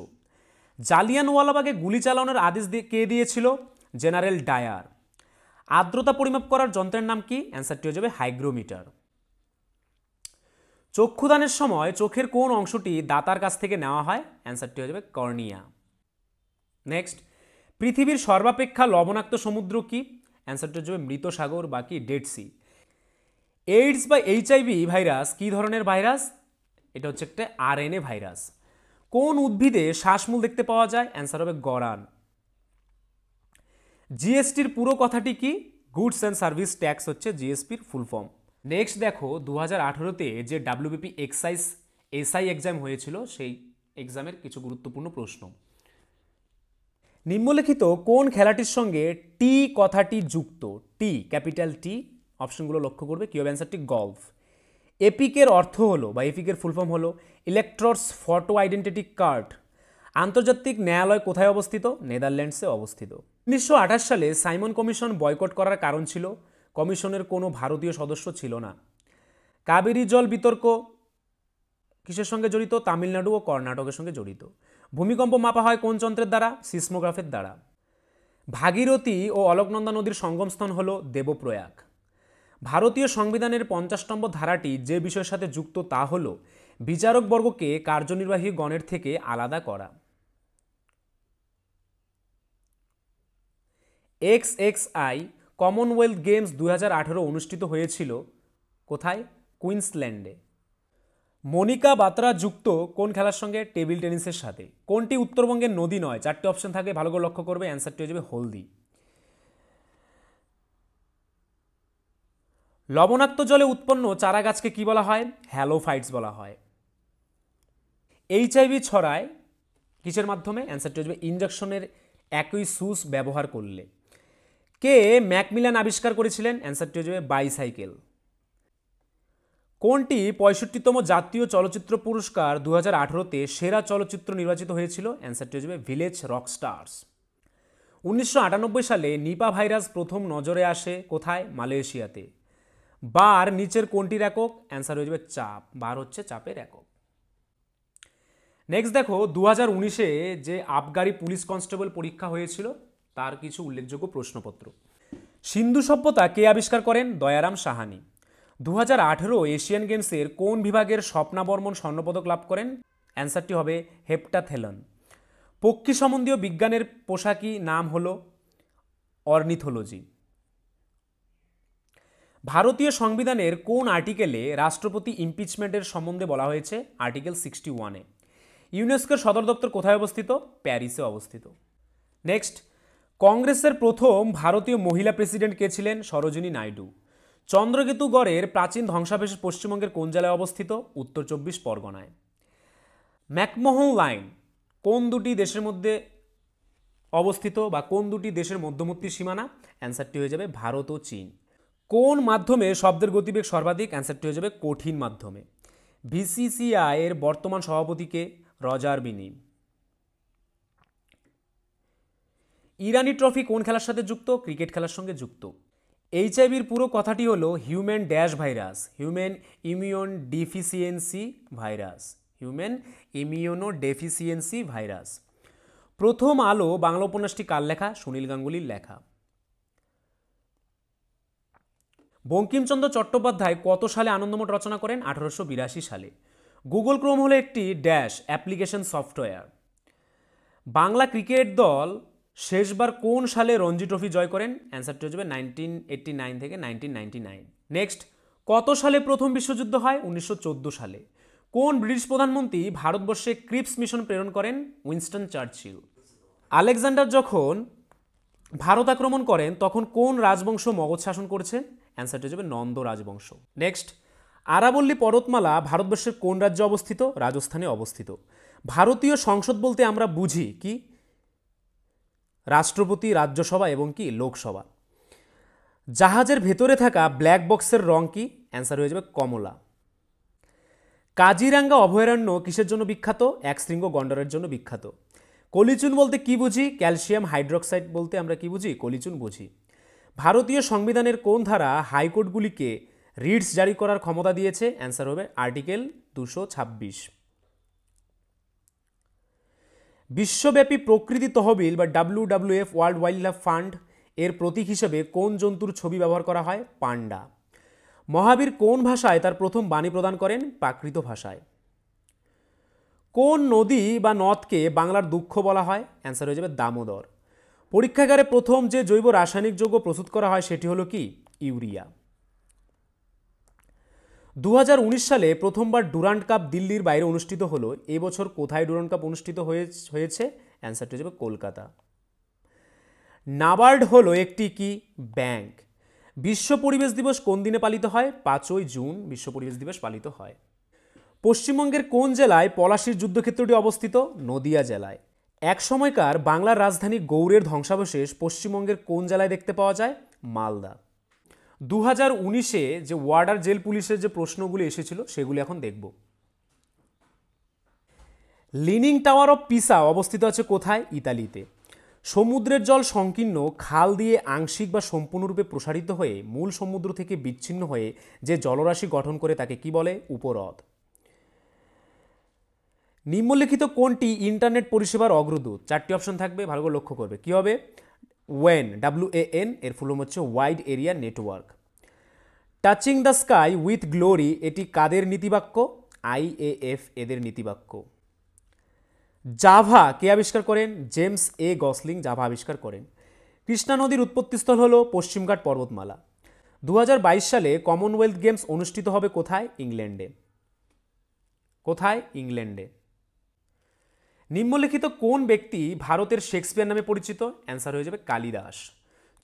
Speaker 2: জালিয়ানওয়ালাবাগে গুলি চালানোর আদেশ কে দিয়েছিল? General Dyer. আর্দ্রতা পরিমাপ করার যন্ত্রের নাম কি? অ্যান্সারটি হয়ে যাবে হাইগ্রোমিটার। চক্ষুদানের সময় চোখের কোন অংশটি দাতার কাছ থেকে নেওয়া হয়? অ্যান্সারটি হয়ে যাবে কর্নিয়া। নেক্সট, পৃথিবীর সর্বাপেক্ষা লবণাক্ত সমুদ্র কি? অ্যান্সারটি হয়ে যাবে মৃত সাগর বা কি ডেড সি। এইডস বা এইচআইভি ভাইরাস কি ধরনের ভাইরাস? এটা হচ্ছে একটা আরএনএ ভাইরাস। কোন উদ্ভিদে শ্বাসমূল দেখতে পাওয়া যায়? অ্যান্সার হবে গরান। জিএসটির পুরো কথাটি কি? গুডস অ্যান্ড সার্ভিস ট্যাক্স হচ্ছে জিএসপির ফুল ফর্ম। নেক্সট দেখো 2018-তে যে ডাব্লিউবিপি এসআই এক্সাম হয়েছিল সেই এক্সামের কিছু গুরুত্বপূর্ণ প্রশ্ন। নিম্নলিখিত কোন খেলাটির সঙ্গে টি কথাটি যুক্ত? টি, ক্যাপিটাল টি। অপশনগুলো লক্ষ্য করবে, কি হবে অ্যান্সারটি? গলফ। এপিকের অর্থ হলো বা এপিকের ফুল ফর্ম হলো ইলেকট্রস ফটো আইডেন্টিটি কার্ড। আন্তর্জাতিক ন্যায়ালয় কোথায় অবস্থিত? নেদারল্যান্ডসে অবস্থিত। 1928 সালে সাইমন কমিশন বয়কট করার কারণ ছিল কমিশনের কোনো ভারতীয় সদস্য ছিল না। কাবেরী জল বিতর্ক কিসের সঙ্গে জড়িত? তামিলনাড়ু ও কর্ণাটকের সঙ্গে জড়িত। ভূমিকম্প মাপা হয় কোন যন্ত্রের দ্বারা? সিসমোগ্রাফের দ্বারা। ভাগীরথী ও অলকনন্দা নদীর সঙ্গমস্থল হল দেবপ্রয়াগ। ভারতীয় সংবিধানের 50 নম্বর ধারাটি যে বিষয়ের সাথে যুক্ত তা হল বিচারকবর্গকে কার্যনির্বাহী গণের থেকে আলাদা করা। XXI কমনওয়েলথ গেমস 2018 অনুষ্ঠিত হয়েছিল কোথায়? কুইন্সল্যান্ডে। মনিকা বাত্রা যুক্ত কোন খেলার সঙ্গে? টেবিল টেনিসের সাথে। কোনটি উত্তরবঙ্গের নদী নয়? 4টে অপশন থাকে, ভালো করে লক্ষ্য করবে। অ্যান্সারটি হয়ে যাবে হলদি। লবণাক্ত জলে উৎপন্ন চারা গাছকে কি বলা হয়? হ্যালোফাইটস বলা হয়। এইচআইভি ছড়ায় কিসের মাধ্যমে? অ্যান্সারটি হয়ে যাবে ইনজেকশনের একই সুস ব্যবহার করলে। কে ম্যাকমিলান আবিষ্কার করেছিলেন? অ্যান্সারটি হয়ে যাবে বাইসাইকেল। কোনটি 65তম জাতীয় চলচ্চিত্র পুরস্কার 2018-তে সেরা চলচ্চিত্র নির্বাচিত হয়েছিল? অ্যান্সারটি হয়ে যাবে ভিলেজ রকস্টার্স। 1998 সালে নিপা ভাইরাস প্রথম নজরে আসে কোথায়? মালয়েশিয়াতে। বার নিচের কোনটির একক? অ্যান্সার হয়ে যাবে চাপ। বার হচ্ছে চাপের একক। নেক্সট দেখো 2019-এ যে আবগারি পুলিশ কনস্টেবল পরীক্ষা হয়েছিল তার কিছু উল্লেখযোগ্য প্রশ্নপত্র। সিন্ধু সভ্যতা কে আবিষ্কার করেন? দয়ারাম সাহানি। 2018 এশিয়ান গেমসের কোন বিভাগের স্বপ্না বর্মন স্বর্ণপদক লাভ করেন? অ্যান্সারটি হবে হেপ্টাথেলন। পক্ষী সম্বন্ধীয় বিজ্ঞানের পোশাকি নাম হল অর্নিথোলজি। ভারতীয় সংবিধানের কোন আর্টিকেলে রাষ্ট্রপতি ইমপিচমেন্টের সম্বন্ধে বলা হয়েছে? আর্টিকেল 61-এ। ইউনেস্কোর সদর দপ্তর কোথায় অবস্থিত? প্যারিসে অবস্থিত। নেক্সট, কংগ্রেসের প্রথম ভারতীয় মহিলা প্রেসিডেন্ট কে ছিলেন? সরোজিনী নাইডু। চন্দ্রকেতু গড়ের প্রাচীন ধ্বংসাবশেষ পশ্চিমবঙ্গের কোন জেলায় অবস্থিত? উত্তর 24 পরগনায়। ম্যাকমোহন লাইন কোন দুটি দেশের মধ্যে অবস্থিত বা কোন দুটি দেশের মধ্যবর্তী সীমানা? অ্যান্সারটি হয়ে যাবে ভারত ও চীন। কোন মাধ্যমে শব্দের গতিবেগ সর্বাধিক? অ্যান্সারটি হয়ে যাবে কঠিন মাধ্যমে। বিসিসিআই এর বর্তমান সভাপতিকে? রজার বিনি। ইরানি ট্রফি কোন খেলার সাথে যুক্ত? ক্রিকেট খেলার সঙ্গে যুক্ত। এইচআইভির পুরো কথাটি হলো human dash virus, human immune deficiency virus, human immuno deficiency virus. প্রথম আলো বাংলা উপন্যাসটি কার লেখা? সুনীল গাঙ্গুলির লেখা। বঙ্কিমচন্দ্র চট্টোপাধ্যায় কত সালে আনন্দমঠ রচনা করেন? 1882 সালে। গুগল ক্রোম হলো একটি dash application software. Bangla cricket দল শেষবার কোন সালে রঞ্জি ট্রফি জয় করেন? অ্যান্সারটি হয়ে যাবে 1989 থেকে 1999। নেক্সট, কত সালে প্রথম বিশ্বযুদ্ধ হয়? 1914 সালে। কোন ব্রিটিশ প্রধানমন্ত্রী ভারতবর্ষে ক্রিপস মিশন প্রেরণ করেন? Winston Churchill. আলেকজান্ডার যখন ভারত আক্রমণ করেন তখন কোন রাজবংশ মগধ শাসন করছে? অ্যান্সারটি হয়ে যাবে নন্দ রাজবংশ। নেক্সট, আরাবল্লী পর্বতমালা ভারতবর্ষের কোন রাজ্যে অবস্থিত? রাজস্থানে অবস্থিত। ভারতীয় সংসদ বলতে আমরা বুঝি কি? রাষ্ট্রপতি, রাজ্যসভা এবং কি লোকসভা। জাহাজের ভেতরে থাকা ব্ল্যাক বক্সের রং কি? অ্যান্সার হয়ে যাবে কমলা। কাজিরাঙ্গা অভয়ারণ্য কিসের জন্য বিখ্যাত? একশৃঙ্গ গন্ডারের জন্য বিখ্যাত। কলিচুন বলতে কি বুঝি? ক্যালসিয়াম হাইড্রোক্সাইড বলতে আমরা কি বুঝি? কলিচুন বুঝি। ভারতীয় সংবিধানের কোন ধারা হাইকোর্টগুলিকে রিটস জারি করার ক্ষমতা দিয়েছে? অ্যান্সার হবে আর্টিকেল 226। বিশ্বব্যাপী প্রকৃতি তহবিল বা WWF world wild life fund এর প্রতীক হিসেবে কোন জন্তুর ছবি ব্যবহার করা হয়? পান্ডা। মহাবীর কোন ভাষায় তার প্রথম বাণী প্রদান করেন? প্রাকৃত ভাষায়। কোন নদী বা নদকে বাংলার দুঃখ বলা হয়? অ্যান্সার হয়ে যাবে দামোদর। পরীক্ষাগারে প্রথম যে জৈব রাসায়নিক যৌগ প্রস্তুত করা হয় সেটি হলো কি? ইউরিয়া। 2019 সালে প্রথমবার ডুরান্ড কাপ দিল্লির বাইরে অনুষ্ঠিত হলো। এবছর কোথায় ডুরান্ড কাপ অনুষ্ঠিত হয়েছে? অ্যান্সারটি হয়ে যাবে কলকাতা। নাবার্ড হলো একটি কি? ব্যাংক। বিশ্ব পরিবেশ দিবস কোন দিনে পালিত হয়? 5ই জুন বিশ্ব পরিবেশ দিবস পালিত হয়। পশ্চিমবঙ্গের কোন জেলায় পলাশীর যুদ্ধক্ষেত্রটি অবস্থিত? নদিয়া জেলায়। এক সময়কার বাংলার রাজধানী গৌড়ের ধ্বংসাবশেষ পশ্চিমবঙ্গের কোন জেলায় দেখতে পাওয়া যায়? মালদা। 2019-এ যে ওয়ার্ডার জেল পুলিশের যে প্রশ্নগুলি এসেছিল সেগুলি এখন দেখব। লিনিং টাওয়ার অফ পিসা অবস্থিত আছে কোথায়? ইতালিতে। সমুদ্রের জল সংকীর্ণ খাল দিয়ে আংশিক বা সম্পূর্ণরূপে প্রসারিত হয়ে মূল সমুদ্র থেকে বিচ্ছিন্ন হয়ে যে জলরাশি গঠন করে তাকে কি বলে? উপহ্রদ। নিম্নলিখিত কোনটি ইন্টারনেট পরিষেবার অগ্রদূত? 4টি অপশন থাকবে, ভালো করে লক্ষ্য করবে। কি হবে? ওয়েন, WAN এর ফুল হচ্ছে wide area network. Touching the sky with glory এটি কাদের নীতিবাক্য? IAF এদের নীতিবাক্য। জাভা কে আবিষ্কার করেন? জেমস গসলিং জাভা আবিষ্কার করেন। কৃষ্ণা নদীর উৎপত্তিস্থল হল পশ্চিমঘাট পর্বতমালা। 2022 সালে কমনওয়েলথ গেমস অনুষ্ঠিত হবে কোথায়? ইংল্যান্ডে। কোথায়? ইংল্যান্ডে। নিম্নলিখিত কোন ব্যক্তি ভারতের শেক্সপিয়ার নামে পরিচিত? অ্যান্সার হয়ে যাবে কালিদাস।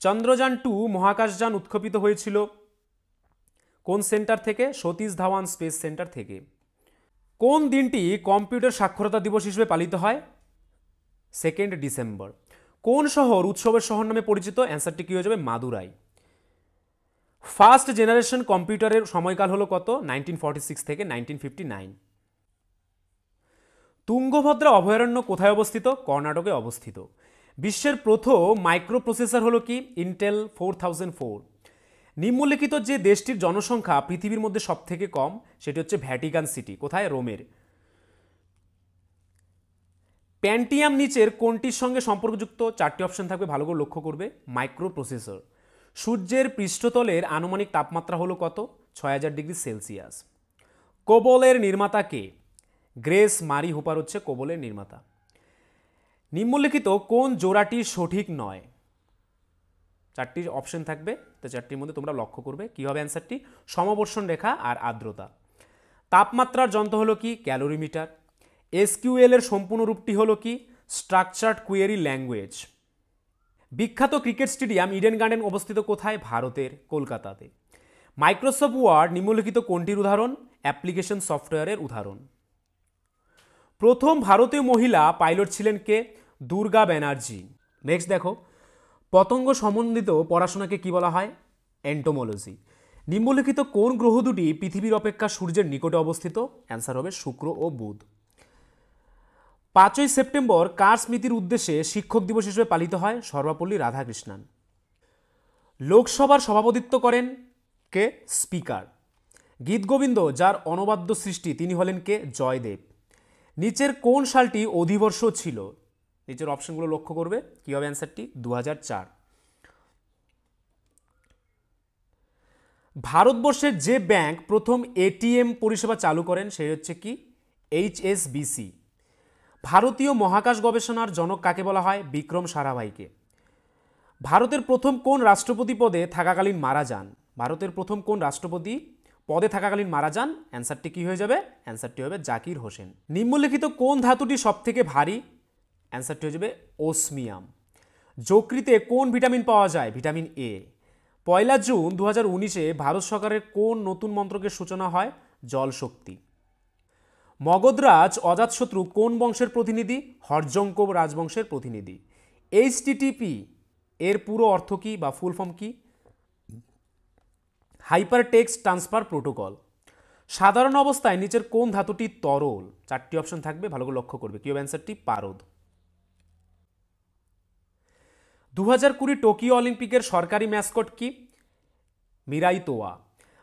Speaker 2: চন্দ্রযান 2 মহাকাশযান উৎক্ষেপিত হয়েছিল কোন সেন্টার থেকে? সতীশ ধাওয়ান স্পেস সেন্টার থেকে। কোন দিনটি কম্পিউটার সাক্ষরতা দিবস হিসেবে পালিত হয়? 2 ডিসেম্বর। কোন শহর উৎসবের শহর নামে পরিচিত? অ্যান্সারটি কি হয়ে যাবে? মাদুরাই। ফার্স্ট জেনারেশন কম্পিউটারের সময়কাল হলো কত? 1946 থেকে 1959। তুঙ্গভদ্রা অভয়ারণ্য কোথায় অবস্থিত? কর্ণাটকে অবস্থিত। বিশ্বের প্রথম মাইক্রো প্রসেসর হলো কি? ইন্টেল 4004। নিম্নলিখিত যে দেশটির জনসংখ্যা পৃথিবীর মধ্যে সবথেকে কম সেটি হচ্ছে ভ্যাটিকান সিটি। কোথায়? রোমের। প্যান্টিয়াম নিচের কোনটির সঙ্গে সম্পর্কযুক্ত? 4টি অপশন থাকবে, ভালো করে লক্ষ্য করবে। Micro processor. সূর্যের পৃষ্ঠতলের আনুমানিক তাপমাত্রা হলো কত? 6000 ডিগ্রি সেলসিয়াস। কোবলের নির্মাতা কে? গ্রেস মারি হুপার হচ্ছে কোবলের নির্মাতা। নিম্নলিখিত কোন জোড়াটি সঠিক নয়? 4টি অপশন থাকবে, তো 4টির মধ্যে তোমরা লক্ষ্য করবে। কি হবে অ্যান্সারটি? সমবর্ষণ রেখা আর আর্দ্রতা। তাপমাত্রার যন্ত্র হলো কি? ক্যালোরিমিটার। SQL এর সম্পূর্ণ রূপটি হলো কি? Structured query language. বিখ্যাত ক্রিকেট স্টেডিয়াম ইডেন গার্ডেন অবস্থিত কোথায়? ভারতের কলকাতাতে। মাইক্রোসফট ওয়ার্ড নিম্নলিখিত কোনটির উদাহরণ? অ্যাপ্লিকেশন সফটওয়্যারের উদাহরণ। প্রথম ভারতীয় মহিলা পাইলট ছিলেন কে? দুর্গা ব্যানার্জি। নেক্সট দেখো, পতঙ্গ সম্বন্ধিত পড়াশোনাকে কি বলা হয়? এন্টোমোলজি। নিম্নলিখিত কোন গ্রহ দুটি পৃথিবীর অপেক্ষা সূর্যের নিকটে অবস্থিত? অ্যান্সার হবে শুক্র ও বুধ। 5ই সেপ্টেম্বর কার স্মৃতির উদ্দেশ্যে শিক্ষক দিবস হিসেবে পালিত হয়? সর্বপল্লী রাধাকৃষ্ণান। লোকসভার সভাপতিত্ব করেন কে? স্পিকার। গীতগোবিন্দ যার অনবাদ্য সৃষ্টি তিনি হলেন কে? জয়দেব। নিচের কোন সালটি অধিবর্ষ ছিল? নিচের অপশনগুলো লক্ষ্য করবে। কি হবে অ্যান্সারটি? 2004। ভারতবর্ষের যে ব্যাংক প্রথম ATM পরিষেবা চালু করেন সে হচ্ছে কি? HSBC। ভারতীয় মহাকাশ গবেষণার জনক কাকে বলা হয়? বিক্রম সারাভাইকে। ভারতের প্রথম কোন রাষ্ট্রপতি পদে থাকাকালীন মারা যান? ভারতের প্রথম কোন রাষ্ট্রপতি পদে থাকাকালীন মারা যান? অ্যান্সারটি কি হয়ে যাবে? অ্যান্সারটি হবে জাকির হোসেন। নিম্নলিখিত কোন ধাতুটি সবথেকে ভারী? অ্যান্সারটি হয়ে যাবে ওসমিয়াম। যকৃতে কোন ভিটামিন পাওয়া যায়? Vitamin A। 1 জুন 2019-এ ভারত সরকারের কোন নতুন মন্ত্রকের সূচনা হয়? জল শক্তি। মগধরাজ অজাতশত্রু কোন বংশের প্রতিনিধি? হর্যঙ্ক রাজবংশের প্রতিনিধি। HTTP এর পুরো অর্থ কি বা ফুল ফর্ম কি? Hyper text transfer protocol. সাধারণ অবস্থায় নিচের কোন ধাতুটি তরল? 4টি অপশন থাকবে, ভালো করে লক্ষ্য করবে। কি হবে অ্যান্সারটি? পারদ। 2020 টোকিও অলিম্পিকের সরকারি ম্যাসকট কি? মিরাই তোয়া।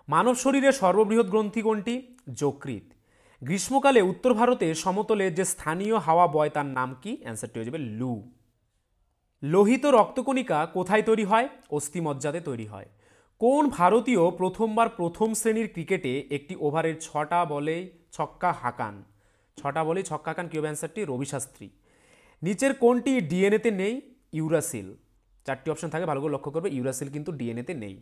Speaker 2: মানব শরীরের সর্ববৃহৎ গ্রন্থি কোনটি? যকৃৎ। গ্রীষ্মকালে উত্তর ভারতে সমতলে যে স্থানীয় হাওয়া বয় তার নাম কি? অ্যান্সারটি হয়ে যাবে লু। লোহিত রক্তকণিকা কোথায় তৈরি হয়? অস্থিমজ্জাতে তৈরি হয়। কোন ভারতীয় প্রথমবার প্রথম শ্রেণীর ক্রিকেটে একটি ওভারের 6টা বলে ছক্কা হাঁকান? 6টা বলে ছক্কা হাঁকান। কি হবে অ্যান্সারটি? রবি শাস্ত্রী। নিচের কোনটি ডিএনএতে নেই? ইউরাসিল। 4টি অপশন থাকে, ভালো করে লক্ষ্য করবে। ইউরাসিল কিন্তু ডিএনএতে নেই।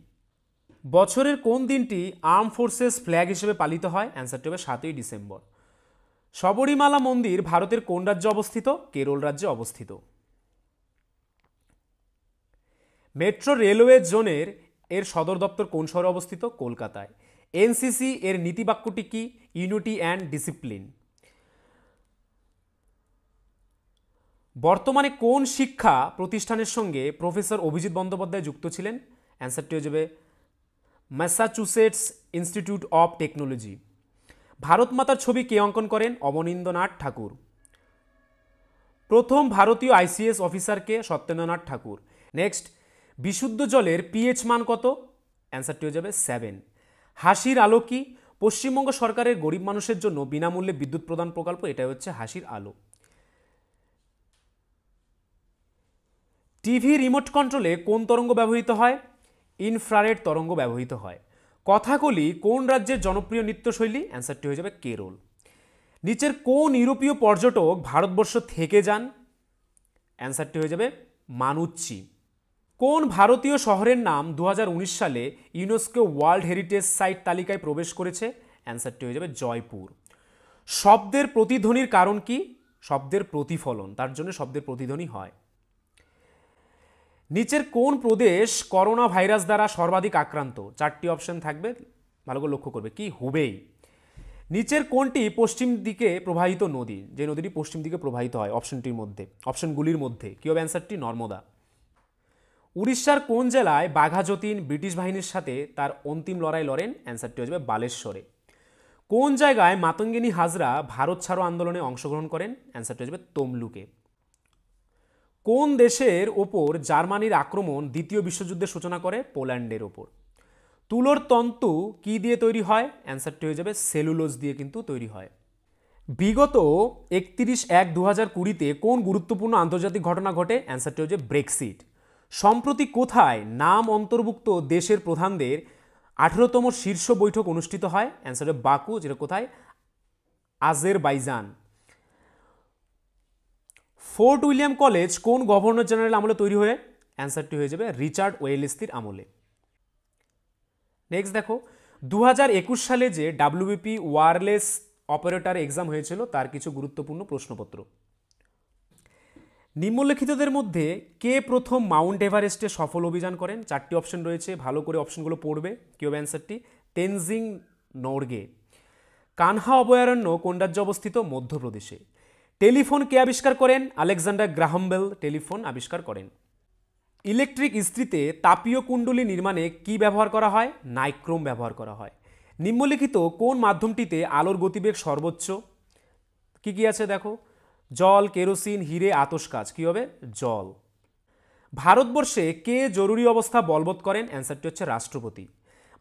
Speaker 2: বছরের কোন দিনটি আর্ম ফোর্সেস ফ্ল্যাগ হিসেবে পালিত হয়? অ্যান্সারটি হবে 7ই ডিসেম্বর। শবরীমালা মন্দির ভারতের কোন রাজ্যে অবস্থিত? কেরল রাজ্যে অবস্থিত। মেট্রো রেলওয়ে জোনের এর সদর দপ্তর কোন শহরে অবস্থিত? কলকাতায়। এনসিসি এর নীতিবাক্যটি কি? Unity and discipline. বর্তমানে কোন শিক্ষা প্রতিষ্ঠানের সঙ্গে প্রফেসর অভিজিৎ বন্দ্যোপাধ্যায় যুক্ত ছিলেন? অ্যান্সারটি হয়ে যাবে Massachusetts institute of technology. Bharat মাতার ছবি কে অঙ্কন করেন? অবনীন্দ্রনাথ ঠাকুর। প্রথম ভারতীয় আইসিএস অফিসারকে? সত্যেন্দ্রনাথ ঠাকুর। নেক্সট, বিশুদ্ধ জলের পিএইচ মান কত? অ্যান্সারটি হয়ে যাবে 7। হাসির আলো কি? পশ্চিমবঙ্গ সরকারের গরিব মানুষের জন্য বিনামূল্যে বিদ্যুৎ প্রদান প্রকল্প, এটাই হচ্ছে হাসির আলো। টিভি রিমোট কন্ট্রোলে কোন তরঙ্গ ব্যবহৃত হয়? ইনফ্রারেড তরঙ্গ ব্যবহৃত হয়। কথাকলি কোন রাজ্যের জনপ্রিয় নৃত্যশৈলী? অ্যান্সারটি হয়ে যাবে কেরল। নিচের কোন ইউরোপীয় পর্যটক ভারতবর্ষ থেকে যান? অ্যান্সারটি হয়ে যাবে মানুচ্চি। কোন ভারতীয় শহরের নাম 2019 সালে ইউনেস্কো ওয়ার্ল্ড হেরিটেজ সাইট তালিকায় প্রবেশ করেছে? অ্যান্সারটি হয়ে যাবে জয়পুর। শব্দের প্রতিধ্বনির কারণ কি? শব্দের প্রতিফলন, তার জন্য শব্দের প্রতিধ্বনি হয়। নিচের কোন প্রদেশ করোনা ভাইরাস দ্বারা সর্বাধিক আক্রান্ত? 4টি অপশন থাকবে, ভালো করে লক্ষ্য করবে। কি? হুবেই। নিচের কোনটি পশ্চিম দিকে প্রবাহিত নদী? যে নদীটি পশ্চিম দিকে প্রবাহিত হয় অপশনগুলির মধ্যে। কি হবে অ্যান্সারটি? নর্মদা। উড়িষ্যার কোন জেলায় বাঘা যতীন ব্রিটিশ বাহিনীর সাথে তার অন্তিম লড়াই লড়েন? অ্যান্সারটি হয়ে যাবে বালেশ্বরে। কোন জায়গায় মাতঙ্গিনী হাজরা ভারত ছাড়ো আন্দোলনে অংশগ্রহণ করেন? অ্যান্সারটি হয়ে যাবে তমলুকে। কোন দেশের ওপর জার্মানির আক্রমণ দ্বিতীয় বিশ্বযুদ্ধের সূচনা করে? পোল্যান্ডের ওপর। তুলোর তন্তু কি দিয়ে তৈরি হয়? অ্যান্সারটি হয়ে যাবে সেলুলোজ দিয়ে কিন্তু তৈরি হয়। বিগত 31/1/2020 কোন গুরুত্বপূর্ণ আন্তর্জাতিক ঘটনা ঘটে? অ্যান্সারটি হচ্ছে ব্রেক্সিট। সম্প্রতি কোথায় নাম অন্তর্ভুক্ত দেশের প্রধানদের 18তম শীর্ষ বৈঠক অনুষ্ঠিত হয়? অ্যান্সার হবে বাকু, যেটা কোথায়? আজেরবাইজান। ফোর্ট উইলিয়াম কলেজ কোন গভর্নর জেনারেল আমলে তৈরি হয়ে? অ্যান্সারটি হয়ে যাবে রিচার্ড ওয়েলেসলির আমলে। নেক্সট দেখো, 2021 সালে যে ডাব্লিউবিপি ওয়্যারলেস অপারেটর এক্সাম হয়েছিল তার কিছু গুরুত্বপূর্ণ প্রশ্নপত্র। নিম্নলিখিতদের মধ্যে কে প্রথম মাউন্ট এভারেস্টে সফল অভিযান করেন? 4টি অপশন রয়েছে, ভালো করে অপশনগুলো পড়বে। কি হবে অ্যান্সারটি? তেনজিং নোরগে। কানহা অভয়ারণ্য কোন রাজ্যে অবস্থিত? মধ্যপ্রদেশে। টেলিফোন কে আবিষ্কার করেন? আলেকজান্ডার গ্রাহাম বেল টেলিফোন আবিষ্কার করেন। ইলেকট্রিক ইস্ত্রিতে তাপীয় কুণ্ডলী নির্মাণে কি ব্যবহার করা হয়? নাইক্রোম ব্যবহার করা হয়। নিম্নলিখিত কোন মাধ্যমটিতে আলোর গতিবেগ সর্বোচ্চ? কি কি আছে দেখো, জল, কেরোসিন, হিরে, আতশ কাচ। কি হবে? জল। ভারতবর্ষে কে জরুরি অবস্থা বলবৎ করেন? অ্যান্সারটি হচ্ছে রাষ্ট্রপতি।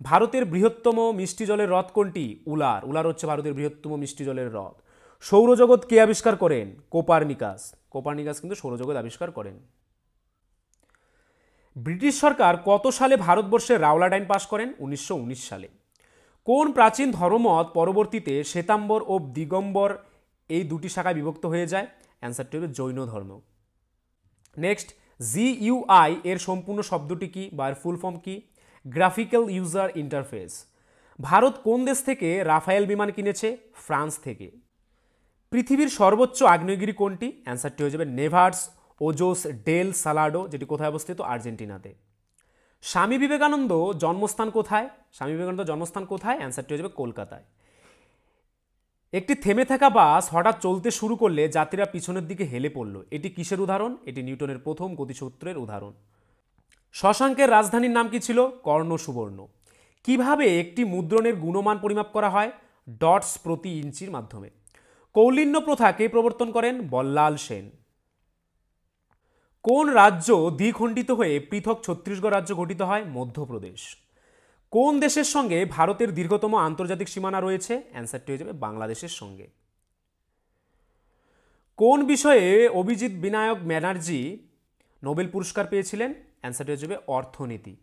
Speaker 2: ভারতের বৃহত্তম মিষ্টি জলের হ্রদ কোনটি? উলার। উলার হচ্ছে ভারতের বৃহত্তম মিষ্টি জলের হ্রদ। সৌরজগৎ কে আবিষ্কার করেন? কোপারনিকাস। কোপারনিকাস কিন্তু সৌরজগৎ আবিষ্কার করেন। ব্রিটিশ সরকার কত সালে ভারতবর্ষে রাওলাট আইন পাশ করেন? 1919 সালে। কোন প্রাচীন ধর্মমত পরবর্তীতে শ্বেতাম্বর ও দিগম্বর এই দুটি শাখায় বিভক্ত হয়ে যায়? অ্যান্সারটি হবে জৈন ধর্ম। নেক্সট, জিইউআই এর সম্পূর্ণ শব্দটি কি বা এর ফুল ফর্ম কি? Graphical user interface. ভারত কোন দেশ থেকে রাফায়েল বিমান কিনেছে? ফ্রান্স থেকে। পৃথিবীর সর্বোচ্চ আগ্নেয়গিরি কোনটি? অ্যান্সারটি হয়ে যাবে নেভার্স ওজোস ডেল সালাডো, যেটি কোথায় অবস্থিত? আর্জেন্টিনাতে। স্বামী বিবেকানন্দ জন্মস্থান কোথায়? স্বামী বিবেকানন্দ জন্মস্থান কোথায়? অ্যান্সারটি হয়ে যাবে কলকাতায়। একটি থেমে থাকা বাস হঠাৎ চলতে শুরু করলে যাত্রীরা পিছনের দিকে হেলে পড়ল, এটি কিসের উদাহরণ? এটি নিউটনের প্রথম গতিসূত্রের উদাহরণ। শশাঙ্কের রাজধানীর নাম কি ছিল? কর্ণ সুবর্ণ। কিভাবে একটি মুদ্রণের গুণমান পরিমাপ করা হয়? ডটস প্রতি ইঞ্চির মাধ্যমে। কৌলিন্য প্রথা কে প্রবর্তন করেন? বল্লাল সেন। কোন রাজ্য দ্বিখণ্ডিত হয়ে পৃথক ছত্তিশগড় রাজ্য গঠিত হয়? মধ্যপ্রদেশ। কোন দেশের সঙ্গে ভারতের দীর্ঘতম আন্তর্জাতিক সীমানা রয়েছে? অ্যান্সারটি হয়ে যাবে বাংলাদেশের সঙ্গে। কোন বিষয়ে অভিজিৎ বিনায়ক ব্যানার্জি নোবেল পুরস্কার পেয়েছিলেন? অ্যান্সারটি হয়ে যাবে অর্থনীতি।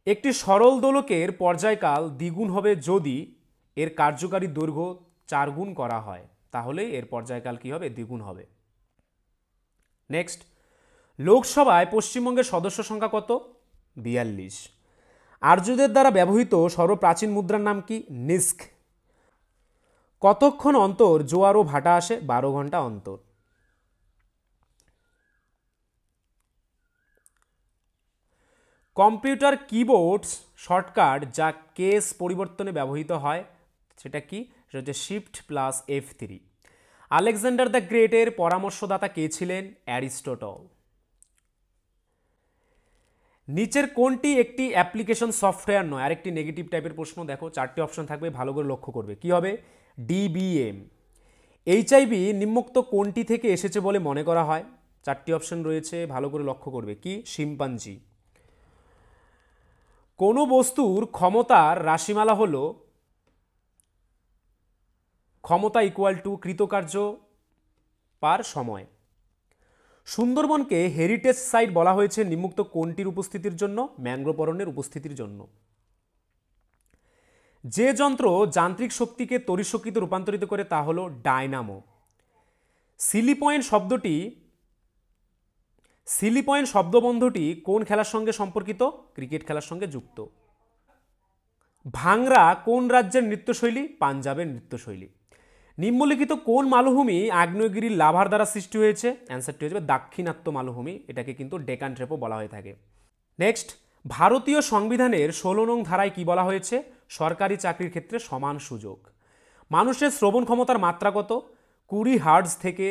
Speaker 2: একটি সরল দোলকের পর্যায়কাল দ্বিগুণ হবে যদি এর কার্যকারী দৈর্ঘ্য 4 গুণ করা হয়, তাহলে এর পর্যায়কাল কি হবে? দ্বিগুণ হবে। নেক্সট, লোকসভায় পশ্চিমবঙ্গের সদস্য সংখ্যা কত? 42। আর্যদের দ্বারা ব্যবহৃত সর্বপ্রাচীন মুদ্রার নাম কি? নিস্ক। কতক্ষণ অন্তর জোয়ার ও ভাটা আসে? 12 ঘন্টা অন্তর। কম্পিউটার কিবোর্ডস শর্টকাট যা কেস পরিবর্তনে ব্যবহৃত হয় সেটা কি? সেটা হচ্ছে Shift+F3। আলেকজান্ডার দ্য গ্রেটের পরামর্শদাতা কে ছিলেন? অ্যারিস্টটল। নিচের কোনটি একটি অ্যাপ্লিকেশন সফটওয়্যার নয়? আরেকটি নেগেটিভ টাইপের প্রশ্ন। দেখো 4টি অপশন থাকবে, ভালো করে লক্ষ্য করবে। কি হবে? DBM। এইচআইভি নিম্নোক্ত কোনটি থেকে এসেছে বলে মনে করা হয়? 4টি অপশন রয়েছে, ভালো করে লক্ষ্য করবে। কি? শিম্পাঞ্জি। কোনো বস্তুর ক্ষমতার রাশিমালা হলো ক্ষমতা ইকুয়াল টু কৃতকার্য পার সময়। সুন্দরবনকে হেরিটেজ সাইট বলা হয়েছে নিম্নোক্ত কোনটির উপস্থিতির জন্য? ম্যানগ্রোভ অরণ্যের উপস্থিতির জন্য। যে যন্ত্র যান্ত্রিক শক্তিকে তড়িৎ শক্তিতে রূপান্তরিত করে তা হলো ডায়নামো। সিলি পয়েন্ট শব্দবন্ধটি কোন খেলার সঙ্গে সম্পর্কিত? ক্রিকেট খেলার সঙ্গে যুক্ত। ভাংরা কোন রাজ্যের নৃত্যশৈলী? পাঞ্জাবের নৃত্যশৈলী। নিম্নলিখিত কোন মালভূমি আগ্নেয়গিরির লাভার দ্বারা সৃষ্টি হয়েছে? অ্যান্সারটি হয়ে যাবে দাক্ষিণাত্য মালভূমি। এটাকে কিন্তু ডেকান ট্রেপও বলা হয়ে থাকে। নেক্সট, ভারতীয় সংবিধানের 16 নং ধারায় কি বলা হয়েছে? সরকারি চাকরির ক্ষেত্রে সমান সুযোগ। মানুষের শ্রবণ ক্ষমতার মাত্রা কত? 20 হার্টজ থেকে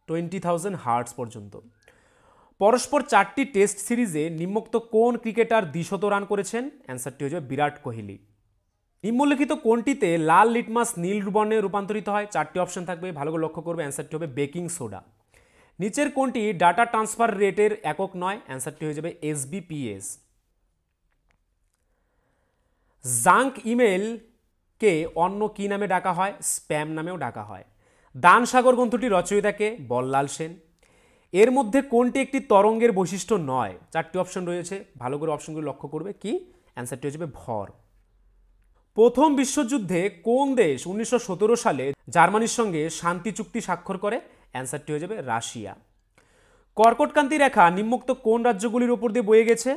Speaker 2: 20,000 হার্টজ পর্যন্ত। পরস্পর 4টি টেস্ট সিরিজে নিম্নোক্ত কোন ক্রিকেটার 200 রান করেছেন? অ্যান্সারটি হয়ে যাবে বিরাট কোহলি। নিম্নলিখিত কোনটিতে লাল লিটমাস নীল বর্ণে রূপান্তরিত হয়? 4টি অপশন থাকবে, ভালো করে লক্ষ্য করবে। অ্যান্সারটি হবে বেকিং সোডা। নিচের কোনটি ডাটা ট্রান্সফার রেটের একক নয়? অ্যান্সারটি হয়ে যাবে SBPS। জাঙ্ক ইমেলকে অন্য কি নামে ডাকা হয়? স্প্যাম নামেও ডাকা হয়। দান সাগর গ্রন্থটি রচয়িতাকে? বল্লাল সেন। এর মধ্যে কোনটি একটি তরঙ্গের বৈশিষ্ট্য নয়? 4টি অপশন রয়েছে, ভালো করে অপশনগুলো লক্ষ্য করবে। কি? অ্যান্সারটি হয়ে যাবে ভর। প্রথম বিশ্বযুদ্ধে কোন দেশ 1917 সালে জার্মানির সঙ্গে শান্তি চুক্তি স্বাক্ষর করে? অ্যান্সারটি হয়ে যাবে রাশিয়া। কর্কটক্রান্তি রেখা নিম্নোক্ত কোন রাজ্যগুলির উপর দিয়ে বয়ে গেছে?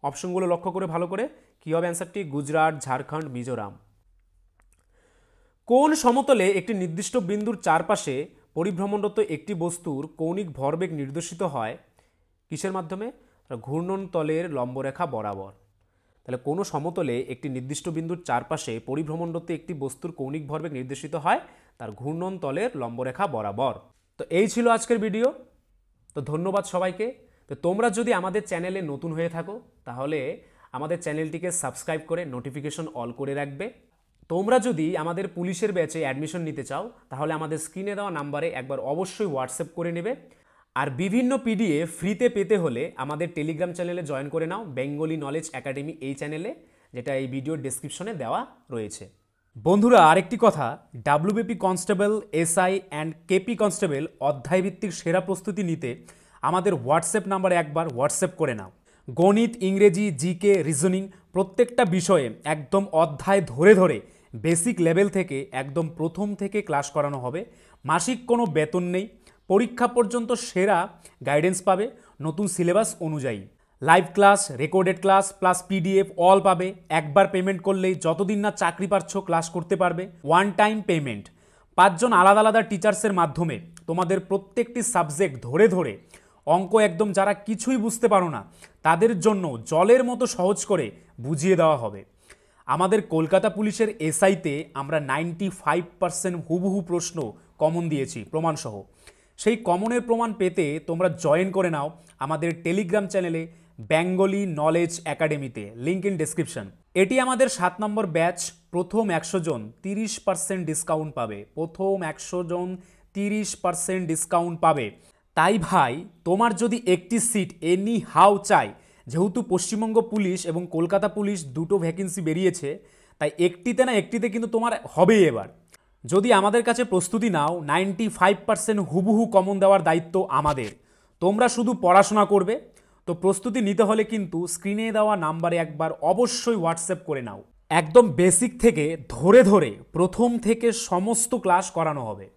Speaker 2: অপশনগুলো লক্ষ্য করে ভালো করে। কি হবে অ্যান্সারটি? গুজরাট, ঝাড়খণ্ড, মিজোরাম। কোন সমতলে একটি নির্দিষ্ট বিন্দুর চারপাশে পরিভ্রমণরত একটি বস্তুর কৌণিক ভরবেগ নির্দেশিত হয় কিসের মাধ্যমে? ঘূর্ণন তলের লম্বরেখা বরাবর। তাহলে কোনো সমতলে একটি নির্দিষ্ট বিন্দুর চারপাশে পরিভ্রমণরত একটি বস্তুর কৌণিক ভরবেগ নির্দেশিত হয় তার ঘূর্ণন তলের লম্বরেখা বরাবর। তো এই ছিল আজকের ভিডিও। তো ধন্যবাদ সবাইকে। তো তোমরা যদি আমাদের চ্যানেলে নতুন হয়ে থাকো তাহলে আমাদের চ্যানেলটিকে সাবস্ক্রাইব করে নোটিফিকেশন অল করে রাখবে। তোমরা যদি আমাদের পুলিশের ব্যাচে অ্যাডমিশন নিতে চাও তাহলে আমাদের স্ক্রিনে দেওয়া নাম্বারে একবার অবশ্যই হোয়াটসঅ্যাপ করে নেবে। আর বিভিন্ন পিডিএফ ফ্রিতে পেতে হলে আমাদের টেলিগ্রাম চ্যানেলে জয়েন করে নাও, বেঙ্গলি নলেজ একাডেমি এই চ্যানেলে, যেটা এই ভিডিওর ডেসক্রিপশনে দেওয়া রয়েছে। বন্ধুরা, আরেকটি কথা, WBP constable, SI and KP constable অধ্যায়ভিত্তিক সেরা প্রস্তুতি নিতে আমাদের হোয়াটসঅ্যাপ নাম্বারে একবার হোয়াটসঅ্যাপ করে নাও। গণিত, ইংরেজি, জিকে, রিজনিং প্রত্যেকটা বিষয়ে একদম অধ্যায় ধরে ধরে বেসিক লেভেল থেকে একদম প্রথম থেকে ক্লাস করানো হবে। মাসিক কোনো বেতন নেই, পরীক্ষা পর্যন্ত সেরা গাইডেন্স পাবে নতুন সিলেবাস অনুযায়ী। Live class, recorded class plus PDF all পাবে। একবার পেমেন্ট করলেই যতদিন না চাকরি পাচ্ছ ক্লাস করতে পারবে। One time payment. 5 জন আলাদা আলাদা টিচার্সের মাধ্যমে তোমাদের প্রত্যেকটি সাবজেক্ট ধরে ধরে অঙ্ক একদম যারা কিছুই বুঝতে পারো না তাদের জন্য জলের মতো সহজ করে বুঝিয়ে দেওয়া হবে। আমাদের কলকাতা পুলিশের এসআইতে আমরা 95% হুবহু প্রশ্ন কমন দিয়েছি প্রমাণসহ। সেই কমনের প্রমাণ পেতে তোমরা জয়েন করে নাও আমাদের টেলিগ্রাম চ্যানেলে বেঙ্গলি নলেজ একাডেমিতে, লিঙ্ক ইন ডেসক্রিপশন। এটি আমাদের 7 নম্বর ব্যাচ। প্রথম 100 জন 30% ডিসকাউন্ট পাবে। প্রথম 100 জন 30% ডিসকাউন্ট পাবে। তাই ভাই, তোমার যদি একটি সিট এনি হাউ চাই, যেহেতু পশ্চিমবঙ্গ পুলিশ এবং কলকাতা পুলিশ দুটো ভ্যাকেন্সি বেরিয়েছে, তাই একটিতে না একটিতে কিন্তু তোমার হবেই এবার। যদি আমাদের কাছে প্রস্তুতি নাও, 95% হুবহু কমন দেওয়ার দায়িত্ব আমাদের। তোমরা শুধু পড়াশোনা করবে। তো প্রস্তুতি নিতে হলে কিন্তু স্ক্রিনে দেওয়া নাম্বারে একবার অবশ্যই হোয়াটসঅ্যাপ করে নাও। একদম বেসিক থেকে ধরে ধরে প্রথম থেকে সমস্ত ক্লাস করানো হবে।